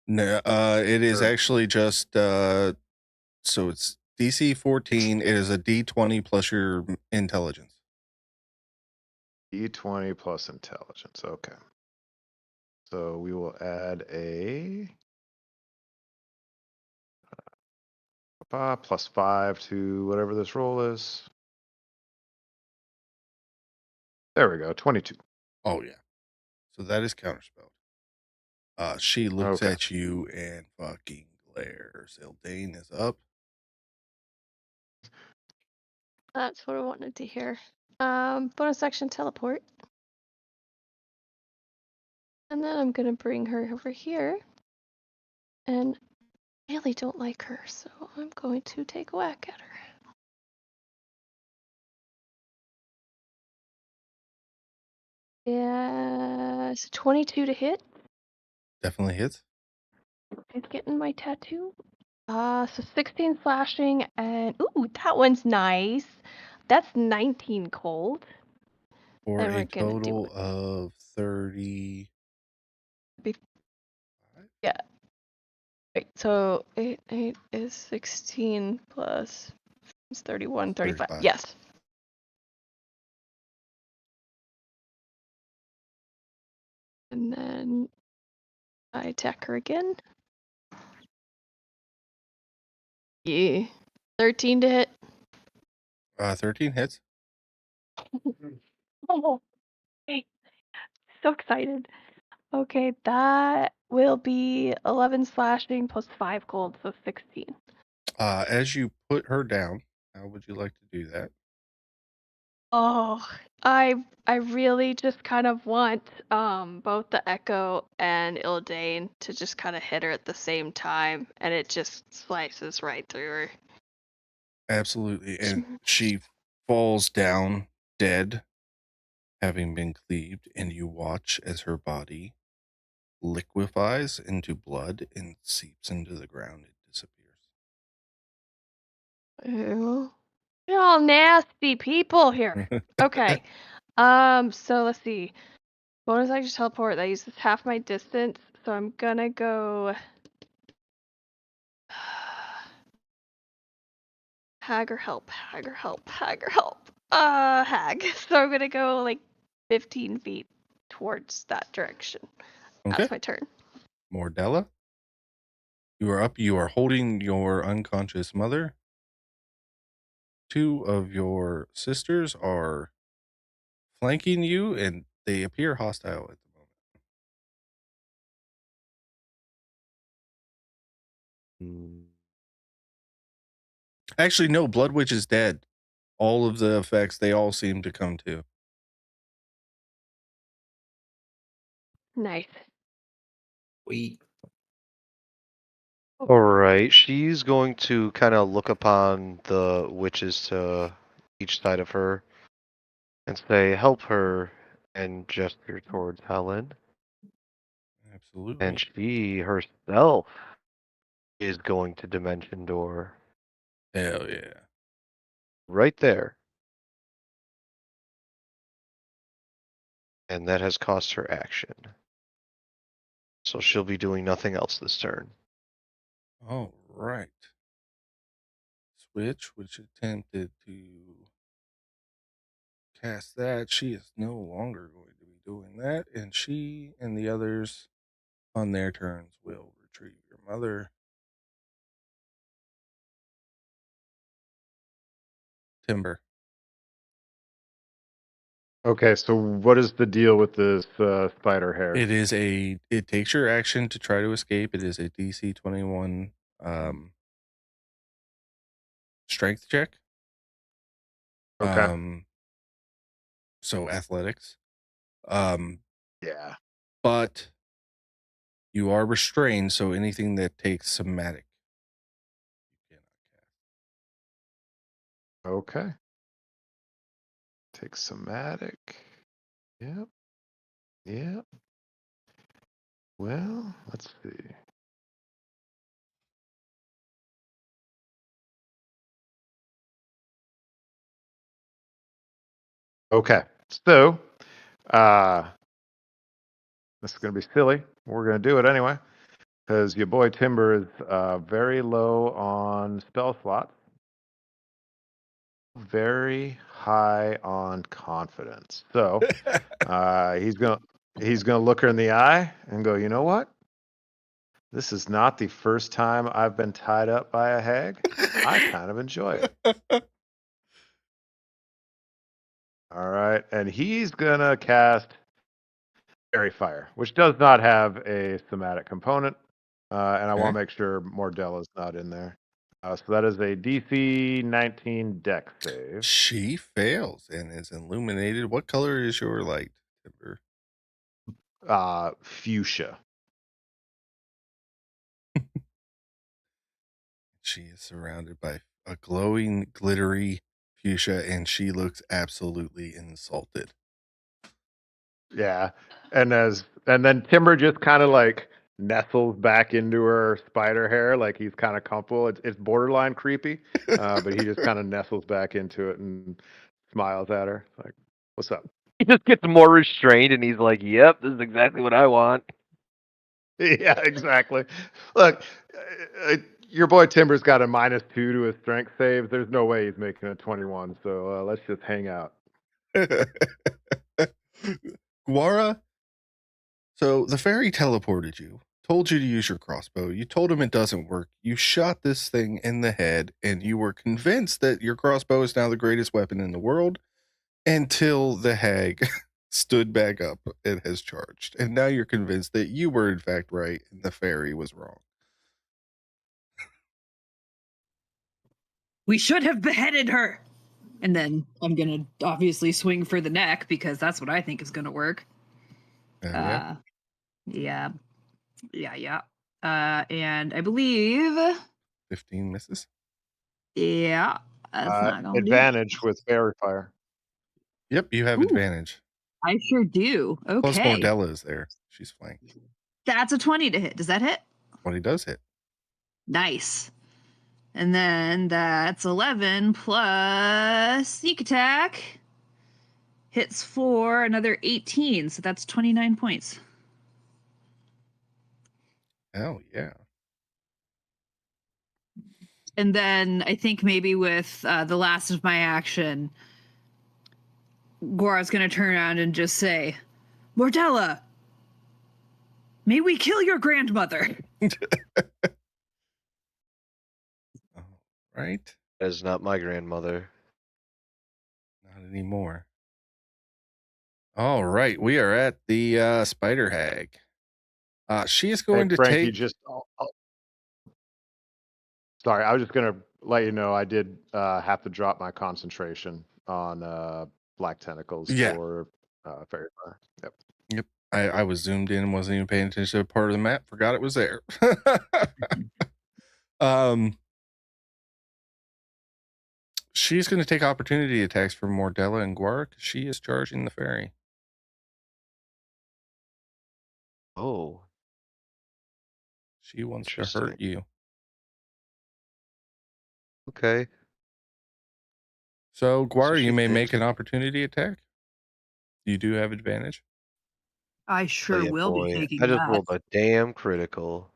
No, it is Sure. actually just so it's DC 14. It is a D20 plus your intelligence. D20 plus intelligence. Okay. So we will add a +5 to whatever this roll is. There we go. 22. Oh yeah. So that is counterspelled. She looks Okay. at you and fucking glares. Ildane is up. That's what I wanted to hear. Bonus action teleport. And then I'm gonna bring her over here. And I really don't like her, so I'm going to take a whack at her. Yeah, it's 22 to hit. Definitely hits. He's getting my tattoo. So 16 slashing, and ooh, that one's nice. That's 19 cold. For And a we're gonna do total it. of 30. Yeah. Wait, so 8 is 16 plus it's 31, 35. 35. Yes. And then I attack her again. Yeah. 13 to hit. 13 hits. Oh, okay. So excited. Okay, that will be 11 slashing plus 5 cold, so 16. As you put her down, how would you like to do that? Oh, I really just kind of want both the Echo and Ildane to just kind of hit her at the same time, and it just slices right through her. Absolutely. And she falls down dead, having been cleaved, and you watch as her body liquefies into blood and seeps into the ground and disappears. Ew. You're all nasty people here. Okay. So let's see. Bonus action teleport, that uses half my distance, so I'm gonna go Hag or help, hag or help, hag or help. Hag. So I'm gonna go like 15 feet towards that direction. Okay. That's my turn. Mordella, you are up. You are holding your unconscious mother. 2 of your sisters are flanking you, and they appear hostile at the moment. Actually, no, Blood Witch is dead. All of the effects, they all seem to come to. Nice. We All right. She's going to kind of look upon the witches to each side of her and say, "Help her," and gesture towards Helen. Absolutely. And she herself is going to Dimension Door Hell yeah. right there. And that has cost her action. So she'll be doing nothing else this turn. All right. Switch, which attempted to cast that. She is no longer going to be doing that. And she and the others on their turns will retrieve your mother. Timber. Okay, so what is the deal with this spider hair? It takes your action to try to escape. It is a DC 21 strength check. Okay. So athletics. Um, Yeah. but you are restrained, so anything that takes somatic, you cannot cast. Okay. Take somatic. Yep. Yep. Well, let's see. Okay. So, this is going to be silly. We're going to do it anyway because your boy Timber is very low on spell slots, very high on confidence. So, he's gonna look her in the eye and go, you know what? This is not the first time I've been tied up by a hag. I kind of enjoy it. All right, and he's gonna cast Fairy Fire, which does not have a somatic component, and I want Okay. to make sure Mordella's not in there. So that is a DC 19 Dex save. She fails and is illuminated. What color is your light, Timber? Fuchsia. She is surrounded by a glowing, glittery fuchsia, and she looks absolutely insulted. Yeah, and then Timber just kind of like nestles back into her spider hair, like he's kind of comfortable. It's borderline creepy, but he just kind of nestles back into it and smiles at her. Like, "What's up?" He just gets more restrained, and he's like, "Yep, this is exactly what I want." Yeah, exactly. Look, your boy Timber's got a -2 to his strength saves. There's no way he's making a 21. So let's just hang out. Guara, so the fairy teleported you, told you to use your crossbow. You told him it doesn't work. You shot this thing in the head, and you were convinced that your crossbow is now the greatest weapon in the world until the hag stood back up and has charged. And now you're convinced that you were in fact right and the fairy was wrong. We should have beheaded her. And then I'm gonna obviously swing for the neck because that's what I think is gonna work. Yeah. Yeah. And I believe, 15 misses. yeah, that's not gonna do. Advantage with Fairy Fire. Yep, you have Ooh. advantage. I sure do. Plus Okay, Mordella is there. She's flanked. that's a 20 to hit. Does that hit? 20 does hit. Nice. And then that's 11 plus sneak attack. Hits for another 18, so that's 29 points. Oh, yeah. And then I think maybe with the last of my action, Gora's going to turn around and just say, Mordella, may we kill your grandmother? All right. That is not my grandmother. Not anymore. All right. We are at the spider hag. She is going Hey, to Frank, you take. just. Sorry, I was just gonna let you know I did have to drop my concentration on black tentacles Yeah. for Fairy Fire. Yep. Yep. I was zoomed in, wasn't even paying attention to a part of the map, forgot it was there. She's going to take opportunity attacks from Mordella and Guara because she is charging the fairy. Oh, She wants to interesting. hurt you. Okay. So, Guara, she you may thinks. make an opportunity attack. You do have advantage. I Oh sure yeah, will be boy. taking I just that. rolled a damn critical.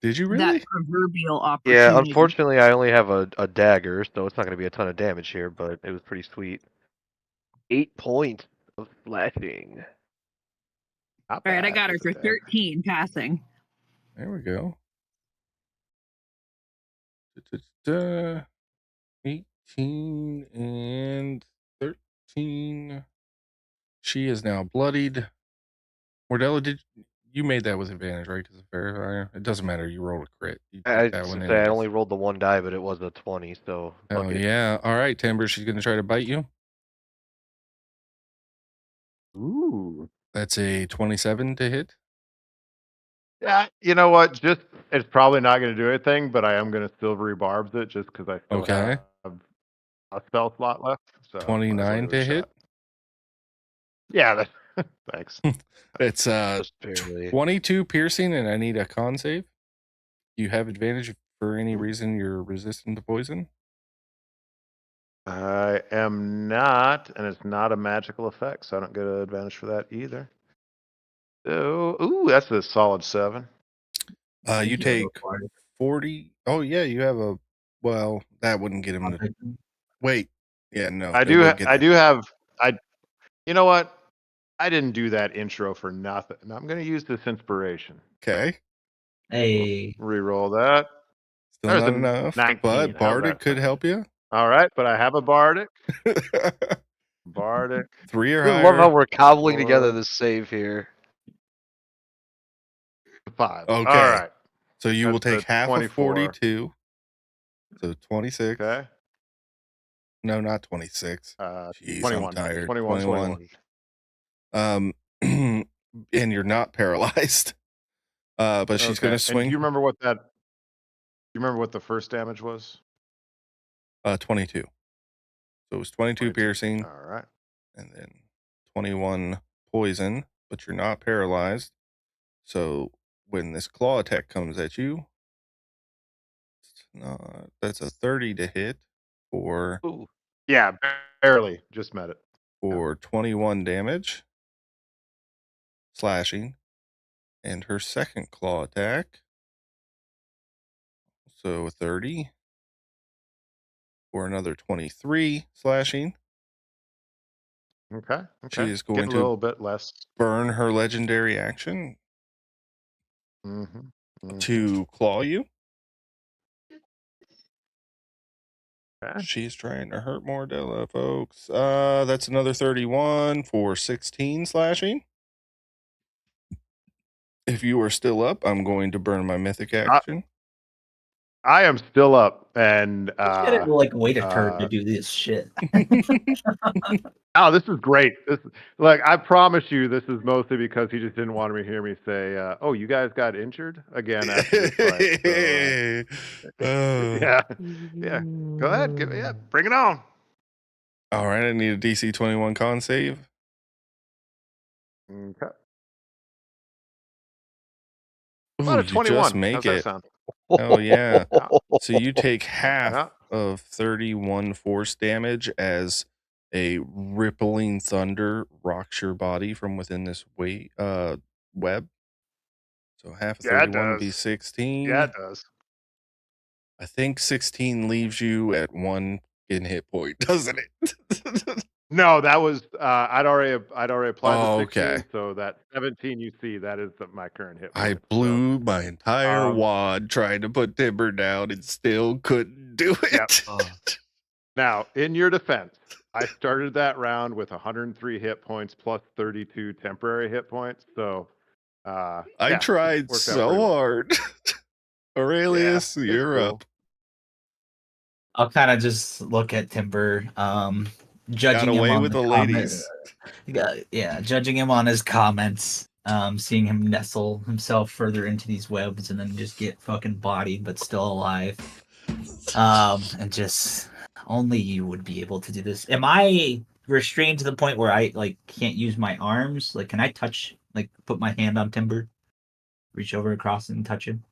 Did you That really? proverbial opportunity. Yeah, unfortunately, I only have a dagger, so it's not going to be a ton of damage here, but it was pretty sweet. 8 points of slashing. Not All right, I bad got her with for a dagger. 13 passing. There we go. 18 and 13. She is now bloodied. Mordella, did you made that with advantage, right? Because it doesn't matter. You rolled a crit. You I take that one say I anyways. only rolled the one die, but it was a 20, so fuck Oh it. yeah. All right, Timber. She's gonna try to bite you. Ooh. That's a 27 to hit. Yeah, you know what? Just it's probably not going to do anything, but I am going to silvery barbs it just because I still Okay. have a spell slot left. So might as well 29 give it a to hit. shot. Yeah, that's thanks. It's Just barely. 22 piercing, and I need a con save. You have advantage if for any reason you're resistant to poison. I am not, and it's not a magical effect, so I don't get an advantage for that either. So, ooh, that's a solid 7. You take 40. Oh yeah, you have a. Well, that wouldn't get him to. Wait. Yeah, no. I it do. would get I him. do have. You know what? I didn't do that intro for nothing. I'm going to use this inspiration. Okay. Hey, Reroll that. Still There's not a enough. 19. But How's Bardic that could sound? help you. All right, but I have a bardic. Bardic. 3 or I love how higher. we're cobbling together Or this save here. 5. Okay. All right. So you will That's a take half of 24. 42. So 26. Okay. No, not 26. Jeez, 21. I'm tired. 21. And you're not paralyzed. But she's Okay. gonna And swing. do you remember what that? Do you remember what the first damage was? 22. So it was 22 piercing. All right. And then 21 poison, but you're not paralyzed. So when this claw attack comes at you, that's a 30 to hit for Ooh. Yeah, barely. Just met it. for 21 damage, slashing, and her second claw attack. So 30 for another 23 slashing. Okay. She Okay. is going Getting a to little bit less. burn her legendary action Mm-hmm. to claw you. Okay. She's trying to hurt Mordella, folks. That's another 31 for 16 slashing. If you are still up, I'm going to burn my mythic action. I am still up, and like wait a turn to do this shit. oh, this is great. This like I promise you, this is mostly because he just didn't want to hear me say, "Oh, you guys got injured again after this fight." So, yeah, yeah. Go ahead, bring it on. All right, I need a DC 21 con save. Okay. Ooh, About a you 21. just make How's that it. sound? Oh yeah. Yeah. So you take half Yeah. of 31 force damage as a rippling thunder rocks your body from within this web. So half of Yeah, it 31 would be does. 16. Yeah, it does. I think 16 leaves you at 1 in hit point, doesn't it? No, that was I'd already applied the Oh, 16, okay. so that 17 you see, that is my current hit I point. blew my entire um, wad trying to put Timber down and still couldn't do it. Yep. Now, in your defense, I started that round with 103 hit points plus 32 temporary hit points. So, I tried worked out pretty so well. hard. Aurelius, it's you're cool. up. I'll kind of just look at Timber, judging Got him away on with the the ladies. yeah, judging him on his comments, seeing him nestle himself further into these webs and then just get fucking bodied but still alive. And just only you would be able to do this. Am I restrained to the point where I like can't use my arms? Like, can I touch, like, put my hand on Timber, reach over across and touch him?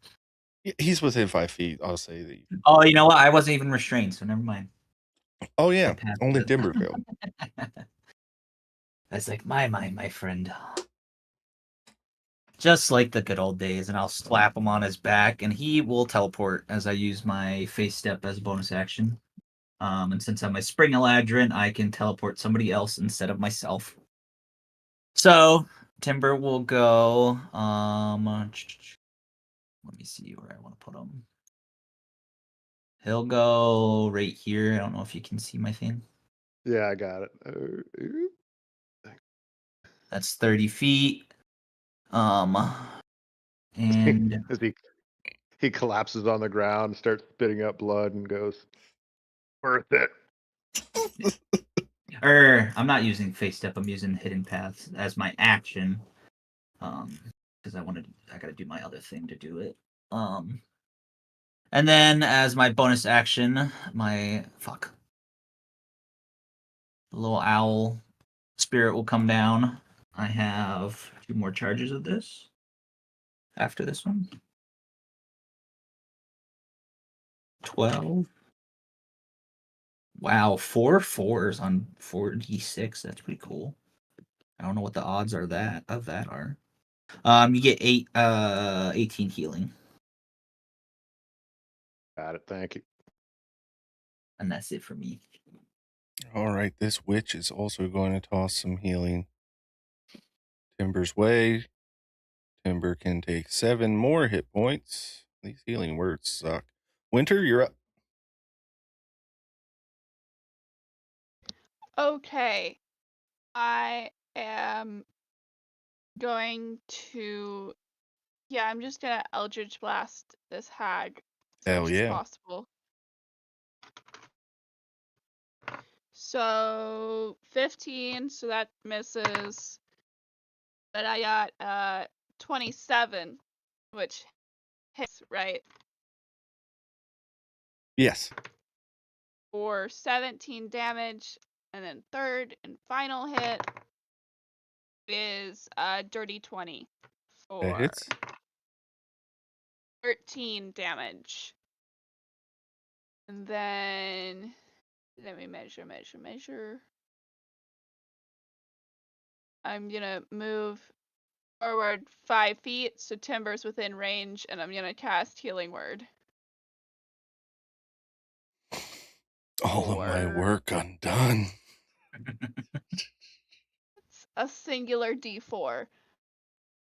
He's within 5 feet. I'll say that. Oh, you know what? I wasn't even restrained, so never mind. Oh yeah, only Timber failed. That's like my friend. Just like the good old days, and I'll slap him on his back, and he will teleport as I use my face step as a bonus action. And since I'm a spring eladrin, I can teleport somebody else instead of myself. So Timber will go. Let me see where I want to put him. He'll go right here. I don't know if you can see my thing. Yeah, I got it. That's 30 feet. And As he collapses on the ground, starts spitting up blood, and goes, "Worth it." I'm not using face step. I'm using hidden paths as my action. Because I gotta do my other thing to do it. And then as my bonus action, the little owl spirit will come down. I have 2 more charges of this after this one. 12. Wow, 4 4s on 4d6. That's pretty cool. I don't know what the odds are of that are. You get 18 healing, Got it. Thank you. and that's it for me. All right, this witch is also going to toss some healing Timber's way. Timber can take 7 more hit points. These healing words suck. Winter, you're up. Okay. I am going to. Yeah, I'm just gonna Eldritch Blast this hag as Hell much as yeah. possible. So 15, so that misses. But I got 27, which hits, right? Yes. For 17 damage. And then third and final hit is dirty 20 That for hits. 13 damage. And then let me measure. I'm gonna move forward 5 feet, so Timber's within range, and I'm gonna cast Healing Word. All of my Or- work undone. It's a singular D4.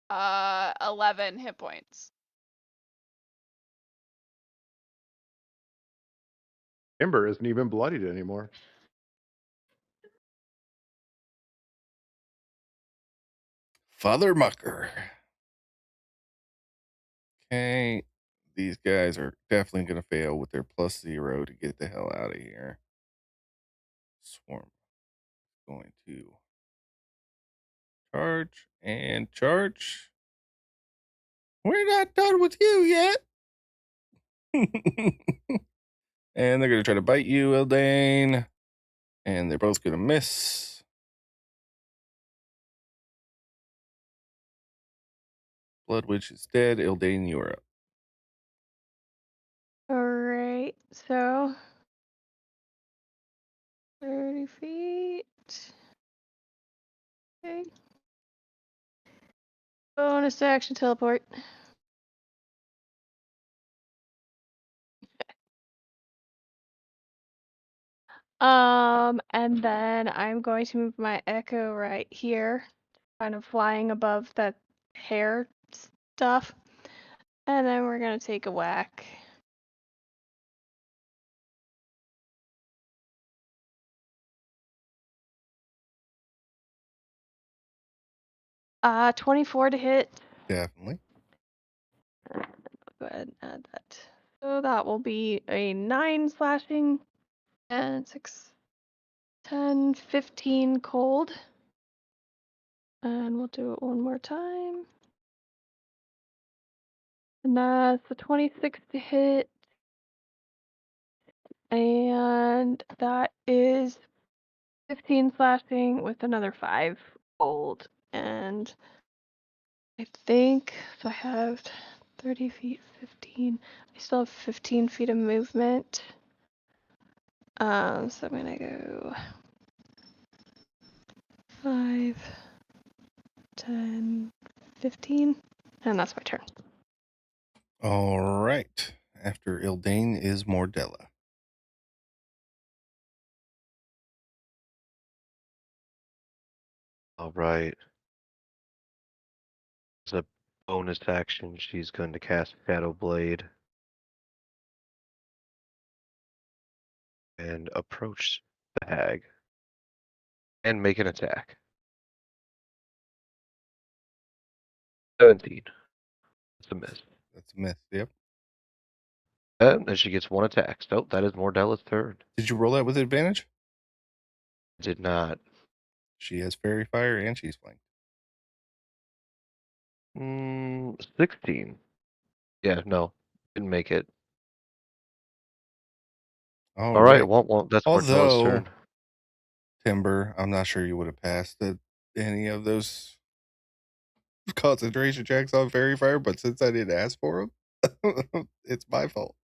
11 hit points. Timber isn't even bloodied anymore. Father Mucker. Okay. These guys are definitely going to fail with their +0 to get the hell out of here. Swarm is going to charge and charge. We're not done with you yet. And they're going to try to bite you, Eldane. And they're both going to miss. Blood Witch is dead. Eldane, you are up. Alright, so 30 feet. Okay. Bonus action teleport. And then I'm going to move my echo right here, kind of flying above that hair stuff. And then we're gonna take a whack. 24 to hit. Definitely. Go ahead and add that. So that will be a 9 slashing and 6, 10, 15 cold. And we'll do it one more time. And that's a 26 to hit. And that is 15 slashing with another 5 cold. And I think, so I have 30 feet, 15. I still have 15 feet of movement. So I'm gonna go 5, 10, 15, and that's my turn. All right. After Eldane is Mordella. All right. As a bonus action, she's going to cast Shadow Blade and approach the hag and make an attack. 17. That's a miss. That's a miss. Yep. And she gets one attack. So that is Mordella's turn. Did you roll that with advantage? Did not. She has fairy fire and she's flanked. 16. Yeah, no. Didn't make it. All right. Well, that's Mordella's Although, turn. Timber, I'm not sure you would have passed any of those concentration checks on fairy fire, but since I didn't ask for them, it's my fault.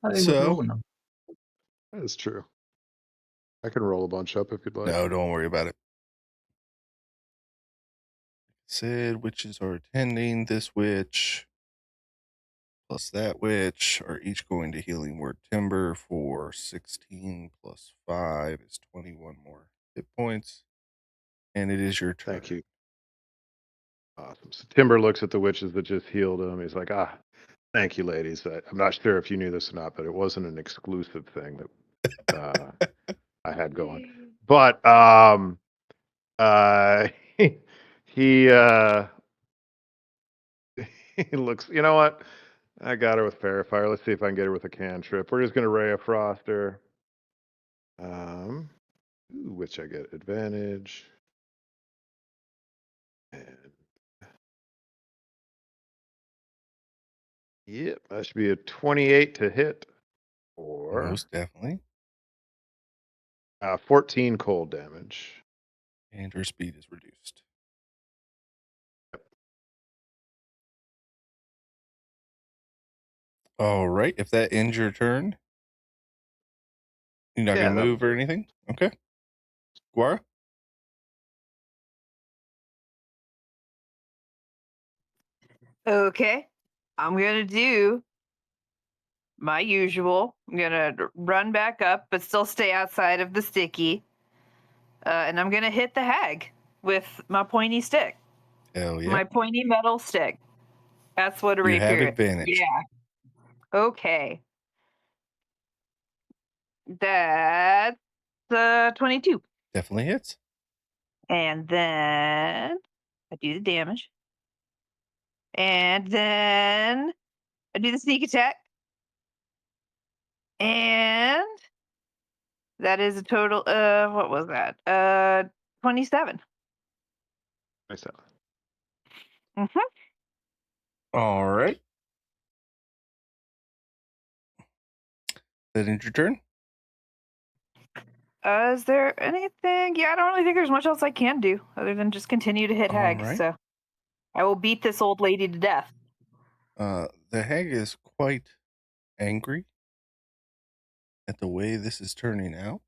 I was So, rolling them. That is true. I can roll a bunch up if you'd like. no, don't worry about it. Said witches are attending. This witch plus that witch are each going to healing word timber for 16 plus 5 is 21 more hit points. And it is your turn. Thank you. Awesome. So Timber looks at the witches that just healed him. He's like, thank you, ladies. I'm not sure if you knew this or not, but it wasn't an exclusive thing that I had going. But he he looks, you know what? I got her with Fairy Fire. Let's see if I can get her with a cantrip. We're just gonna Ray of Frost her. Which I get advantage. And yep, that should be a 28 to hit. Or Most definitely. 14 cold damage. And her speed is reduced. All right. If that ends your turn, you're not going to that'll move or do. anything? Okay. Guara? Okay. I'm going to do my usual. I'm going to run back up, but still stay outside of the sticky. And I'm going to hit the hag with my pointy stick. Hell yeah. My pointy metal stick. That's what a You rapier have is. advantage. Yeah. Okay. That's 22. Definitely hits. And then I do the damage. And then I do the sneak attack. And that is a total of, what was that? 27. 27. Mm-hmm. All right. That ends your turn? Is there anything? Yeah, I don't really think there's much else I can do other than just continue to hit All hag. right. So I will beat this old lady to death. The hag is quite angry at the way this is turning out.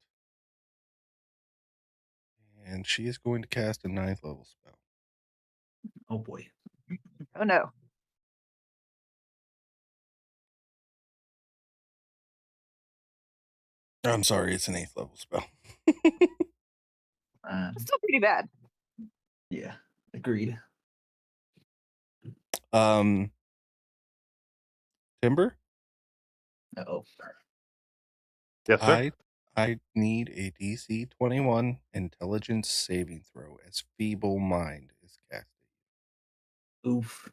And she is going to cast a 9th level spell. Oh boy. Oh no. I'm sorry, it's an 8th level spell. It's still pretty bad. Yeah, agreed. Timber? Oh, Yes, sir. I need a DC 21 intelligence saving throw as Feeble Mind is casted. oof.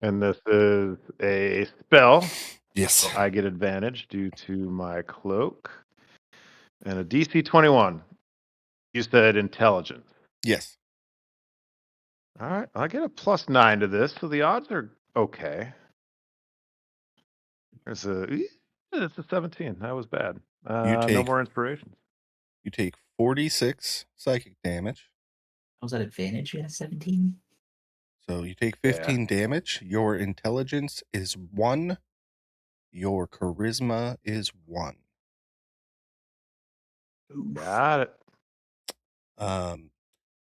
And this is a spell. Yes. So I get advantage due to my cloak. And a DC 21. You said intelligence. Yes. All right. I get a +9 to this, so the odds are okay. It's a 17. That was bad. No more inspirations. You take 46 psychic damage. Was that advantage? You had 17? So you take 15 damage. Your intelligence is 1. Your charisma is 1. Got it.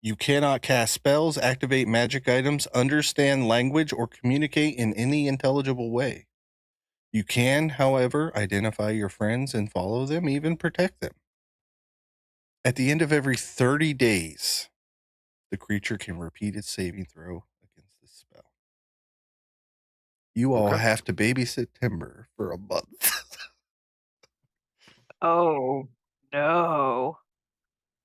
You cannot cast spells, activate magic items, understand language, or communicate in any intelligible way. You can, however, identify your friends and follow them, even protect them. At the end of every 30 days, the creature can repeat its saving throw against this spell. You all have to babysit Timber for a month. Oh no.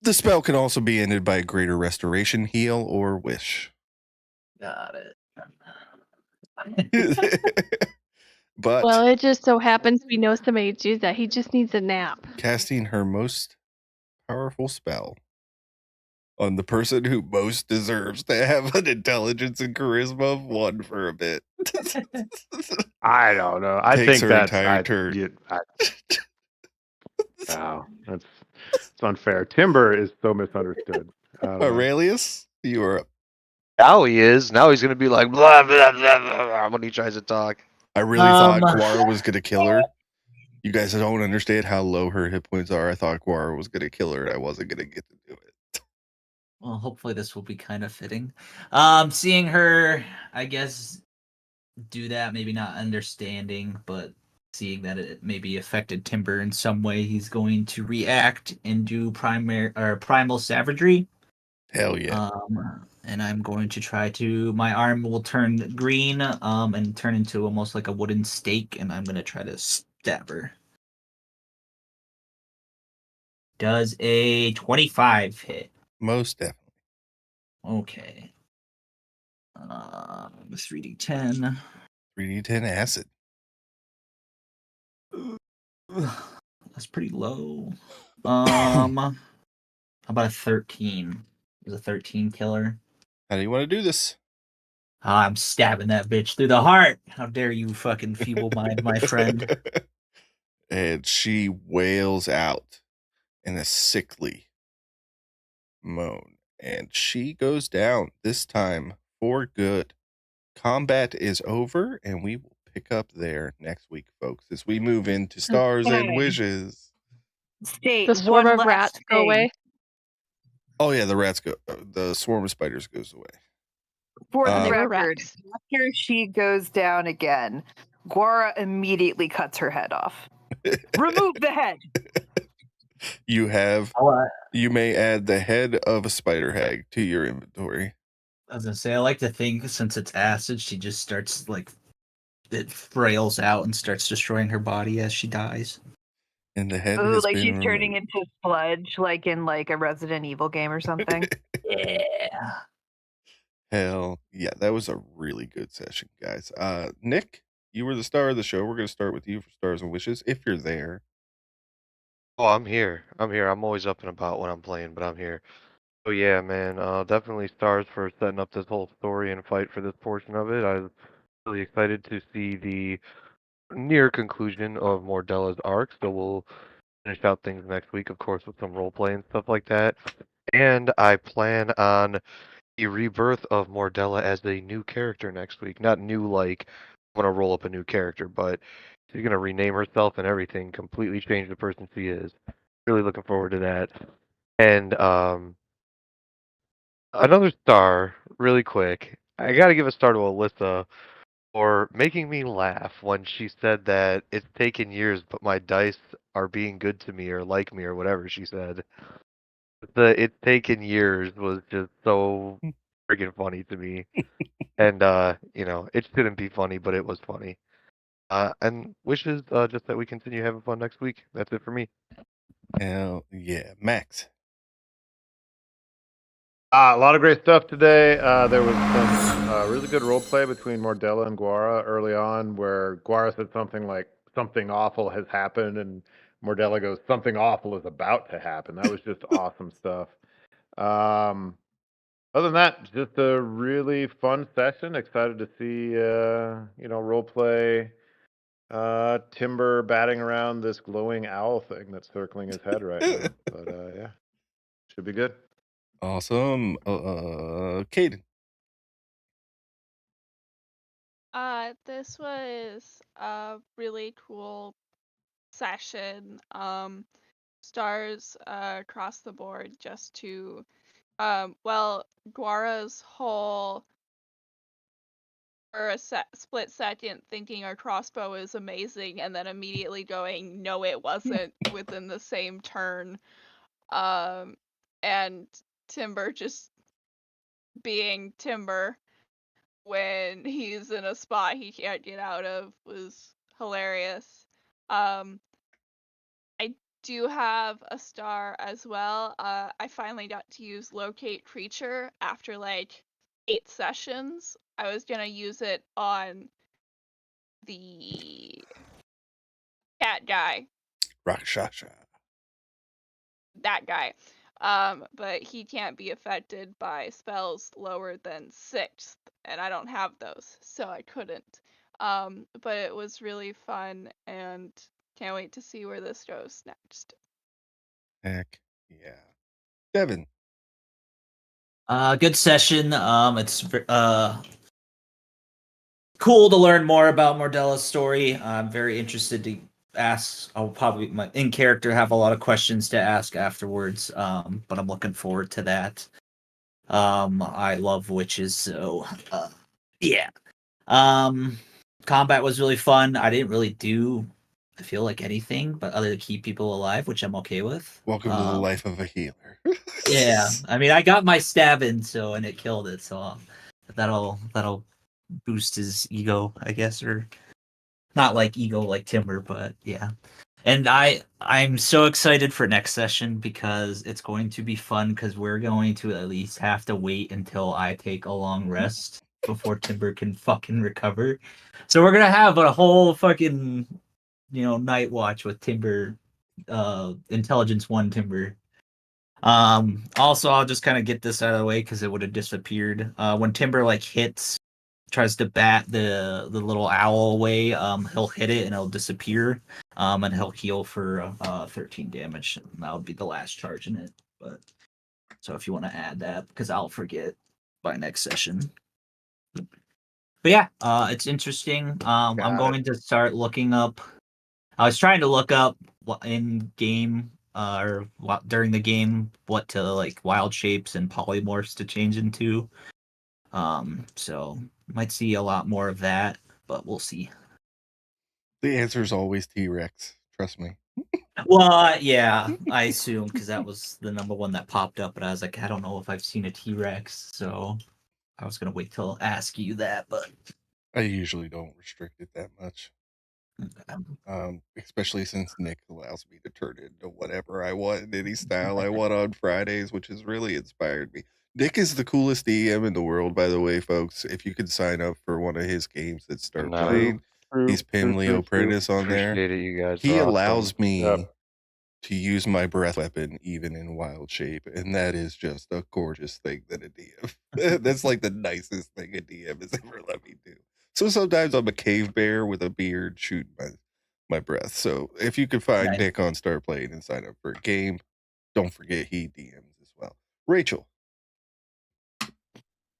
The spell can also be ended by a greater restoration, heal, or wish. Got it. But Well, it just so happens we know somebody to do that. He just needs a nap. casting her most powerful spell on the person who most deserves to have an intelligence and charisma of 1 for a bit. I don't know. I Takes think her that's entire turn. Wow, that's it's unfair. Timber is so misunderstood. I don't know. Aurelius, you are up. Now he is. Now he's gonna be like blah blah blah blah, blah when he tries to talk. I really thought Guara was going to kill her. You guys don't understand how low her hit points are. I thought Guara was going to kill her. I wasn't going to get to do it. Well, hopefully this will be kind of fitting. Seeing her, I guess, do that, maybe not understanding, but seeing that it maybe affected Timber in some way, he's going to react and do primal savagery. Hell yeah. And I'm going to try to. My arm will turn green, and turn into almost like a wooden stake, and I'm going to try to stab her. Does a 25 hit? Most definitely. Okay. 3d10. 3d10 acid. That's pretty low. How about a 13? Is a 13 killer? How do you want to do this? I'm stabbing that bitch through the heart. How dare you fucking feeble mind my friend. And she wails out in a sickly moan. And she goes down, this time for good. Combat is over, and we will pick up there next week, folks, as we move into Stars and Okay. Wishes. State The swarm one of last rats go thing. away. Oh yeah, the rats go. The swarm of spiders goes away. For the They were record, rats. after she goes down again, Guara immediately cuts her head off. Remove the head. You have. You may add the head of a spider hag to your inventory. I was gonna say, I like to think since it's acid, she just starts like it frails out and starts destroying her body as she dies. And the head Ooh, has like been she's turning removed. into sludge, like in like a Resident Evil game or something. Yeah. Hell yeah, that was a really good session, guys. Nick, you were the star of the show. We're gonna start with you for Stars and Wishes, if you're there. Oh, I'm here. I'm here. I'm always up and about when I'm playing, but I'm here. Oh yeah, man. Definitely stars for setting up this whole story and fight for this portion of it. I'm really excited to see the near conclusion of Mordella's arc. So we'll finish out things next week, of course, with some role play and stuff like that. And I plan on the rebirth of Mordella as a new character next week. Not new like I'm gonna roll up a new character, but she's gonna rename herself and everything, completely change the person she is. Really looking forward to that. And another star, really quick. I gotta give a star to Alyssa for making me laugh when she said that it's taken years, but my dice are being good to me or like me or whatever she said. The "it's taken years" was just so friggin' funny to me. And it shouldn't be funny, but it was funny. And wishes just that we continue having fun next week. That's it for me. Hell yeah, Max. A lot of great stuff today. There was some really good role play between Mordella and Guara early on, where Guara said something like "something awful has happened," and Mordella goes, "Something awful is about to happen." That was just awesome stuff. Um, Other than that, just a really fun session. Excited to see role play. Timber batting around this glowing owl thing that's circling his head right now. But yeah, should be good. Awesome. Caden. This was a really cool session. Stars across the board just to Guara's whole for a split second thinking our crossbow is amazing and then immediately going no it wasn't within the same turn. And Timber just being Timber when he's in a spot he can't get out of was hilarious. I do have a star as well. I finally got to use locate creature after like 8 sessions. I was gonna use it on the cat guy, Rakshasha. that guy. But he can't be affected by spells lower than 6th, and I don't have those, so I couldn't. But it was really fun, and can't wait to see where this goes next. Heck yeah. Devin. Good session. It's cool to learn more about Mordella's story. I'm very interested to ask. I'll probably my in character have a lot of questions to ask afterwards. But I'm looking forward to that. I love witches, so yeah. Combat was really fun. I didn't really do, I feel like anything, but other than keep people alive, which I'm okay with. Welcome to the life of a healer. Yeah, I mean, I got my stab in, so and it killed it, so that'll boost his ego, I guess, or not like ego like Timber, but yeah. And I'm so excited for next session because it's going to be fun because we're going to at least have to wait until I take a long rest before Timber can fucking recover. So we're gonna have a whole fucking night watch with Timber, Intelligence 1 Timber. Also I'll just kind of get this out of the way because it would have disappeared. When Timber like tries to bat the little owl away, he'll hit it and it'll disappear. And he'll heal for 13 damage. And that would be the last charge in it. But so if you want to add that, because I'll forget by next session. But yeah, it's interesting. I'm Got it. going to start looking up. I was trying to look up in game or during the game what to like wild shapes and polymorphs to change into. So might see a lot more of that, but we'll see. The answer is always T-Rex. Trust me. Well, yeah, I assume because that was the number one that popped up, but I was like, I don't know if I've seen a T-Rex, so I was gonna wait till ask you that, but I usually don't restrict it that much. Especially since Nick allows me to turn it into whatever I want in any style I want on Fridays, which has really inspired me. Nick is the coolest DM in the world, by the way, folks. If you could sign up for one of his games that start No. playing, he's Pim Leo Prentice on there. Appreciate it, you guys. He are allows awesome. me Yep. to use my breath weapon even in wild shape, and that is just a gorgeous thing that a DM. That's like the nicest thing a DM has ever let me do. So sometimes I'm a cave bear with a beard shooting my breath. So if you could find Nice. Nick on Start Playing and sign up for a game, don't forget he DMs as well. Rachel.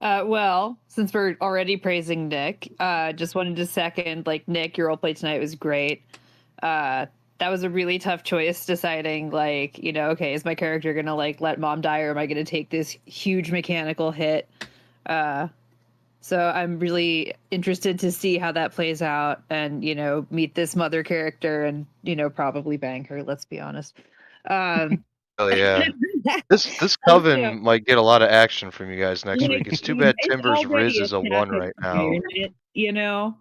Well, since we're already praising Nick, just wanted to second, like, Nick, your roleplay tonight was great. That was a really tough choice deciding, like, okay, is my character gonna like let mom die, or am I gonna take this huge mechanical hit? So I'm really interested to see how that plays out and, meet this mother character and, probably bang her, let's be honest. Hell yeah. This Also, coven might get a lot of action from you guys next week. It's too bad it's Timber's already Riz is a 1 right now.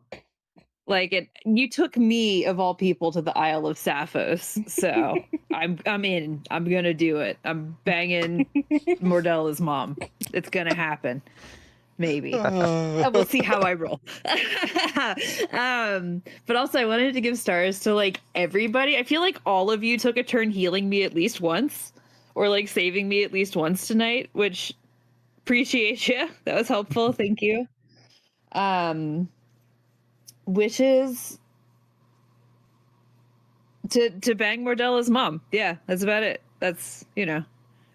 Like you took me of all people to the Isle of Sapphos, so I'm in. I'm gonna do it. I'm banging Mordella's mom. It's gonna happen. Maybe. We'll see how I roll. But also I wanted to give stars to like everybody. I feel like all of you took a turn healing me at least once, or like saving me at least once tonight, which appreciate you. That was helpful. Thank you. Wishes to bang Mordella's mom. Yeah, that's about it. That's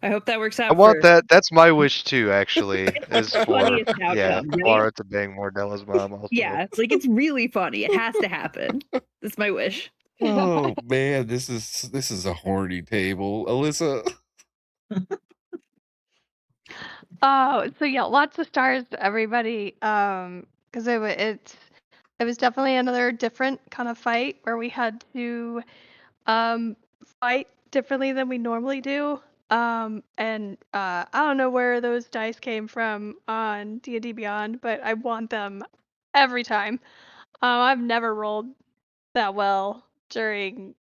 I hope that works out. I want that. That's my wish too, actually. Is the for funniest outcome, right? Clara to bang Mordella's mom also. Yeah, like it's really funny. It has to happen. That's my wish. Oh man, this is a horny table. Alyssa. Oh, so yeah, lots of stars to everybody. Because it was definitely another different kind of fight where we had to fight differently than we normally do. And I don't know where those dice came from on D&D Beyond, but I want them every time. I've never rolled that well during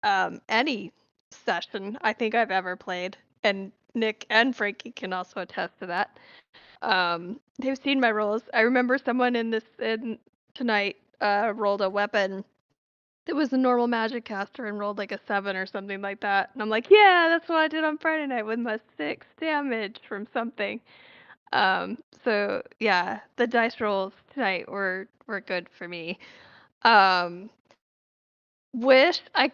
any session I think I've ever played, and Nick and Frankie can also attest to that. They've seen my rolls. I remember someone in tonight rolled a weapon. It was a normal magic caster and rolled like a 7 or something like that. And I'm like, yeah, that's what I did on Friday night with my 6 damage from something. So yeah, the dice rolls tonight were good for me. Wish I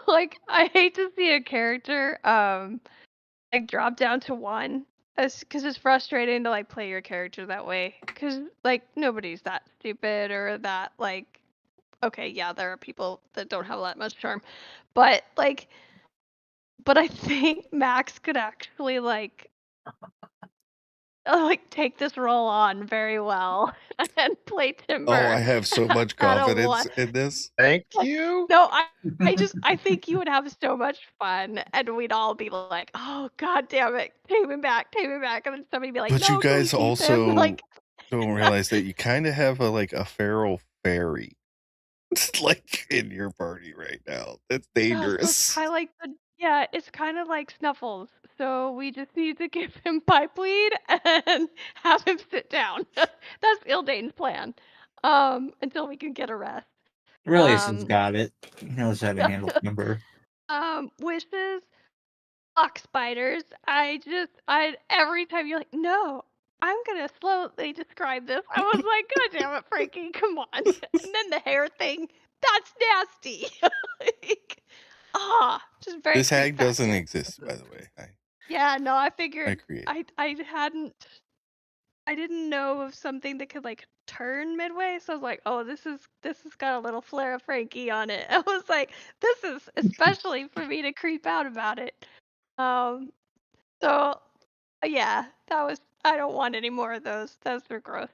like I hate to see a character like drop down to 1 because it's frustrating to like play your character that way because like nobody's that stupid or that like okay, yeah, there are people that don't have that much charm, but I think Max could actually like take this role on very well and play Oh, I Timber have so much at a confidence 1. in this. Thank you. No, I think you would have so much fun, and we'd all be like, "Oh, god damn it, take me back," and then somebody be like, But you "No, can we guys keep him?" also Like, don't realize that you kind of have a feral fairy like in your party right now. That's yeah, so it's dangerous. kind of like it's kind of like Snuffles. So we just need to give him pipe weed and have him sit down. That's Ildane's plan, until we can get a rest. Relius's got it. He knows how to handle Timber. Wishes. Fuck spiders. Every time you're like, no, I'm gonna slowly describe this. I was like, God damn it, Frankie, come on. And then the hair thing, that's nasty. Like, just very This hag doesn't creep-factor. exist, by the way. Yeah, no, I I figured create. I didn't know of something that could like turn midway, so I was like, oh, this has got a little flare of Frankie on it. I was like, this is especially for me to creep out about it. So yeah, I don't want any more of those. Those were gross.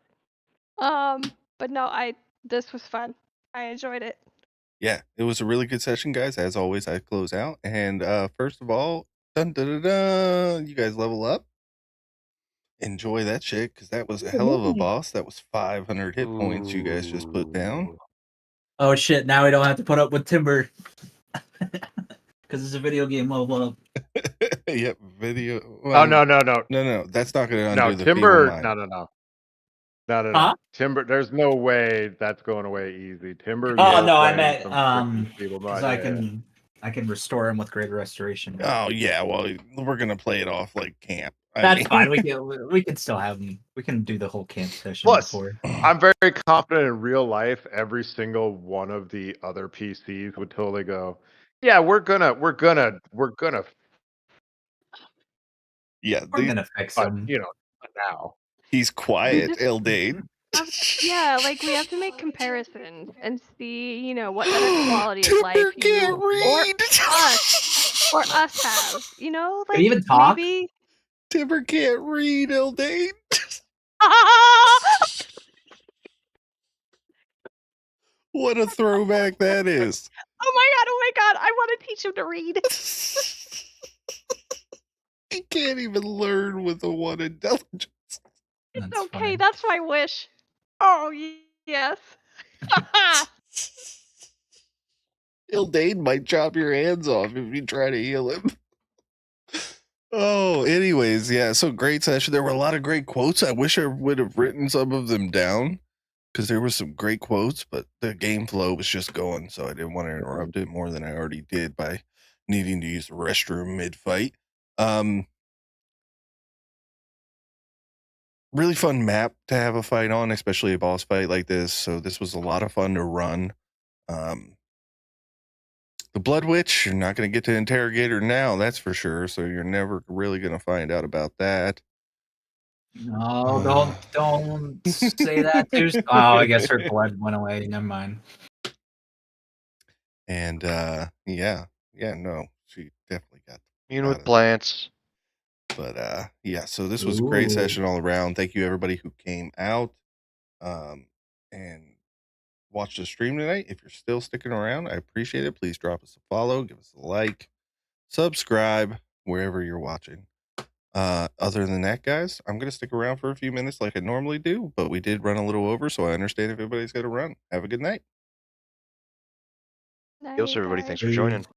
But no, this was fun. I enjoyed it. Yeah, it was a really good session, guys. As always, I close out. And first of all, dun, dun, dun, dun, you guys level up. Enjoy that shit, because that was a hell of a boss. That was 500 hit points you guys just put down. Oh shit, now we don't have to put up with Timber. Because it's a video game level up. Yep, video. Oh no. No, that's not going to undo No, the Timber. feeble mind. No. Huh? Timber. There's no way that's going away easy. Timber. Oh will no, I play meant some freaking feeble because mind. I can restore him with greater restoration. Oh yeah, well we're gonna play it off like camp. That's fine. We can still have him. We can do the whole camp session Plus, before. I'm very confident in real life. Every single one of the other PCs would totally go, yeah, we're gonna. Yeah, We're gonna fix But him. now. he's quiet, Eldane. Yeah, like we have to make comparisons and see, what better quality of life Timber can't you read. or us have. Can Like he even talk? maybe. Timber can't read, Eldane. What a throwback that is. Oh my god, I want to teach him to read. He can't even learn with a 1 intelligence. It's That's okay, funny. that's my wish. Oh, yes. Eldane might chop your hands off if you try to heal him. Oh, anyways, yeah, so great session. There were a lot of great quotes. I wish I would have written some of them down because there were some great quotes, but the game flow was just going, so I didn't want to interrupt it more than I already did by needing to use the restroom mid-fight. Really fun map to have a fight on, especially a boss fight like this, so this was a lot of fun to run. The Blood Witch, you're not going to get to interrogate her now, that's for sure, so you're never really going to find out about that. No, don't say that too. Oh, I guess her blood went away. Never mind. And yeah, no, she definitely got With plants. But yeah, so this was a great session all around. Thank you everybody who came out and watched the stream tonight. If you're still sticking around, I appreciate it. Please drop us a follow, give us a like, subscribe wherever you're watching. Other than that, guys, I'm gonna stick around for a few minutes like I normally do, but we did run a little over, so I understand if everybody's got to run. Have a good night. Night, Yo, everybody, guys. thanks for joining.